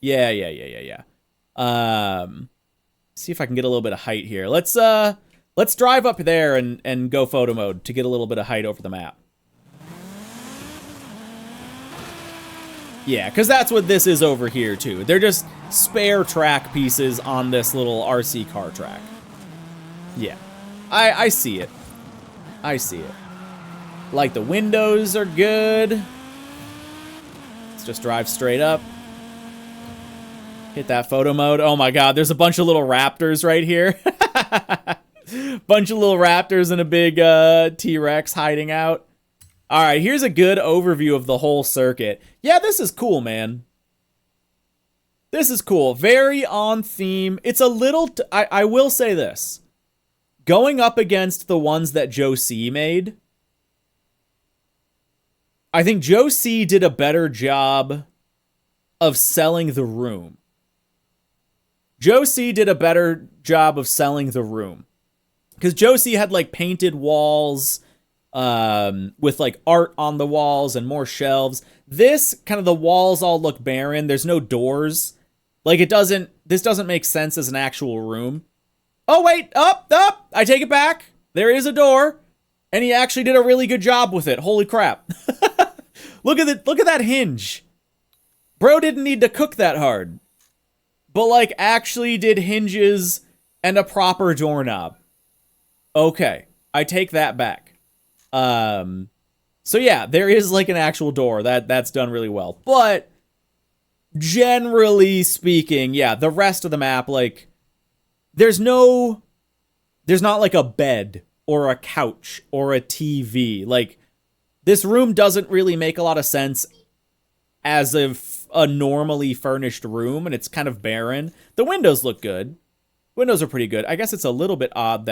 Yeah. See if I can get a little bit of height here. Let's drive up there and go photo mode to get a little bit of height over the map. Yeah, because that's what this is over here, too. They're just spare track pieces on this little RC car track. Yeah. I see it. I see it. Like, the windows are good. Let's just drive straight up. Hit that photo mode. Oh my god, there's a bunch of little raptors right here. Bunch of little raptors and a big T-Rex hiding out. All right, here's a good overview of the whole circuit. Yeah, this is cool, man. This is cool. Very on theme. It's a little... I will say this. Going up against the ones that Joe C made, I think Joe C did a better job of selling the room. Joe C did a better job of selling the room. Because Joe C had, like, painted walls with, like, art on the walls and more shelves. This, kind of the walls all look barren. There's no doors. Like, this doesn't make sense as an actual room. Oh, wait, up, I take it back. There is a door. And he actually did a really good job with it. Holy crap. Look at that hinge. Bro didn't need to cook that hard. But, like, actually did hinges and a proper doorknob. Okay, I take that back. So yeah, there is, like, an actual door. That's done really well. But, generally speaking, yeah, the rest of the map, like, there's not, like, a bed or a couch or a TV. Like, this room doesn't really make a lot of sense as a normally furnished room, and it's kind of barren. The windows look good. Windows are pretty good. I guess it's a little bit odd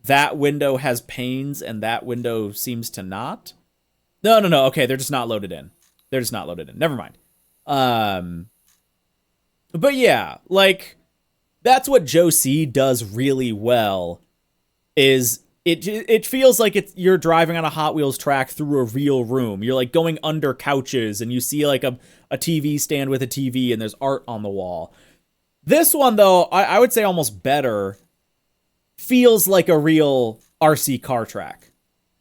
that window has panes and that window seems to not. No. Okay, they're just not loaded in. Never mind. But yeah, like, that's what Joe C does really well, is it feels like you're driving on a Hot Wheels track through a real room. You're, like, going under couches and you see, like, a TV stand with a TV and there's art on the wall. This one, though, I would say almost better, feels like a real RC car track.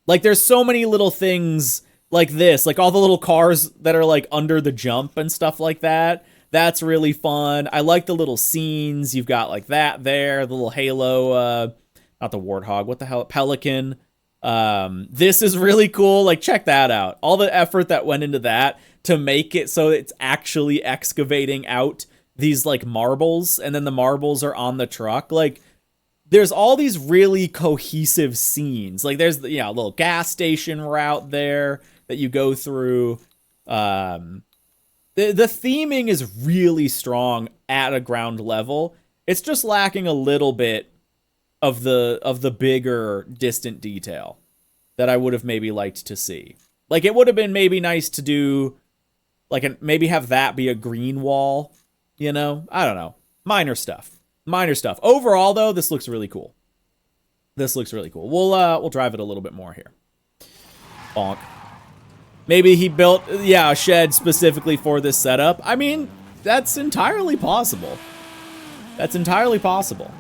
Like, there's so many little things like this, like all the little cars that are, like, under the jump and stuff like that. That's really fun. I like the little scenes. You've got, like, that there, the little halo, not the warthog, what the hell, pelican. This is really cool. Like, check that out. All the effort that went into that to make it so it's actually excavating out these, like, marbles, and then the marbles are on the truck. Like, there's all these really cohesive scenes. Like, there's, a little gas station route there that you go through. The theming is really strong at a ground level. It's just lacking a little bit of the bigger distant detail that I would have maybe liked to see. Like, it would have been maybe nice to do, like, maybe have that be a green wall, you know? I don't know. Minor stuff. Minor stuff. Overall, though, this looks really cool. This looks really cool. We'll drive it a little bit more here. Bonk. Maybe he built, yeah, a shed specifically for this setup. I mean, that's entirely possible. That's entirely possible.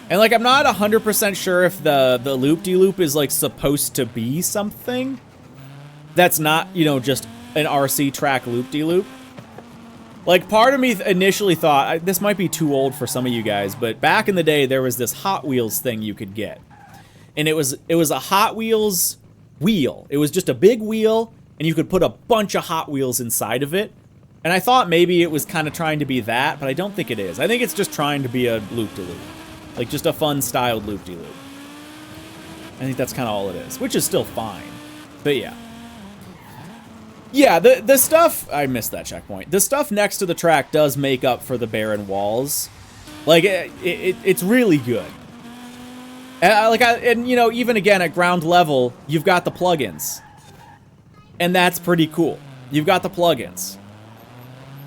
And, like, I'm not 100% sure if the loop-de-loop is, like, supposed to be something that's not, you know, just an RC track loop-de-loop. Like, part of me initially thought, this might be too old for some of you guys, but back in the day, there was this Hot Wheels thing you could get. And it was a Hot Wheels wheel. It was just a big wheel, and you could put a bunch of Hot Wheels inside of it. And I thought maybe it was kind of trying to be that, but I don't think it is. I think it's just trying to be a loop-de-loop. Like, just a fun-styled loop-de-loop. I think that's kind of all it is, which is still fine. But yeah. Yeah, the stuff... I missed that checkpoint. The stuff next to the track does make up for the barren walls. Like, it's really good. And, you know, even again, at ground level, you've got the plugins. And that's pretty cool. You've got the plugins.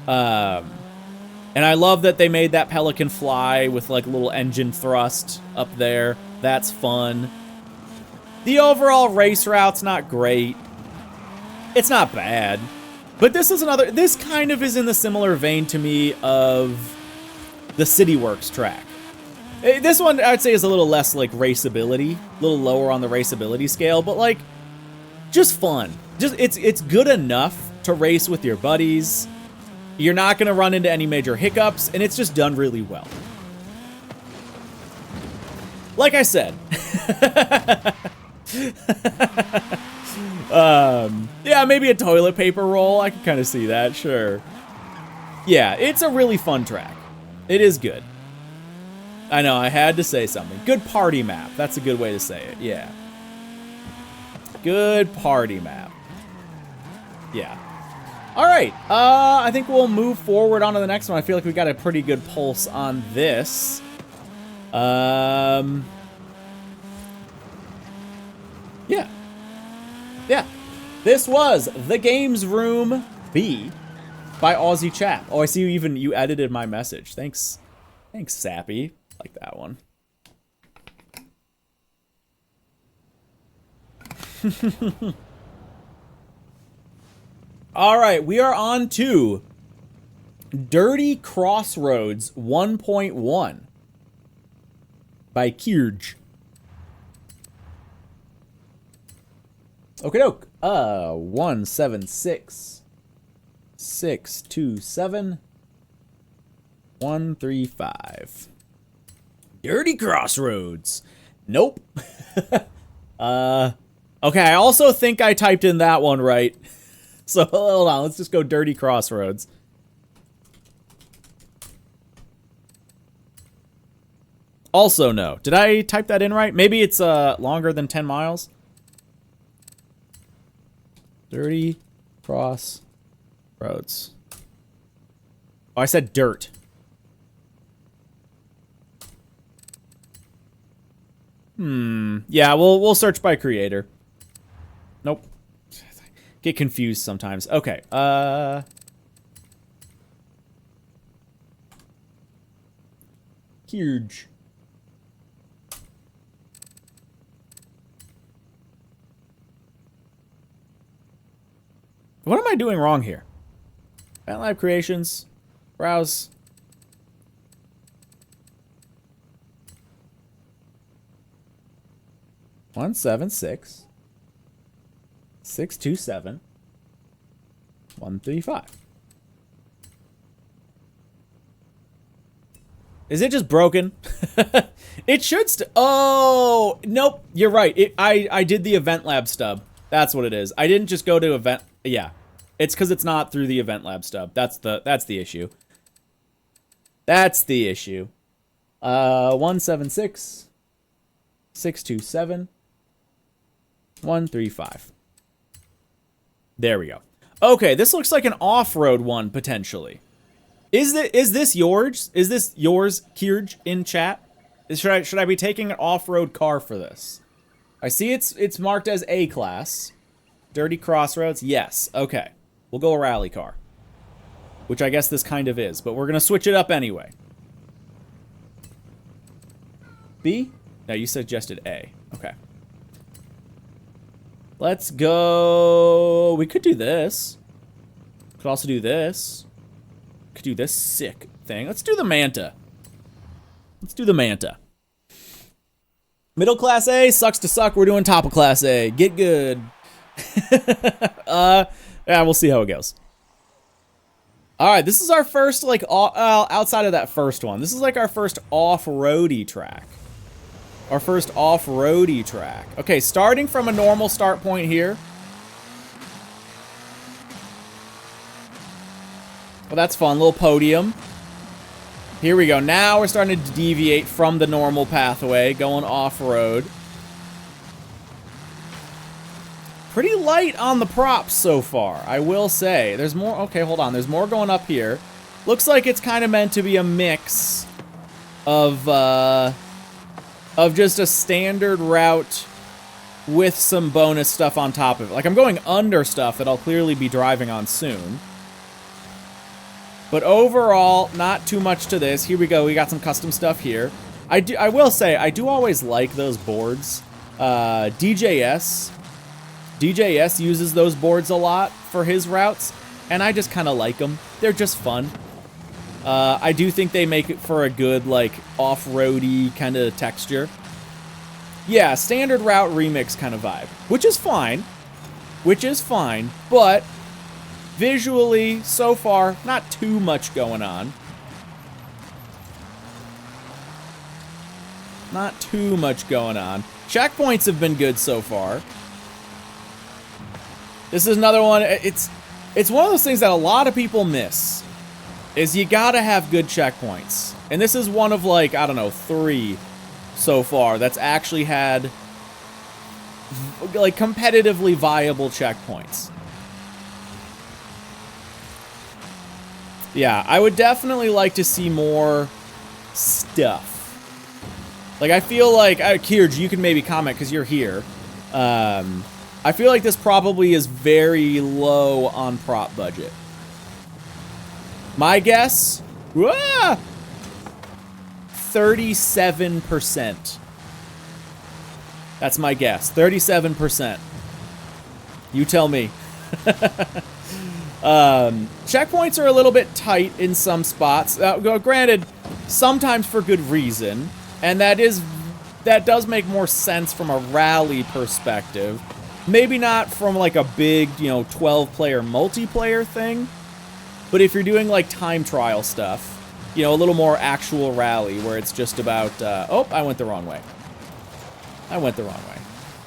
And I love that they made that Pelican fly with, like, a little engine thrust up there. That's fun. The overall race route's not great. It's not bad. But this is another... This kind of is in the similar vein to me of the CityWorks track. This one, I'd say, is a little less, like, raceability. A little lower on the raceability scale. But, like, just fun. Just it's good enough to race with your buddies. You're not going to run into any major hiccups, and it's just done really well. Like I said. Yeah, maybe a toilet paper roll. I can kind of see that, sure. Yeah, it's a really fun track. It is good. I know, I had to say something. Good party map. That's a good way to say it, yeah. Good party map. Yeah. All right, I think we'll move forward on to the next one. I feel like we got a pretty good pulse on this. Yeah. Yeah. This was The Games Room B by Aussie Chap. Oh, I see you edited my message. Thanks. Thanks, Sappy. Like that one. All right, we are on to Dirty Crossroads 1.1 by Kirj. Okie doke. 176 627 135. Dirty Crossroads. Nope. Okay, I also think I typed in that one right. So, hold on, let's just go Dirty Crossroads. Also, no. Did I type that in right? Maybe it's longer than 10 miles. Dirty Crossroads. Oh, I said dirt. Yeah, we'll search by creator. Nope. Get confused sometimes. Okay. Huge. What am I doing wrong here? EventLab Creations. Browse. One seven six 627 135. Is it just broken? It should oh, nope, you're right. I did the EventLab stub. That's what it is. I didn't just go to event. Yeah. It's because it's not through the EventLab stub. That's the issue. That's the issue. 176 627 135. There we go. Okay, this looks like an off-road one, potentially. Is this yours? Is this yours, Kirj, in chat? Should I be taking an off-road car for this? I see it's marked as A class. Dirty Crossroads. Yes. Okay. We'll go a rally car, which I guess this kind of is, but we're gonna switch it up anyway. B? No, you suggested A. Okay. Let's go. We could do this. Could also do this. Could do this sick thing. Let's do the Manta. Let's do the Manta. Middle class A, sucks to suck. We're doing top of class A. Get good. Yeah, we'll see how it goes. All right, this is our first, like, outside of that first one, this is like our first off-roady track. Our first off-roady track. Okay, starting from a normal start point here. Well, that's fun. Little podium. Here we go. Now we're starting to deviate from the normal pathway, going off-road. Pretty light on the props so far, I will say. There's more. Okay, hold on. There's more going up here. Looks like it's kind of meant to be a mix of just a standard route with some bonus stuff on top of it. Like, I'm going under stuff that I'll clearly be driving on soon. But overall, not too much to this. Here we go. We got some custom stuff here. I will say, I do always like those boards. DJS uses those boards a lot for his routes, and I just kind of like them. They're just fun. I do think they make it for a good, like, off-roady kind of texture. Yeah, standard route remix kind of vibe, which is fine. But visually, so far, not too much going on. Not too much going on. Checkpoints have been good so far. This is another one. It's one of those things that a lot of people miss, is you gotta have good checkpoints. And this is one of, like, I don't know, 3 so far that's actually had, like, competitively viable checkpoints. Yeah, I would definitely like to see more stuff. Like, I feel like, Kirj, you can maybe comment because you're here. I feel like this probably is very low on prop budget. My guess, 37%. That's my guess, 37%. You tell me. Checkpoints are a little bit tight in some spots. Granted, sometimes for good reason, and that does make more sense from a rally perspective. Maybe not from, like, a big, 12-player multiplayer thing, but if you're doing, like, time trial stuff, a little more actual rally where it's just about, oh, I went the wrong way.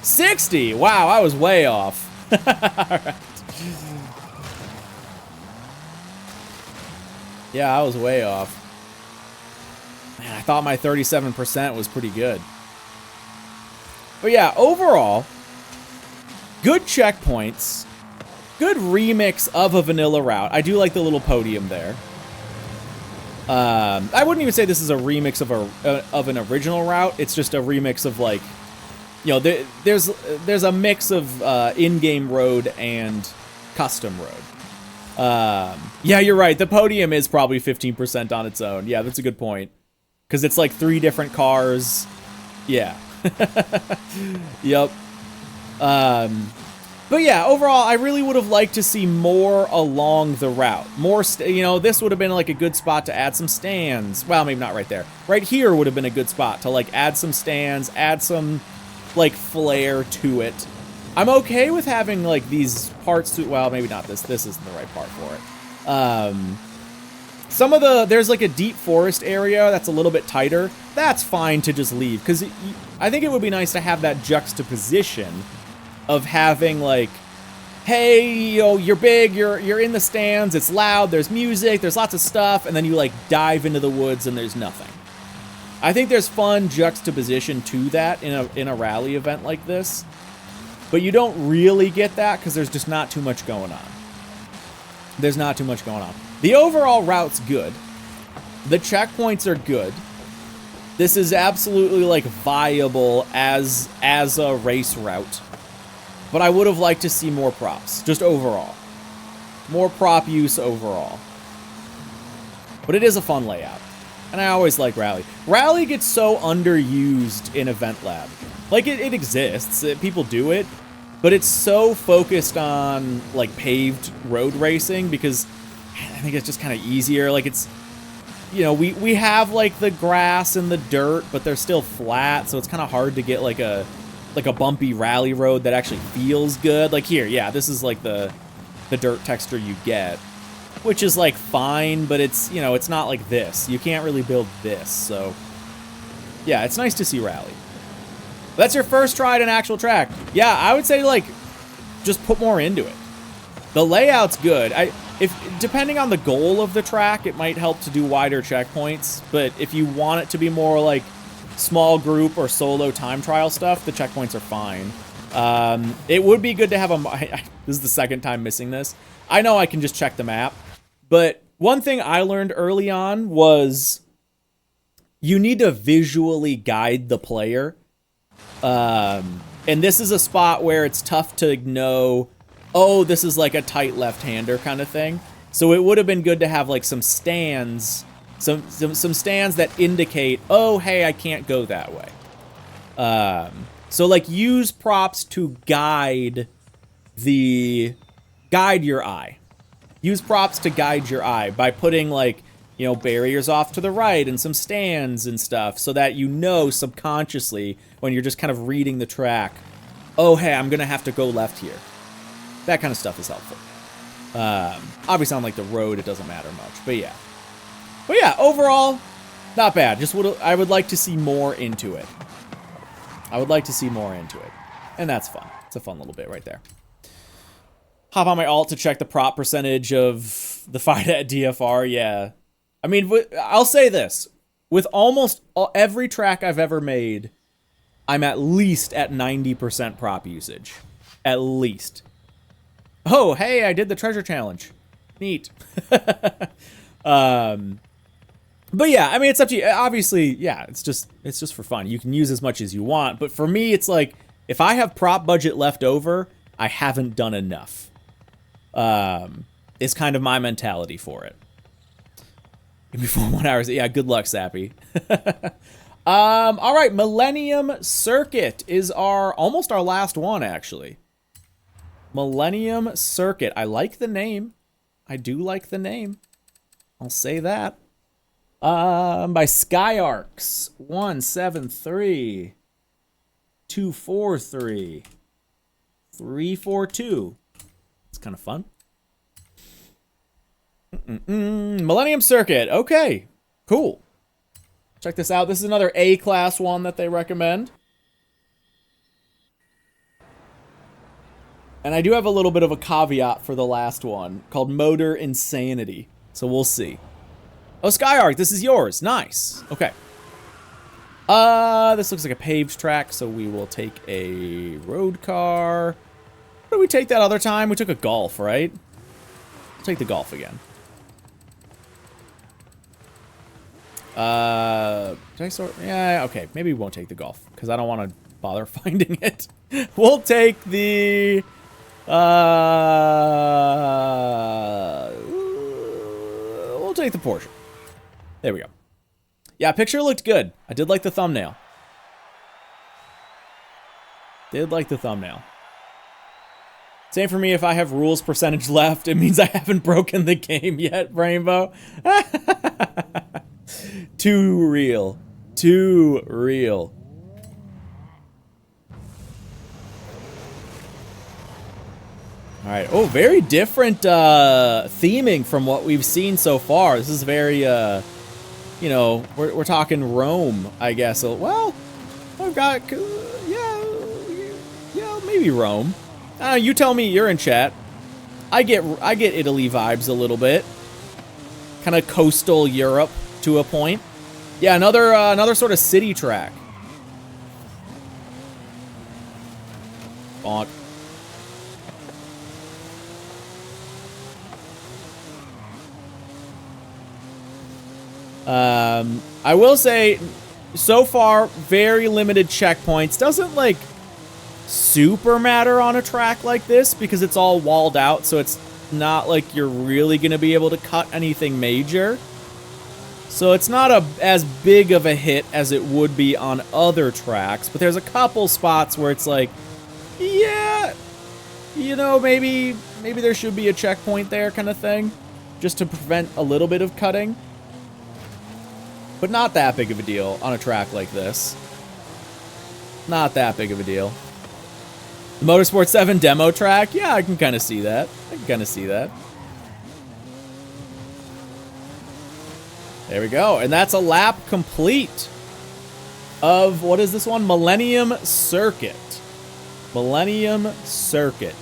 60! Wow, I was way off. All right. Yeah, I was way off. Man, I thought my 37% was pretty good. But yeah, overall, good checkpoints, good remix of a vanilla route. I do like the little podium there. I wouldn't even say this is a remix of an original route. It's just a remix of, like, there's a mix of in-game road and custom road. Yeah, you're right. The podium is probably 15% on its own. Yeah, that's a good point. Because it's like 3 different cars. Yeah. Yep. But yeah, overall, I really would have liked to see more along the route. More, this would have been like a good spot to add some stands. Well, maybe not right there. Right here would have been a good spot to, like, add some stands, add some, like, flair to it. I'm okay with having, like, these parts to, well, maybe not this. This isn't the right part for it. There's, like, a deep forest area that's a little bit tighter. That's fine to just leave, because I think it would be nice to have that juxtaposition of having, like, hey, you're big, you're in the stands, it's loud, there's music, there's lots of stuff, and then you, like, dive into the woods and there's nothing. I think there's fun juxtaposition to that in a rally event like this, but you don't really get that because there's just not too much going on. The overall route's good. The checkpoints are good. This is absolutely like viable as a race route. But I would have liked to see more props, just overall. More prop use overall. But it is a fun layout. And I always like Rally. Rally gets so underused in EventLab. Like, it exists. People do it. But it's so focused on, like, paved road racing because I think it's just kind of easier. Like, it's, you know, we have, like, the grass and the dirt, but they're still flat. So it's kind of hard to get, like a bumpy rally road that actually feels good. Like, here, yeah, this is, like, the dirt texture you get. Which is, like, fine, but it's, you know, it's not like this. You can't really build this, so... Yeah, it's nice to see Rally. That's your first try at an actual track. Yeah, I would say, like, just put more into it. The layout's good. Depending on the goal of the track, it might help to do wider checkpoints, but if you want it to be more, like, small group or solo time trial stuff, the checkpoints are fine. It would be good to have a... This is the second time missing this. I know I can just check the map. But one thing I learned early on was you need to visually guide the player. And this is a spot where it's tough to know, oh, this is like a tight left-hander kind of thing. So it would have been good to have like some stands, some stands that indicate, oh, hey, I can't go that way. So like use props to guide your eye. Use props to guide your eye by putting, like, you know, barriers off to the right and some stands and stuff so that you know subconsciously when you're just kind of reading the track, oh, hey, I'm going to have to go left here. That kind of stuff is helpful. Obviously on, like, the road, it doesn't matter much, but yeah. But yeah, overall, not bad. I would like to see more into it. I would like to see more into it. And that's fun. It's a fun little bit right there. Hop on my alt to check the prop percentage of the FIDA at DFR, yeah. I mean, I'll say this. With almost every track I've ever made, I'm at least at 90% prop usage. At least. Oh, hey, I did the treasure challenge. Neat. But yeah, I mean, it's up to you. Obviously, yeah, it's just for fun. You can use as much as you want. But for me, it's like, if I have prop budget left over, I haven't done enough. Is kind of my mentality for it. Before 1 hour, yeah, good luck, Sappy. All right, Millennium Circuit is almost our last one, actually. Millennium Circuit. I like the name. I do like the name. I'll say that. By Skyarcs 173 243 342. It's kind of fun. Millennium Circuit. Okay, cool. Check this out. This is another A-class one that they recommend. And I do have a little bit of a caveat for the last one called MotorInsanity. So we'll see. Oh, Skyarc, this is yours. Nice. Okay. This looks like a paved track, so we will take a road car. What did we take that other time? We took a Golf, right? We'll take the Golf again. Did I sort? Yeah, okay. Maybe we won't take the Golf, because I don't want to bother finding it. We'll take the... we'll take the Porsche. There we go. Yeah, picture looked good. I did like the thumbnail. Did like the thumbnail. Same for me. If I have rules percentage left, it means I haven't broken the game yet, Brainbow. Too real. Too real. All right. Oh, very different theming from what we've seen so far. This is very, you know, we're talking Rome, I guess. So, well, I've got, yeah, maybe Rome. You tell me. You're in chat. I get Italy vibes a little bit. Kind of coastal Europe to a point. Yeah, another sort of city track. Bonk. I will say, so far, very limited checkpoints. Doesn't, like, super matter on a track like this because it's all walled out, so it's not like you're really going to be able to cut anything major. So it's not as big of a hit as it would be on other tracks, but there's a couple spots where it's like, yeah, you know, maybe there should be a checkpoint there kind of thing, just to prevent a little bit of cutting. But not that big of a deal on a track like this. Not that big of a deal. The Motorsport 7 demo track, yeah, I can kind of see that. There we go, and that's a lap complete of, what is this one? Millennium Circuit. Millennium Circuit.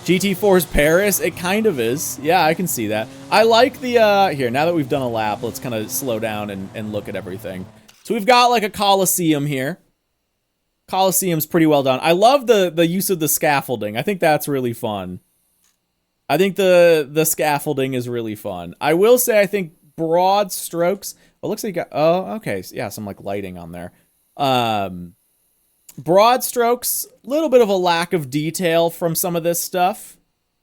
GT4's Paris, it kind of is. Yeah, I can see that. I like the, here, now that we've done a lap, let's kind of slow down and look at everything. So we've got like a Coliseum here. Coliseum's pretty well done. I love the use of the scaffolding. I think that's really fun. I think the scaffolding is really fun. I will say, I think broad strokes. Well, it looks like you got, oh, okay. Yeah, some like lighting on there. Broad strokes, a little bit of a lack of detail from some of this stuff.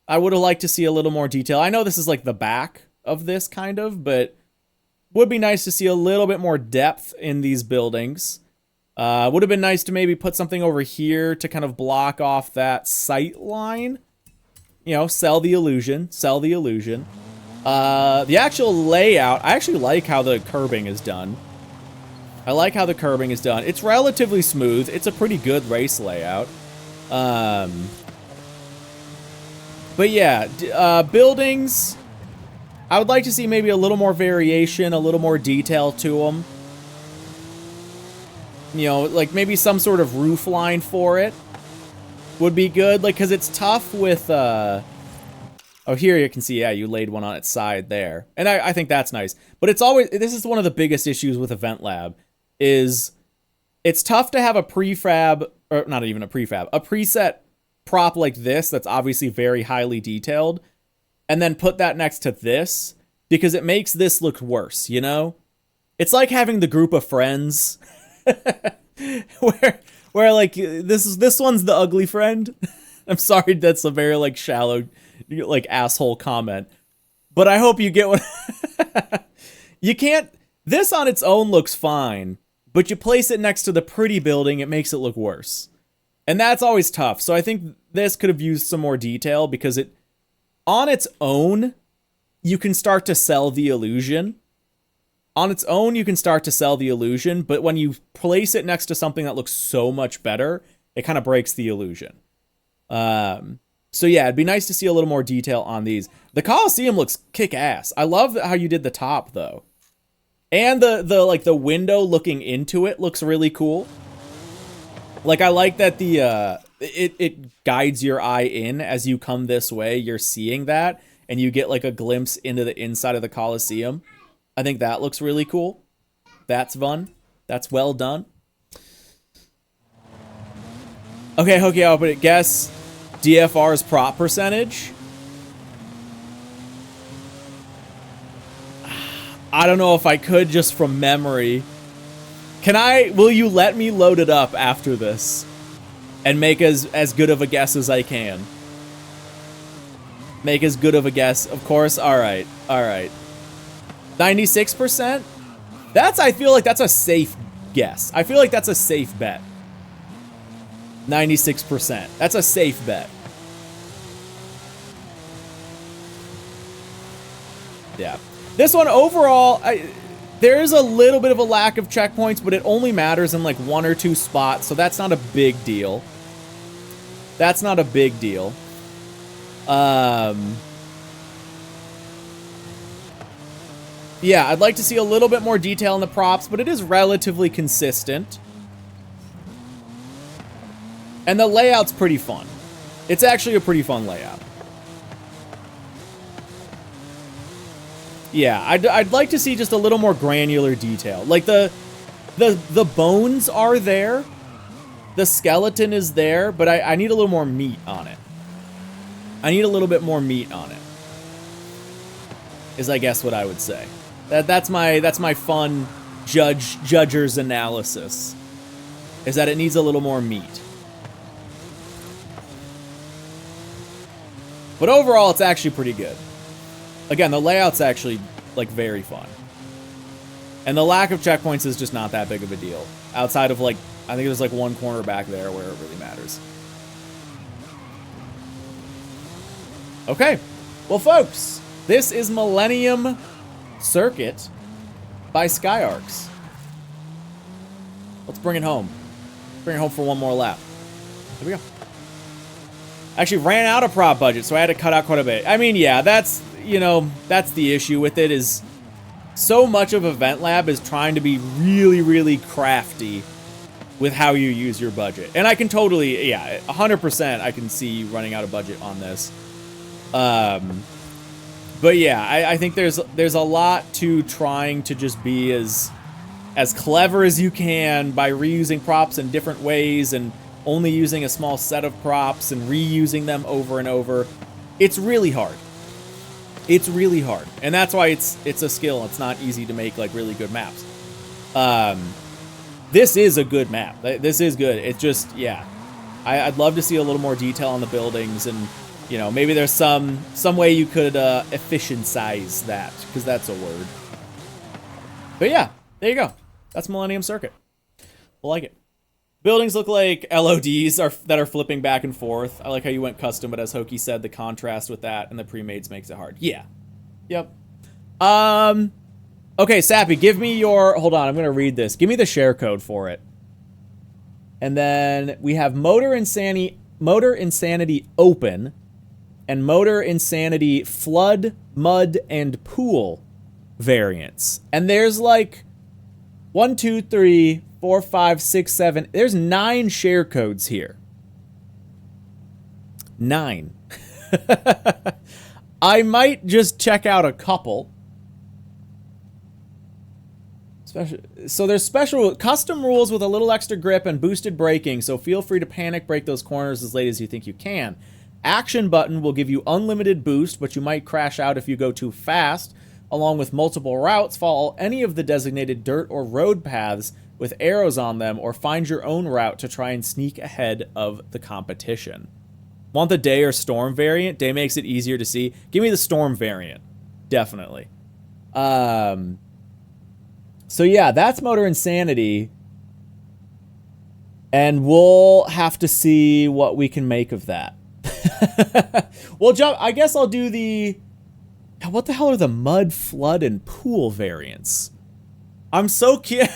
I would have liked to see a little more detail. I know this is like the back of this kind of, but would be nice to see a little bit more depth in these buildings. Would have been nice to maybe put something over here to kind of block off that sight line. You know, sell the illusion. The actual layout, I actually like how the curbing is done. It's relatively smooth. It's a pretty good race layout. But yeah, buildings, I would like to see maybe a little more variation, a little more detail to them. You know, like maybe some sort of roof line for it would be good. Like, because it's tough with, oh, here you can see, yeah, you laid one on its side there. And I think that's nice. But it's always, this is one of the biggest issues with EventLab, is it's tough to have a prefab, or not even a prefab, a preset prop like this that's obviously very highly detailed, and then put that next to this, because it makes this look worse, you know? It's like having the group of friends where like this one's the ugly friend. I'm sorry, that's a very like shallow, like asshole comment, but I hope you get what you can't. This on its own looks fine, but you place it next to the pretty building, it makes it look worse, and that's always tough. So I think this could have used some more detail, because it on its own you can start to sell the illusion. But when you place it next to something that looks so much better, it kind of breaks the illusion. So yeah, it'd be nice to see a little more detail on these. The Coliseum looks kick-ass. I love how you did the top, though. And the like the window looking into it looks really cool. Like, I like that the it guides your eye in as you come this way. You're seeing that, and you get like a glimpse into the inside of the Coliseum. I think that looks really cool. That's fun. That's well done. Okay, Hoki, I'll put it. Guess DFR's prop percentage. I don't know if I could just from memory. Will you let me load it up after this and make as good of a guess as I can? Make as good of a guess, of course. All right. 96%? I feel like that's a safe guess. I feel like that's a safe bet. 96%. That's a safe bet. Yeah. This one overall, there is a little bit of a lack of checkpoints, but it only matters in like 1 or 2 spots, so that's not a big deal. Yeah, I'd like to see a little bit more detail in the props, but it is relatively consistent. And the layout's pretty fun. It's actually a pretty fun layout. Yeah, I'd like to see just a little more granular detail. Like the bones are there. The skeleton is there, but I need a little more meat on it. I need a little bit more meat on it, is I guess what I would say. That's my fun judger's analysis. Is that it needs a little more meat. But overall, it's actually pretty good. Again, the layout's actually, like, very fun. And the lack of checkpoints is just not that big of a deal. Outside of, like, I think there's, like, one corner back there where it really matters. Okay. Well, folks, this is Millennium Circuit by SkyArcs. Let's bring it home. Bring it home for one more lap. Here we go. Actually ran out of prop budget, so I had to cut out quite a bit. I mean, yeah, that's, you know, that's the issue with it, is so much of EventLab is trying to be really, really crafty with how you use your budget. And I can totally, yeah, 100% I can see running out of budget on this. But yeah, I think there's a lot to trying to just be as clever as you can by reusing props in different ways and only using a small set of props and reusing them over and over. It's really hard. It's really hard. And that's why it's a skill. It's not easy to make, like, really good maps. This is a good map. This is good. It's just, yeah. I'd love to see a little more detail on the buildings, and, you know, maybe there's some way you could efficientize that, because that's a word. But yeah, there you go. That's Millennium Circuit. I like it. Buildings look like LODs that are flipping back and forth. I like how you went custom, but as Hoki said, the contrast with that and the pre-mades makes it hard. Yeah. Yep. Okay, Sappy, give me your... Hold on, I'm going to read this. Give me the share code for it. And then we have MotorInsanity Open and MotorInsanity Flood, Mud, and Pool variants. And there's like 1, 2, 3, 4, 5, 6, 7. There's 9 share codes here. 9. I might just check out a couple. So there's special custom rules with a little extra grip and boosted braking, so feel free to panic brake those corners as late as you think you can. Action button will give you unlimited boost, but you might crash out if you go too fast. Along with multiple routes, follow any of the designated dirt or road paths with arrows on them, or find your own route to try and sneak ahead of the competition. Want the day or storm variant? Day makes it easier to see. Give me the storm variant. Definitely. So yeah, that's MotorInsanity. And we'll have to see what we can make of that. Well, I guess I'll do the... What the hell are the mud, flood, and pool variants? I'm so curious.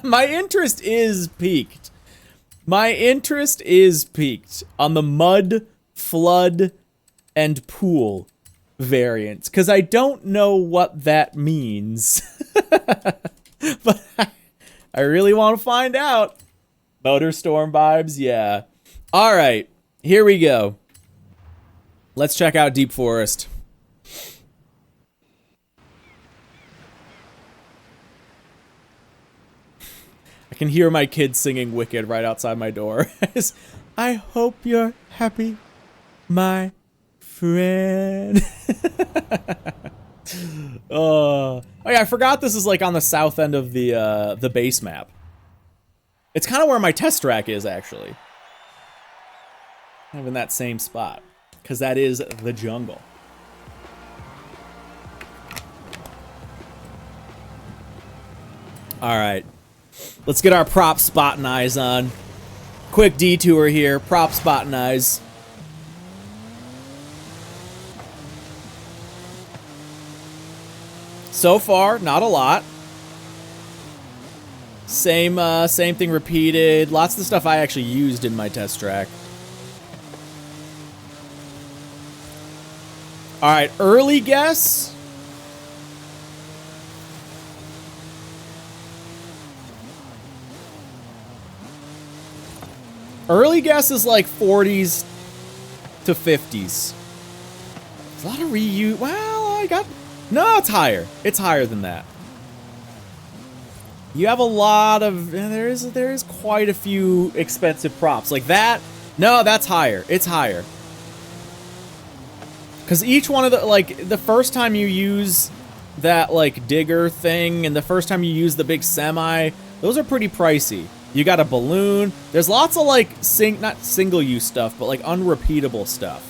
My interest is piqued. My interest is piqued on the mud, flood, and pool variants, because I don't know what that means. But I really want to find out. Motor storm vibes, yeah. All right, here we go. Let's check out Deep Forest. I can hear my kids singing Wicked right outside my door. I hope you're happy, my friend. Oh yeah, I forgot this is like on the south end of the base map. It's kind of where my test track is, actually. Kind of in that same spot, because that is the jungle. All right, let's get our prop spotting eyes on. Quick detour here, prop spotting eyes. So far, not a lot. Same thing repeated. Lots of the stuff I actually used in my test track. All right, early guess. Early guess is like 40s to 50s. There's a lot of reuse. Well, I got... No, it's higher. It's higher than that. You have a lot of... There is quite a few expensive props. Like that... No, that's higher. It's higher. Because each one of the... Like, the first time you use that like digger thing and the first time you use the big semi, those are pretty pricey. You got a balloon. There's lots of like not single use stuff, but like unrepeatable stuff.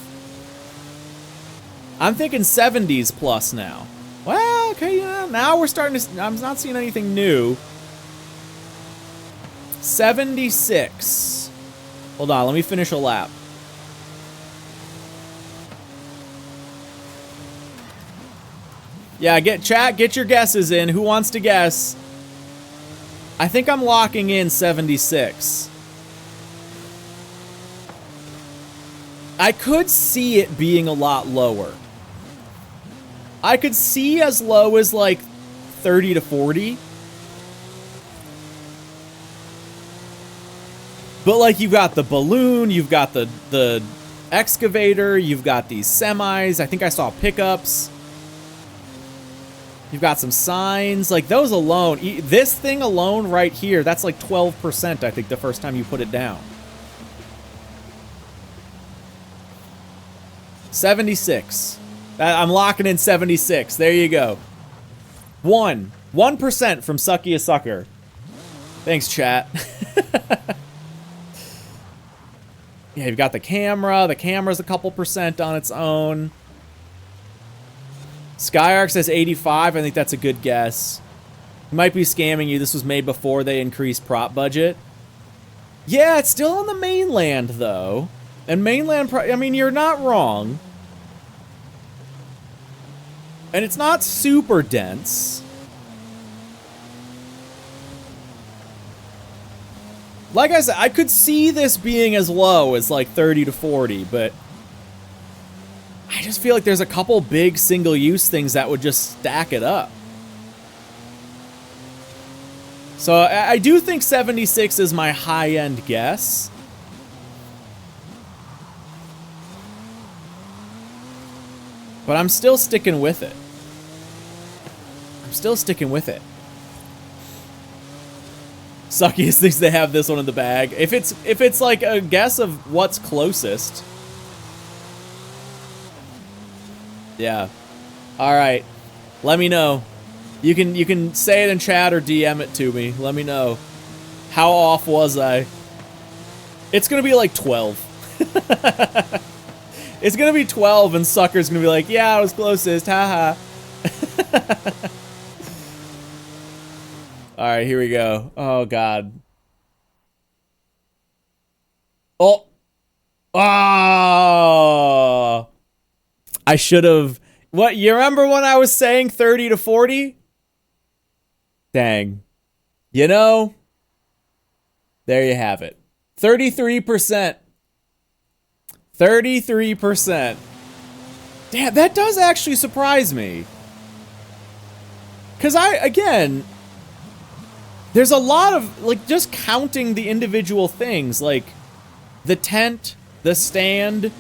I'm thinking 70s plus now. Well, okay, yeah, now we're starting to, I'm not seeing anything new. 76. Hold on, let me finish a lap. Yeah, chat, get your guesses in. Who wants to guess? I think I'm locking in 76. I could see it being a lot lower. I could see as low as like 30 to 40. But like you've got the balloon, you've got the excavator, you've got these semis. I think I saw pickups. You've got some signs. Like those alone, this thing alone right here, that's like 12%, I think, the first time you put it down. 76. I'm locking in 76. There you go. 1% from Sucky a Sucker. Thanks, chat. Yeah, you've got the camera. The camera's a couple percent on its own. Skyark says 85. I think that's a good guess. He might be scamming you. This was made before they increased prop budget. Yeah, it's still on the mainland, though. And mainland, I mean, you're not wrong. And it's not super dense. Like I said, I could see this being as low as like 30 to 40, but I just feel like there's a couple big single-use things that would just stack it up. So I do think 76 is my high-end guess. But I'm still sticking with it. I'm still sticking with it. Suckiest thinks they have this one in the bag. If it's like a guess of what's closest. Yeah. All right. Let me know. You can say it in chat or DM it to me. Let me know. How off was I? It's gonna be like 12. It's gonna be 12 and Sucker's gonna be like, yeah, I was closest, haha. Alright, here we go. Oh god. Oh! Oh! I should have. What, you remember when I was saying 30 to 40? Dang. You know, there you have it. 33%. 33%. Damn, that does actually surprise me. Because again, there's a lot of, like, just counting the individual things, like the tent, the stand,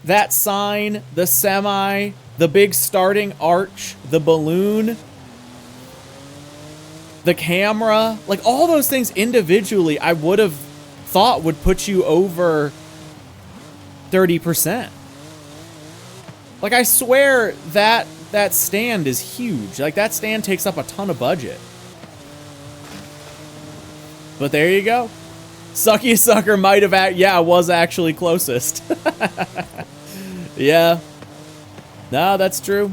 that sign, the semi, the big starting arch, the balloon, the camera, like all those things individually, I would have thought would put you over 30%. Like, I swear that stand is huge. Like, that stand takes up a ton of budget. But there you go. Sucky Sucker might have, was actually closest. Yeah. No, that's true.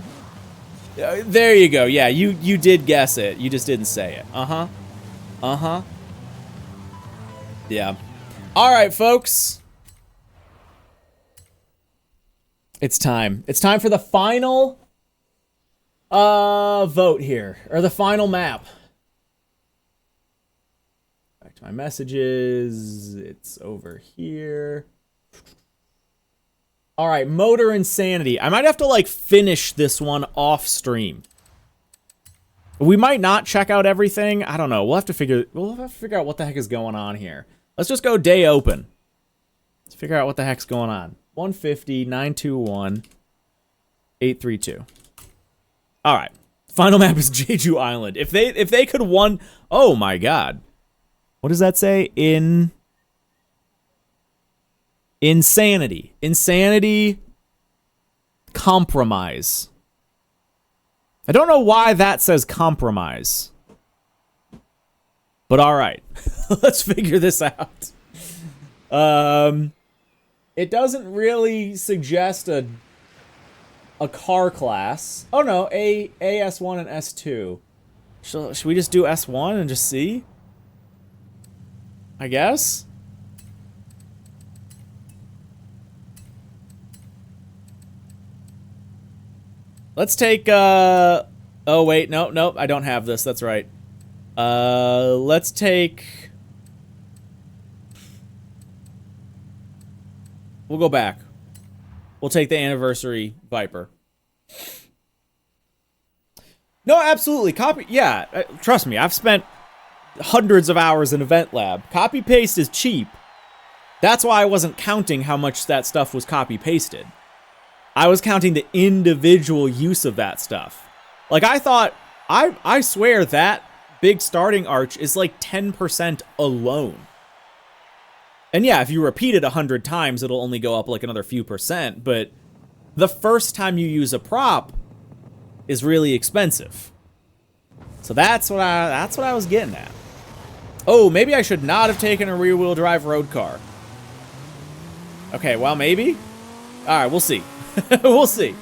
There you go. Yeah, you did guess it. You just didn't say it. Uh-huh. Uh-huh. Yeah. All right, folks. It's time. It's time for the final vote here, or the final map. Back to my messages. It's over here. All right, MotorInsanity. I might have to like finish this one off stream. We might not check out everything. I don't know. We'll have to figure out what the heck is going on here. Let's just go day open. Let's figure out what the heck's going on. 150, 921, 832. All right. Final map is Jeju Island. If they could one, oh my god. What does that say? Insanity. Insanity compromise. I don't know why that says compromise. But all right. Let's figure this out. It doesn't really suggest a car class. Oh no, S1 and S2. Should we just do S1 and just see? I guess. Let's take, oh wait, nope, I don't have this, that's right. Let's take... We'll go back. We'll take the Anniversary Viper. No, absolutely, copy, yeah, trust me, I've spent hundreds of hours in EventLab. Copy-paste is cheap. That's why I wasn't counting how much that stuff was copy-pasted. I was counting the individual use of that stuff. Like, I thought, I swear that big starting arch is like 10% alone. And yeah, if you repeat it 100 times, it'll only go up like another few percent, but the first time you use a prop is really expensive. So that's what I was getting at. Oh, maybe I should not have taken a rear-wheel drive road car. Okay, well, maybe. All right, we'll see. We'll see.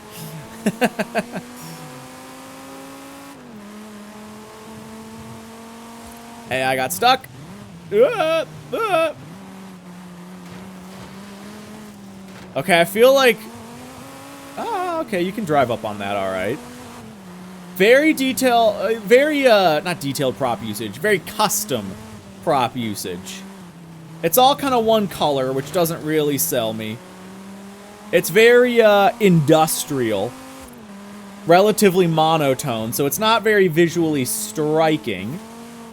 Hey, I got stuck. Okay, I feel like... Oh, okay, you can drive up on that, all right. Very detailed, not detailed prop usage, very custom prop usage. It's all kind of one color, which doesn't really sell me. It's very industrial, relatively monotone, so it's not very visually striking,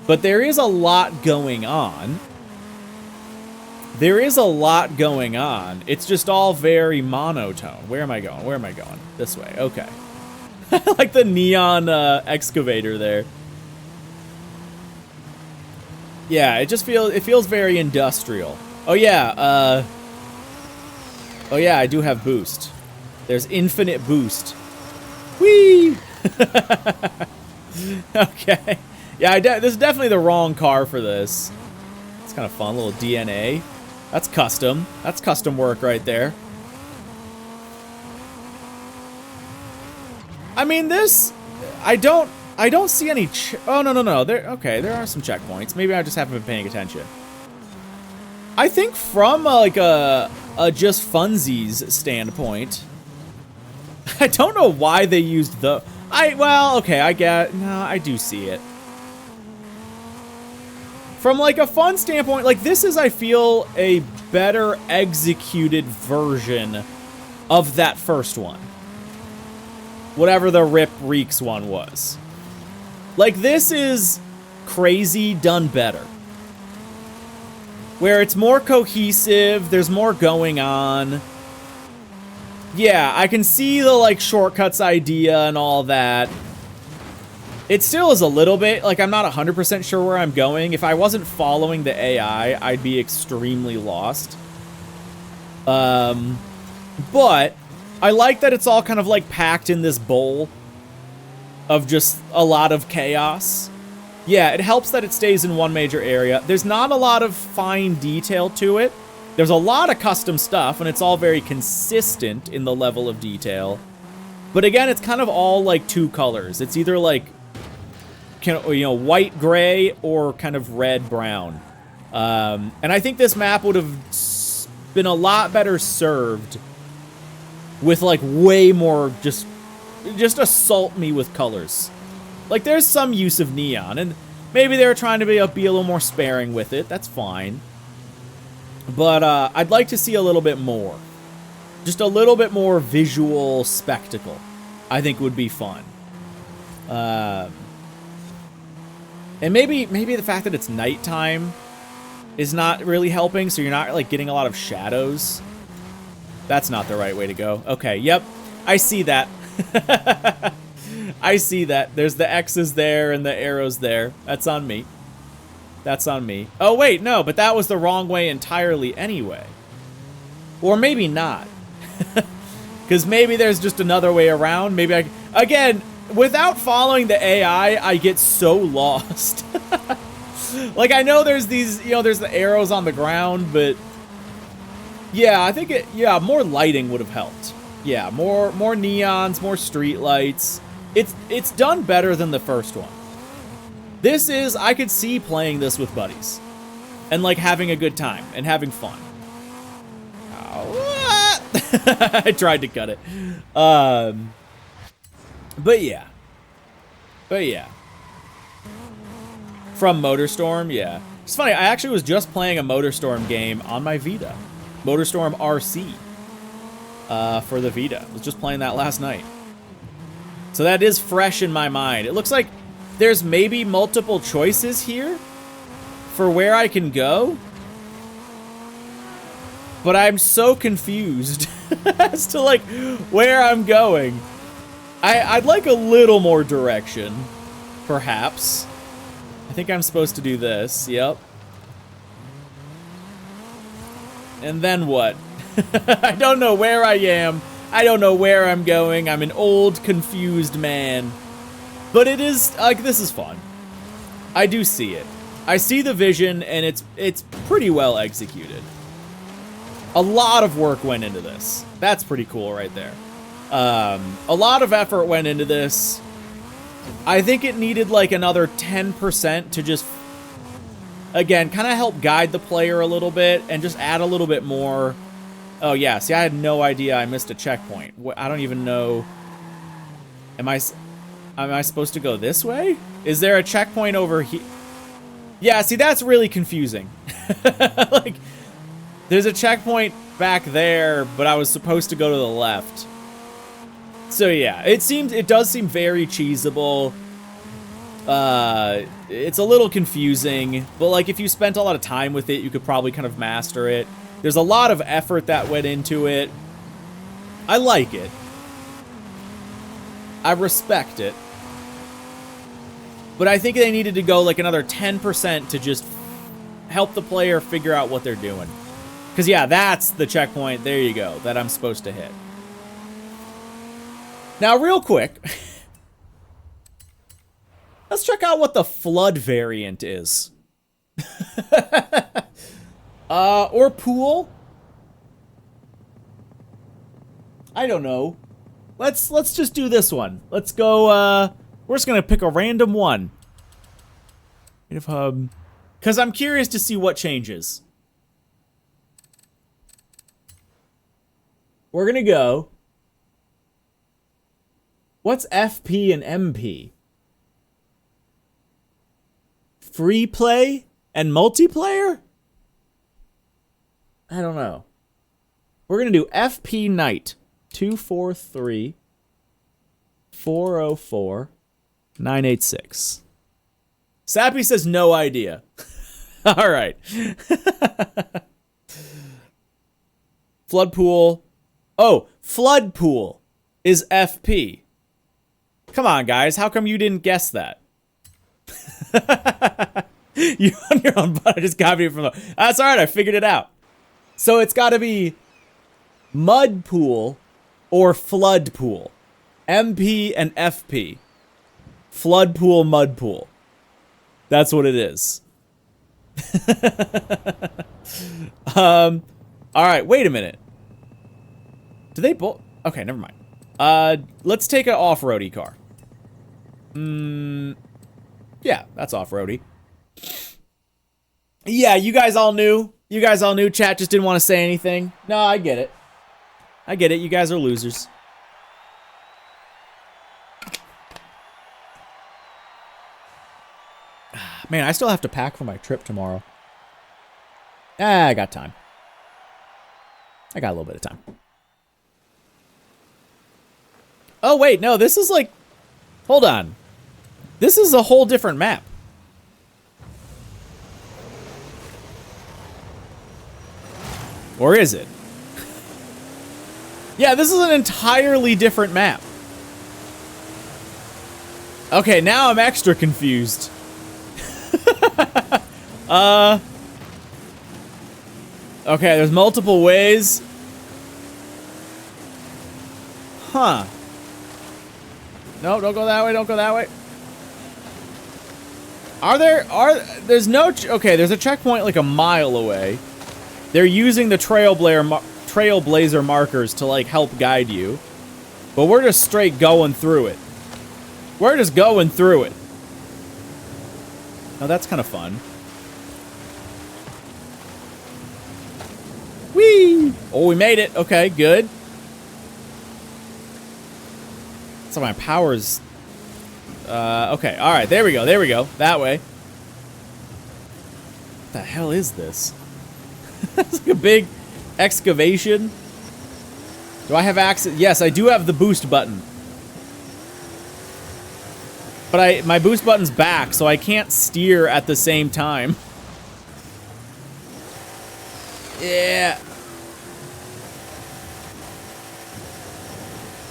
but there is a lot going on. There is a lot going on. It's just all very monotone. Where am I going? Where am I going? This way. Okay. I like the neon excavator there. Yeah, it feels very industrial. Oh yeah, oh yeah, I do have boost. There's infinite boost. Whee! Okay. Yeah, this is definitely the wrong car for this. It's kind of fun, little DNA. That's custom. That's custom work right there. I mean, this, I don't see any, oh, no. There are some checkpoints. Maybe I just haven't been paying attention. I think from like a just funsies standpoint, I don't know why they used the, well, okay, I get, no, I do see it. From like a fun standpoint, like this is, I feel, a better executed version of that first one. Whatever the Rip Reeks one was. Like, this is crazy done better. Where it's more cohesive, there's more going on. Yeah, I can see the, like, shortcuts idea and all that. It still is a little bit, like, I'm not 100% sure where I'm going. If I wasn't following the AI, I'd be extremely lost. But I like that it's all kind of like packed in this bowl of just a lot of chaos. Yeah, it helps that it stays in one major area. There's not a lot of fine detail to it. There's a lot of custom stuff, and it's all very consistent in the level of detail. But again, it's kind of all like two colors. It's either like, you know, white, gray, or kind of red, brown. And I think this map would have been a lot better served with like way more just assault me with colors. Like there's some use of neon, and maybe they're trying to be a little more sparing with it. That's fine. But I'd like to see a little bit more. Just a little bit more visual spectacle. I think would be fun. And maybe the fact that it's nighttime is not really helping, so you're not like getting a lot of shadows. That's not the right way to go. Okay, yep. I see that. I see that. There's the X's there and the arrows there. That's on me. That's on me. Oh, wait, no, but that was the wrong way entirely anyway. Or maybe not. Because maybe there's just another way around. Maybe I... Again, without following the AI, I get so lost. Like, I know there's these, you know, there's the arrows on the ground, but yeah, I think more lighting would have helped. Yeah, more neons, more street lights. It's done better than the first one. I could see playing this with buddies and like having a good time and having fun. Oh, I tried to cut it. But yeah. From MotorStorm, yeah. It's funny, I actually was just playing a MotorStorm game on my Vita. MotorStorm RC. For the Vita. I was just playing that last night. So that is fresh in my mind. It looks like there's maybe multiple choices here for where I can go. But I'm so confused as to like where I'm going. I'd like a little more direction, perhaps. I think I'm supposed to do this, yep. And then what? I don't know where I am. I don't know where I'm going. I'm an old, confused man. But it is, like, this is fun. I do see it. I see the vision, and it's pretty well executed. A lot of work went into this. That's pretty cool right there. A lot of effort went into this. I think it needed like another 10% to just, again, kind of help guide the player a little bit and just add a little bit more. Oh yeah, see, I had no idea I missed a checkpoint. I don't even know. Am I supposed to go this way? Is there a checkpoint over here? Yeah, see, that's really confusing. Like, there's a checkpoint back there, but I was supposed to go to the left. So yeah, it does seem very cheesable. It's a little confusing, but like if you spent a lot of time with it, you could probably kind of master it. There's a lot of effort that went into it. I like it. I respect it. But I think they needed to go like another 10% to just help the player figure out what they're doing. Because yeah, that's the checkpoint, there you go, that I'm supposed to hit. Now, real quick, let's check out what the flood variant is. Or pool. I don't know. Let's just do this one. Let's go, we're just gonna pick a random one. Because I'm curious to see what changes. We're gonna go. What's FP and MP? Free play and multiplayer? I don't know. We're going to do FP Night 243 404 986. Sappy says no idea. All right. Floodpool. Oh, Floodpool is FP. Come on, guys. How come you didn't guess that? You on your own, but I just copied it from the... That's all right. I figured it out. So it's got to be Mud Pool or Flood Pool. MP and FP. Flood Pool, Mud Pool. That's what it is. All right. Wait a minute. Do they both... Okay, never mind. Let's take an off-roady car. Yeah, that's off-roady. Yeah, you guys all knew. You guys all knew. Chat just didn't want to say anything. No, I get it. I get it. You guys are losers. Man, I still have to pack for my trip tomorrow. I got time. I got a little bit of time. Oh, wait, no, this is like... Hold on. This is a whole different map. Or is it? Yeah, this is an entirely different map. Okay, now I'm extra confused. Okay, there's multiple ways. Huh. No, don't go that way. Don't go that way. There's no, okay, there's a checkpoint like a mile away. They're using the trailblazer markers to like help guide you. But we're just straight going through it. We're just going through it. Oh, that's kind of fun. Whee! Oh, we made it. Okay, good. So my power's... okay, alright, there we go, there we go. That way. What the hell is this? It's like a big excavation. Do I have access? Yes, I do have the boost button. But my boost button's back, so I can't steer at the same time. Yeah.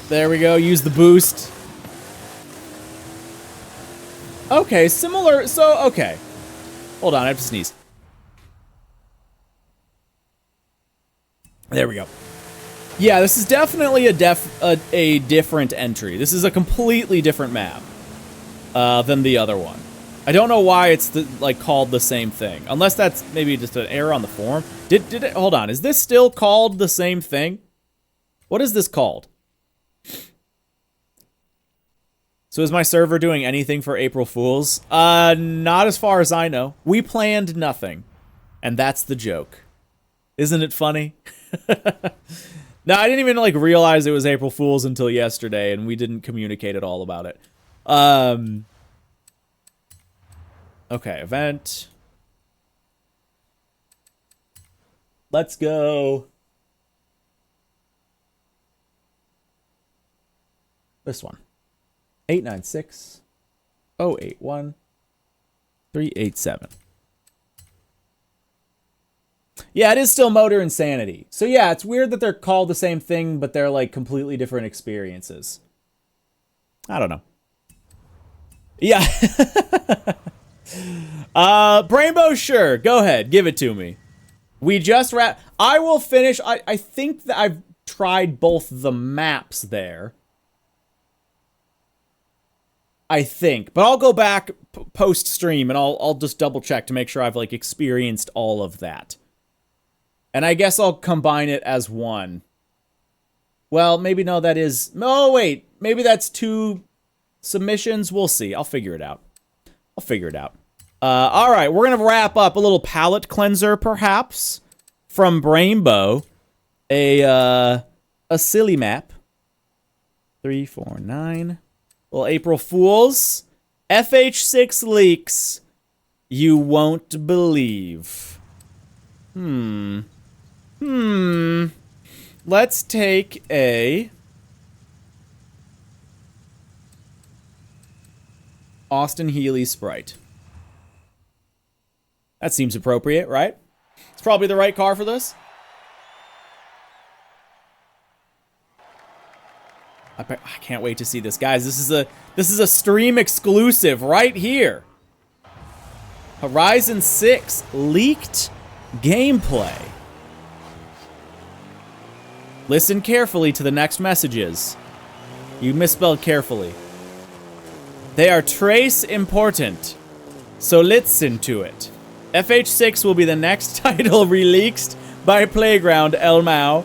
There we go, use the boost. Okay, similar, so, okay. Hold on, I have to sneeze. There we go. Yeah, this is definitely a different entry. This is a completely different map than the other one. I don't know why it's like called the same thing, unless that's maybe just an error on the form. Did it? Hold on, is this still called the same thing? What is this called? So is my server doing anything for April Fools? Not as far as I know. We planned nothing, and that's the joke. Isn't it funny? No, I didn't even like realize it was April Fools until yesterday, and we didn't communicate at all about it. Okay, event. Let's go. This one. 896-081-387. Yeah, it is still MotorInsanity. So yeah, it's weird that they're called the same thing, but they're like completely different experiences. I don't know. Yeah. Brainbow, sure. Go ahead. Give it to me. We just I will finish. I think that I've tried both the maps there. I think, but I'll go back post stream and I'll just double check to make sure I've like experienced all of that. And I guess I'll combine it as one. Well, maybe no, that is... Oh, wait. Maybe that's 2 submissions. We'll see. I'll figure it out. I'll figure it out. All right, we're going to wrap up a little palette cleanser, perhaps, from Brainbow. A silly map. 349. Well, April Fools. FH6 leaks. You won't believe. Let's take a Austin Healy Sprite. That seems appropriate, right? It's probably the right car for this. I can't wait to see this, guys. This is a stream exclusive right here. Horizon 6 leaked gameplay. Listen carefully to the next messages. You misspelled carefully. They are trace important, so listen to it. FH6 will be the next title released by Playground El Mao.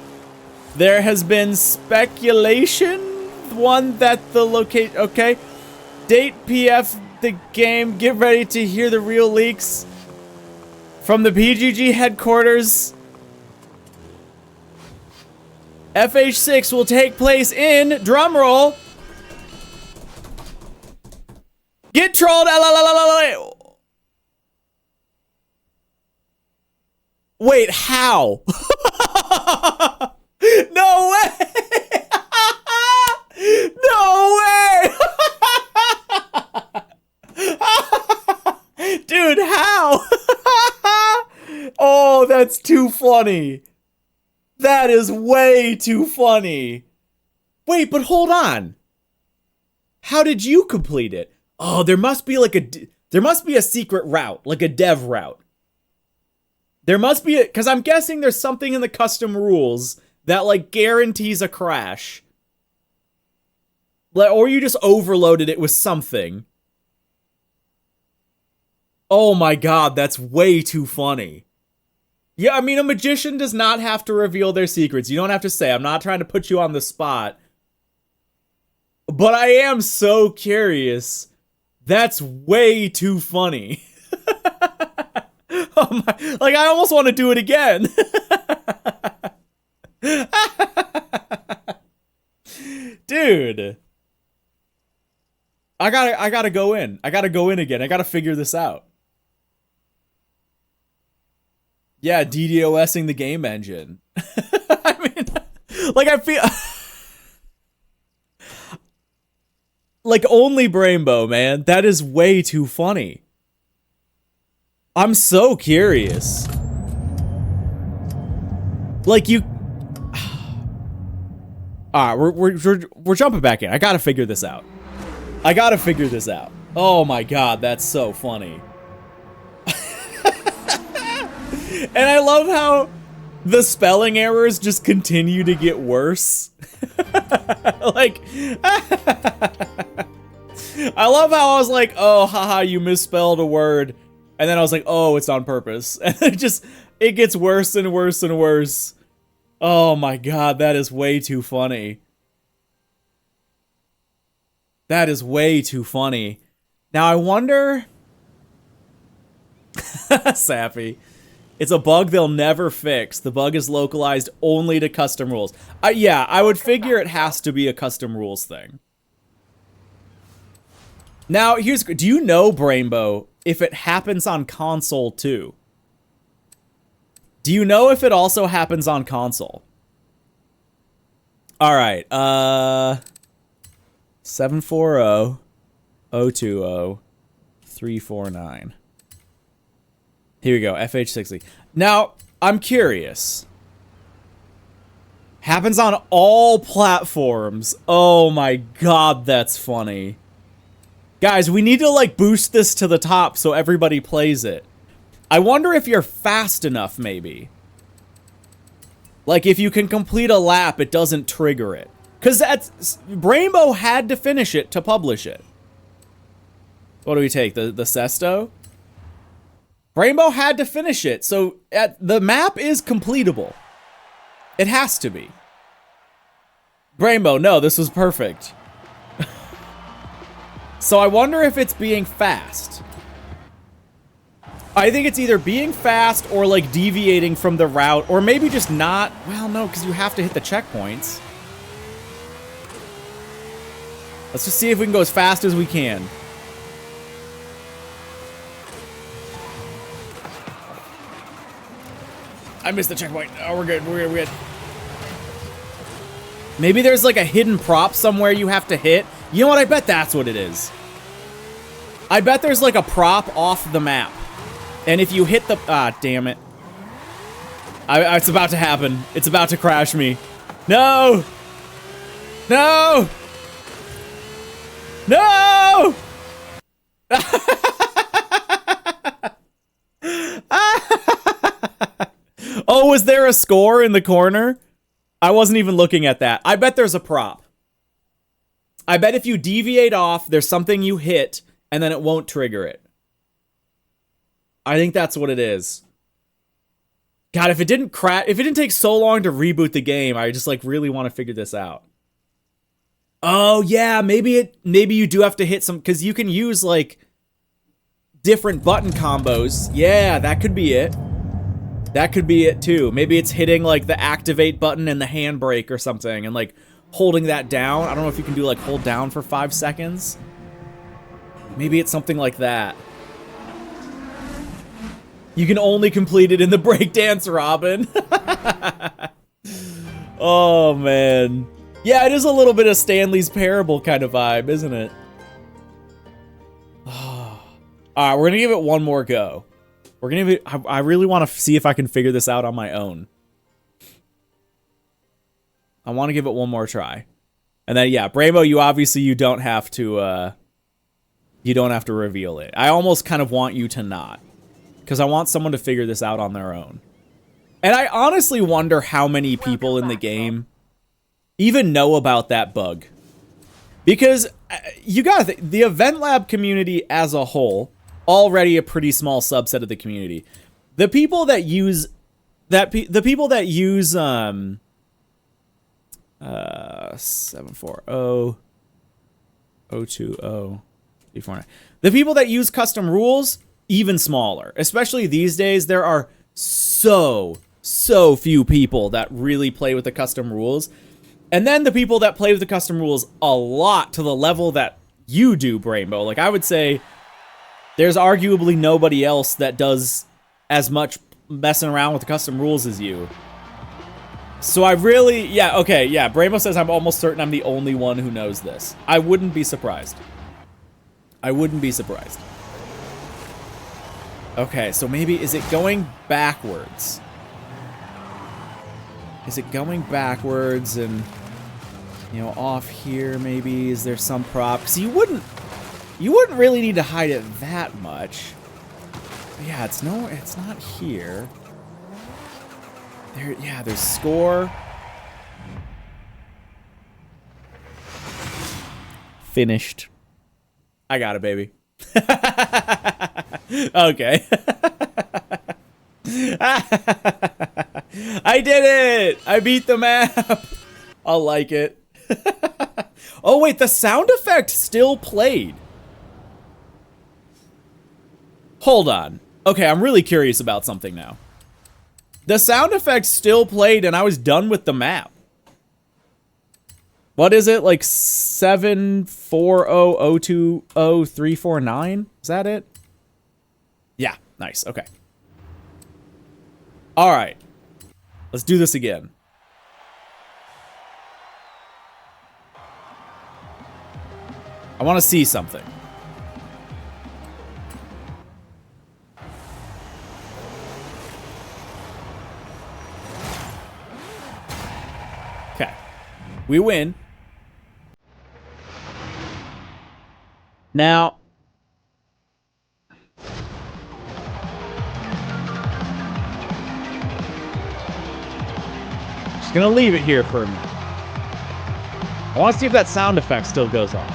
There has been speculation, one that the locate. Okay, date PF the game. Get ready to hear the real leaks from the PGG headquarters. FH6 will take place in, drumroll, get trolled. Wait, how? No way! No way! Dude, how? Oh, that's too funny. That is way too funny. Wait, but hold on. How did you complete it? Oh, there must be like a secret route, like a dev route. There must be because I'm guessing there's something in the custom rules that like guarantees a crash. Or you just overloaded it with something. Oh my god, that's way too funny. Yeah, I mean, a magician does not have to reveal their secrets. You don't have to say, I'm not trying to put you on the spot. But I am so curious. That's way too funny. Oh my, like, I almost want to do it again. Dude. I gotta go in. I gotta go in again. I gotta figure this out. Yeah, DDoSing the game engine. I mean, like, I feel... like, only Brainbow, man. That is way too funny. I'm so curious. Like, you... Alright, we're jumping back in. I gotta figure this out. Oh my god, that's so funny. And I love how the spelling errors just continue to get worse. Like, I love how I was like, oh, haha, you misspelled a word. And then I was like, oh, it's on purpose. And it gets worse and worse and worse. Oh my god, that is way too funny. That is way too funny. Now I wonder... Sappy. It's a bug they'll never fix. The bug is localized only to custom rules. Yeah, I would figure it has to be a custom rules thing. Now, do you know, Brainbow, if it happens on console too? Do you know if it also happens on console? Alright, 740-020-349. Here we go, FH60. Now, I'm curious. Happens on all platforms. Oh my god, that's funny. Guys, we need to, like, boost this to the top so everybody plays it. I wonder if you're fast enough, maybe. Like, if you can complete a lap, it doesn't trigger it. Because Brainbow had to finish it to publish it. What do we take? The Sesto? Brainbow had to finish it, so the map is completable. It has to be. Brainbow, no, this was perfect. So I wonder if it's being fast. I think it's either being fast or, like, deviating from the route, or maybe just not. Well, no, because you have to hit the checkpoints. Let's just see if we can go as fast as we can. I missed the checkpoint. Oh, we're good. We're good. Maybe there's, like, a hidden prop somewhere you have to hit. You know what? I bet that's what it is. I bet there's, like, a prop off the map. And if you hit the... Ah, damn it. It's about to happen. It's about to crash me. No! No! No! Oh, was there a score in the corner? I wasn't even looking at that. I bet there's a prop. I bet if you deviate off, there's something you hit, and then it won't trigger it. I think that's what it is. God, if it didn't take so long to reboot the game, I just, like, really want to figure this out. Oh, yeah, maybe you do have to hit some, because you can use, like, different button combos. Yeah, that could be it. That could be it, too. Maybe it's hitting, like, the activate button and the handbrake or something, and, like, holding that down. I don't know if you can do, like, hold down for 5 seconds. Maybe it's something like that. You can only complete it in the breakdance, Robin. Oh, man. Yeah, it is a little bit of Stanley's Parable kind of vibe, isn't it? Alright, we're gonna give it one more go. We're gonna give it... I really want to see if I can figure this out on my own. I want to give it one more try. And then, yeah, Brainbow, you don't have to, you don't have to reveal it. I almost kind of want you to not. Because I want someone to figure this out on their own. And I honestly wonder how many people in the game even know about that bug. Because you got to think, the EventLab community as a whole, already a pretty small subset of the community. The people that use 740 020 349. The people that use custom rules, even smaller. Especially these days, there are so few people that really play with the custom rules. And then the people that play with the custom rules a lot to the level that you do, Brainbow. Like, I would say there's arguably nobody else that does as much messing around with the custom rules as you. So I really, Brainbow says I'm almost certain I'm the only one who knows this. I wouldn't be surprised. Okay, so maybe, is it going backwards? Is it going backwards and, you know, off here maybe? Is there some prop? Because you wouldn't really need to hide it that much. But yeah, it's not here. There's score. Finished. I got it, baby. Okay. I did it! I beat the map! I'll like it. Oh wait, the sound effect still played. Hold on. Okay, I'm really curious about something now. The sound effect still played and I was done with the map. What is it? Like 740020349? Is that it? Yeah, nice. Okay. All right. Let's do this again. I want to see something. Okay. We win. Now, just gonna leave it here for a minute. I want to see if that sound effect still goes on.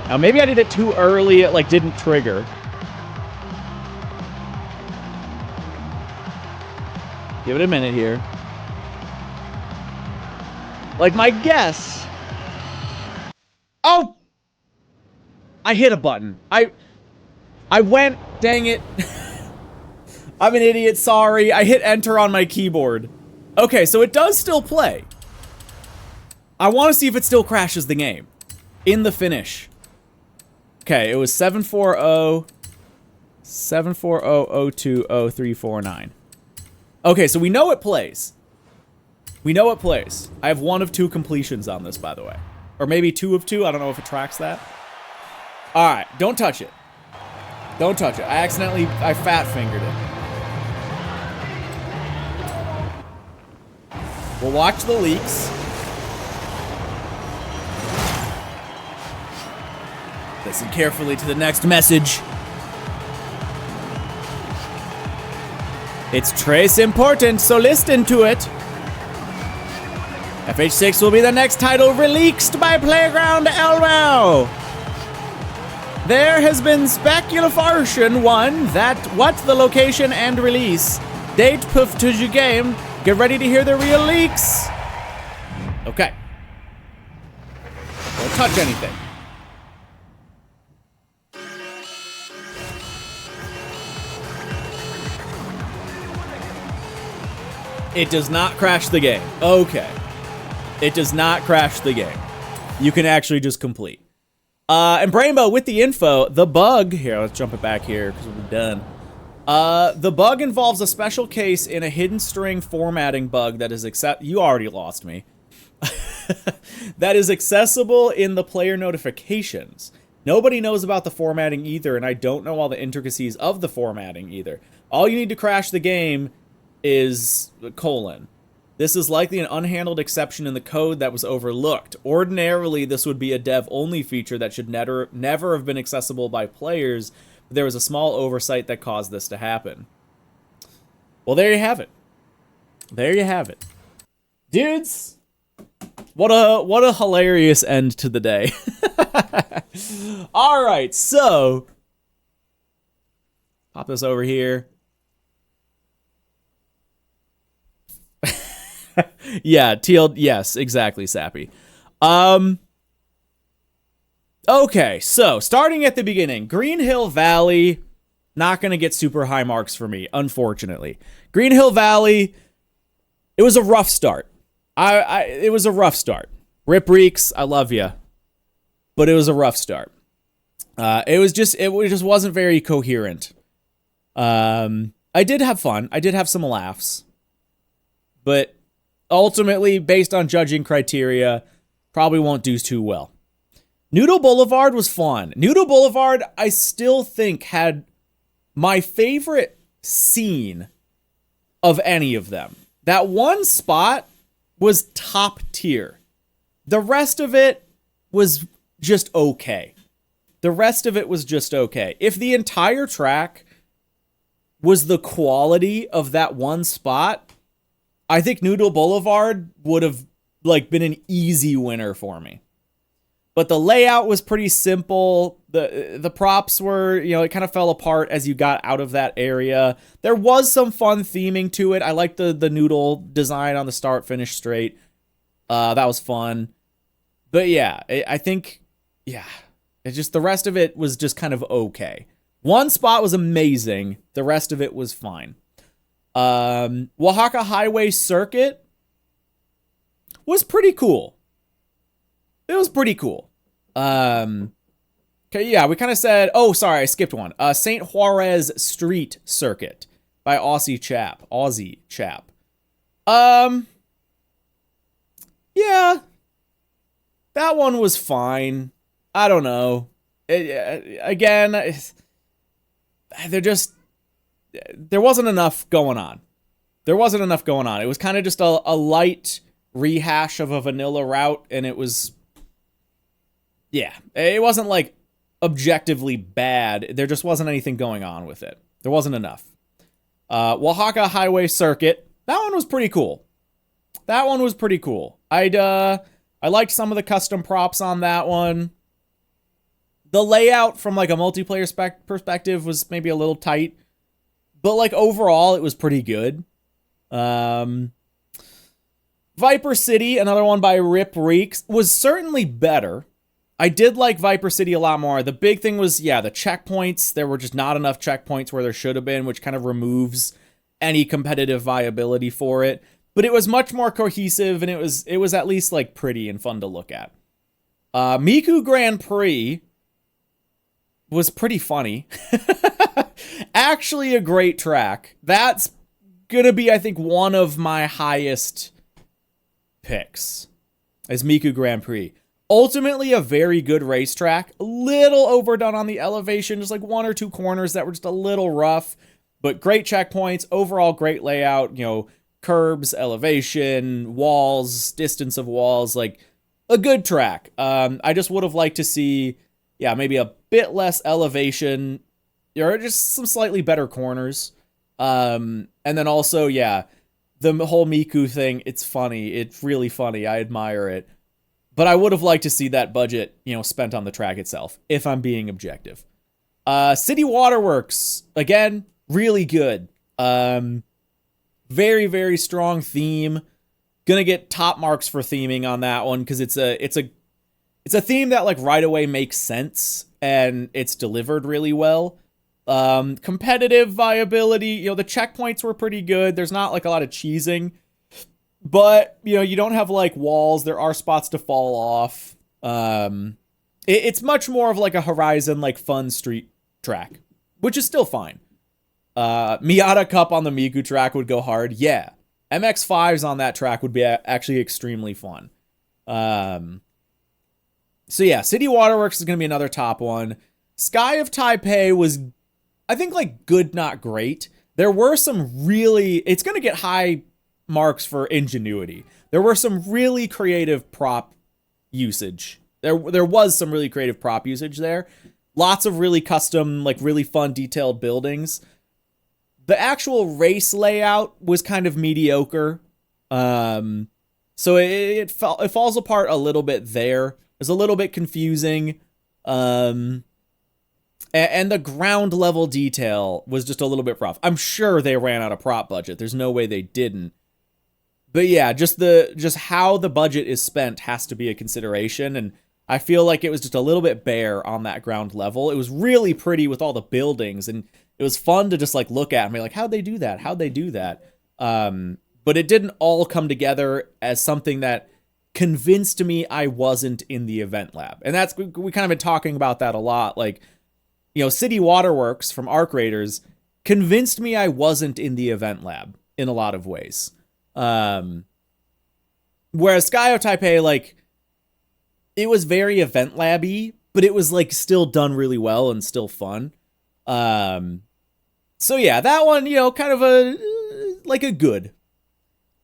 Now, maybe I did it too early, it like didn't trigger. Give it a minute here. Like my guess. Oh! I hit a button. I went, dang it. I'm an idiot, sorry. I hit enter on my keyboard. Okay, so it does still play. I want to see if it still crashes the game. In the finish. Okay, it was 740020349. Okay, so we know it plays. We know it plays. I have 1 of 2 completions on this, by the way. Or maybe 2 of 2. I don't know if it tracks that. Alright, don't touch it. Don't touch it. I fat fingered it. We'll watch the leaks. Listen carefully to the next message. It's trace important, so listen to it. FH6 will be the next title released by Playground Elbow. There has been speculation that what the location and release date puff to the game. Get ready to hear the real leaks. Okay. Don't touch anything. It does not crash the game. Okay. It does not crash the game. You can actually just complete. And Brainbow, with the info, the bug... Here, let's jump it back here, because we're done. The bug involves a special case in a hidden string formatting bug that is You already lost me. That is accessible in the player notifications. Nobody knows about the formatting either, and I don't know all the intricacies of the formatting either. All you need to crash the game is ... This is likely an unhandled exception in the code that was overlooked. Ordinarily, this would be a dev-only feature that should never have been accessible by players, but there was a small oversight that caused this to happen. Well, there you have it. There you have it. Dudes, What a hilarious end to the day. All right, so pop this over here. Yeah, teal. Yes, exactly, Sappy. Okay, so starting at the beginning, Green Hill Valley, not gonna get super high marks for me, unfortunately. Green Hill Valley, it was a rough start. It was a rough start. Rip Reeks, I love you, but it was a rough start. It just wasn't very coherent. I did have fun. I did have some laughs, but ultimately, based on judging criteria, probably won't do too well. Noodle Boulevard was fun. Noodle Boulevard, I still think, had my favorite scene of any of them. That one spot was top tier. The rest of it was just okay. If the entire track was the quality of that one spot, I think Noodle Boulevard would have been an easy winner for me. But the layout was pretty simple. The props were, it kind of fell apart as you got out of that area. There was some fun theming to it. I liked the noodle design on the start finish straight. That was fun. But yeah, I think, it's just the rest of it was just kind of okay. One spot was amazing. The rest of it was fine. Oaxaca Highway Circuit was pretty cool. It was pretty cool. Okay, yeah, we kind of said, I skipped one. St. Juarez Street Circuit by Aussie Chap. Yeah, that one was fine. I don't know. There wasn't enough going on. It was kind of just a light rehash of a vanilla route, and it was, it wasn't objectively bad. There just wasn't anything going on with it. There wasn't enough. Oaxaca Highway Circuit, that one was pretty cool. I liked some of the custom props on that one. The layout from a multiplayer perspective was maybe a little tight, but overall it was pretty good. Viper City, another one by Rip Reeks, was certainly better. I did like Viper City a lot more. The big thing was, the checkpoints. There were just not enough checkpoints where there should have been, which kind of removes any competitive viability for it. But it was much more cohesive, and it was at least pretty and fun to look at. Miku Grand Prix was pretty funny. Actually a great track. That's gonna be, I think, one of my highest picks is Miku Grand Prix. Ultimately a very good racetrack. A little overdone on the elevation, just one or two corners that were just a little rough, but great checkpoints, overall great layout, curbs, elevation, walls, distance of walls, a good track. I just would have liked to see, maybe a bit less elevation, or just some slightly better corners. And then also, the whole Miku thing, it's funny. It's really funny. I admire it. But I would have liked to see that budget, spent on the track itself, if I'm being objective. City Waterworks, again, really good. Very, very strong theme. Gonna get top marks for theming on that one, because it's a theme that right away makes sense, and it's delivered really well. Competitive viability, the checkpoints were pretty good. There's not a lot of cheesing, but you don't have walls. There are spots to fall off. It's much more of a Horizon fun street track, which is still fine. Miata Cup on the Miku track would go hard. Yeah. MX5s on that track would be actually extremely fun. City Waterworks is going to be another top one. Sky of Taipei was, I think, good, not great. There were some it's going to get high marks for Ingenuity. There were some really creative prop usage. There was some really creative prop usage there. Lots of really custom, really fun, detailed buildings. The actual race layout was kind of mediocre. So it falls apart a little bit there. It's a little bit confusing. And the ground level detail was just a little bit rough. I'm sure they ran out of prop budget. There's no way they didn't. But yeah, just how the budget is spent has to be a consideration, and I feel like it was just a little bit bare on that ground level. It was really pretty with all the buildings, and it was fun to just like look at and be like, how'd they do that? How'd they do that? But it didn't all come together as something that convinced me I wasn't in the event lab. And that's, we kind of been talking about that a lot. Like, you know, City Waterworks from Arc Raiders convinced me I wasn't in the event lab in a lot of ways. Whereas Skyo Taipei, like, it was very event labby, but it was like still done really well and still fun. So yeah, that one, you know, kind of a good.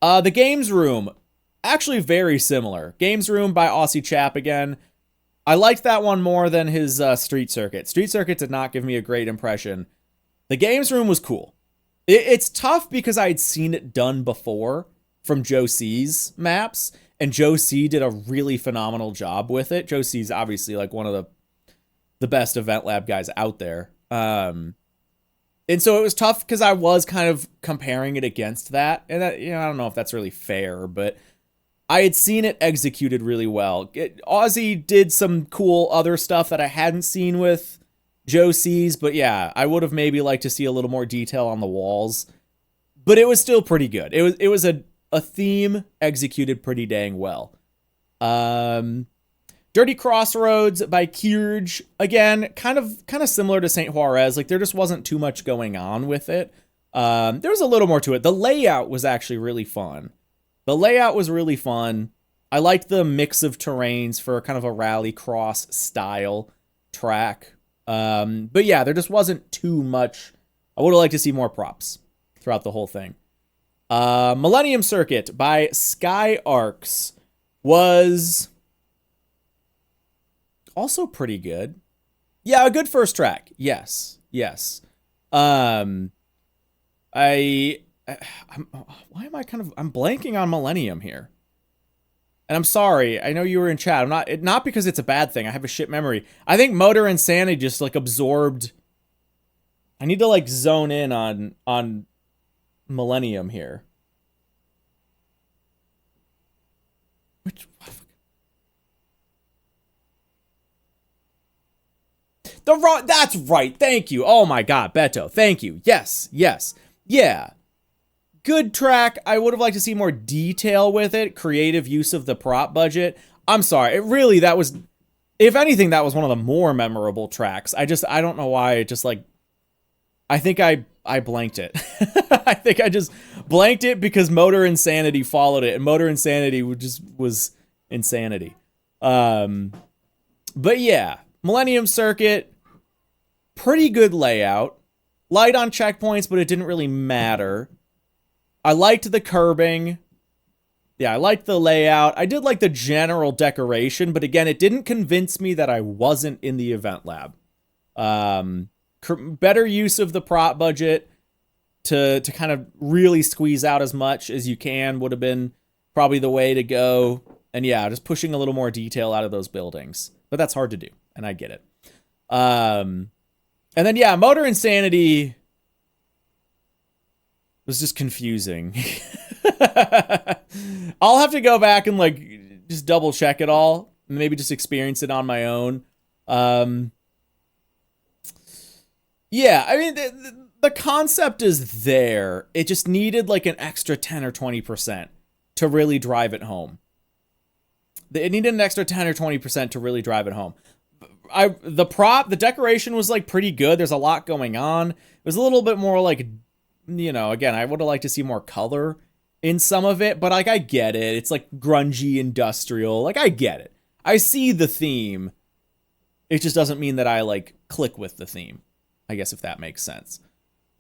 The games room, actually very similar. Games room by Aussie Chap again. I liked that one more than his Street Circuit. Street Circuit did not give me a great impression. The games room was cool. It's tough because I'd seen it done before from Joe C's maps, and Joe C did a really phenomenal job with it. Joe C's obviously like one of the best event lab guys out there. And so it was tough because I was kind of comparing it against that. And that, you know, I don't know if that's really fair, but I had seen it executed really well. Aussie did some cool other stuff that I hadn't seen with Joe C's, but yeah, I would have maybe liked to see a little more detail on the walls, but it was still pretty good. It was a theme executed pretty dang well. Dirty Crossroads by Kierge, again, kind of similar to St. Juarez. Like, there just wasn't too much going on with it. There was a little more to it. The layout was actually really fun. I liked the mix of terrains for kind of a rally cross style track. But yeah, there just wasn't too much. I would have liked to see more props throughout the whole thing. Millennium Circuit by Sky Arcs was also pretty good. Yeah, a good first track. Yes. I'm blanking on Millennium here. And I'm sorry, I know you were in chat. I'm not because it's a bad thing. I have a shit memory. I think MotorInsanity just like absorbed. I need to like zone in on Millennium here. That's right. Thank you. Oh my God, Beto. Thank you. Yes. Yeah. Good track. I would have liked to see more detail with it. Creative use of the prop budget. I'm sorry. That was, if anything, that was one of the more memorable tracks. I don't know why. I think I blanked it. I think I just blanked it because MotorInsanity followed it, and MotorInsanity was insanity. But yeah, Millennium Circuit, pretty good layout. Light on checkpoints, but it didn't really matter. I liked the curbing. Yeah, I liked the layout. I did like the general decoration, but again, it didn't convince me that I wasn't in the event lab. Better use of the prop budget to kind of really squeeze out as much as you can would have been probably the way to go. And yeah, just pushing a little more detail out of those buildings. But that's hard to do, and I get it. And then yeah, MotorInsanity was just confusing. I'll have to go back and like just double check it all, maybe just experience it on my own. Yeah, I mean the concept is there. It just needed like an extra 10 or 20% to really drive it home. It needed an extra 10 or 20% to really drive it home. The decoration was like pretty good. There's a lot going on. It was a little bit more like, you know, again, I would have liked to see more color in some of it, but like I get it. It's like grungy industrial. Like I get it. I see the theme. It just doesn't mean that I like click with the theme, I guess, if that makes sense.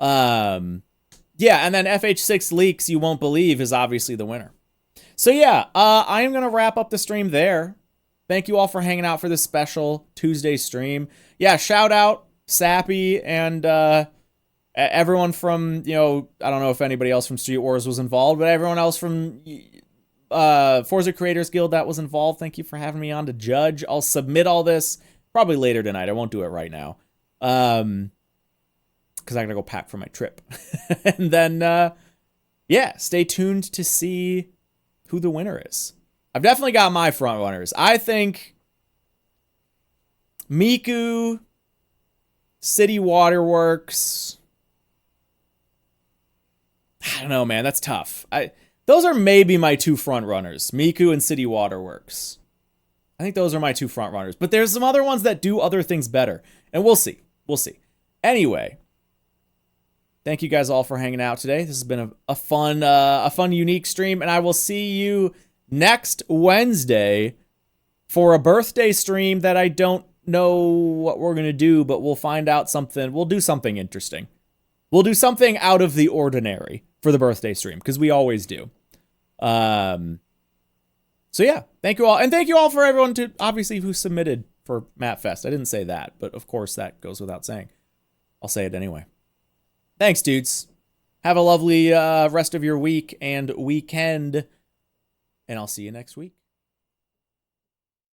Yeah, and then FH6 Leaks You Won't Believe is obviously the winner. So yeah, I am going to wrap up the stream there. Thank you all for hanging out for this special Tuesday stream. Yeah, shout out Sappy and everyone from, you know, I don't know if anybody else from Street Wars was involved, but everyone else from Forza Creators Guild that was involved. Thank you for having me on to judge. I'll submit all this probably later tonight. I won't do it right now. Because I gotta go pack for my trip. And then, yeah, stay tuned to see who the winner is. I've definitely got my front runners. I think Miku, City Waterworks. I don't know, man. That's tough. Those are maybe my two front runners, Miku and City Waterworks. I think those are my two front runners. But there's some other ones that do other things better. And we'll see. We'll see. Anyway, thank you guys all for hanging out today. This has been a fun, unique stream. And I will see you next Wednesday for a birthday stream that I don't know what we're going to do, but we'll find out something. We'll do something interesting. We'll do something out of the ordinary for the birthday stream, because we always do. So yeah, thank you all. And thank you all for everyone to obviously who submitted for MapFest. I didn't say that, but of course that goes without saying. I'll say it anyway. Thanks, dudes. Have a lovely rest of your week and weekend. And I'll see you next week.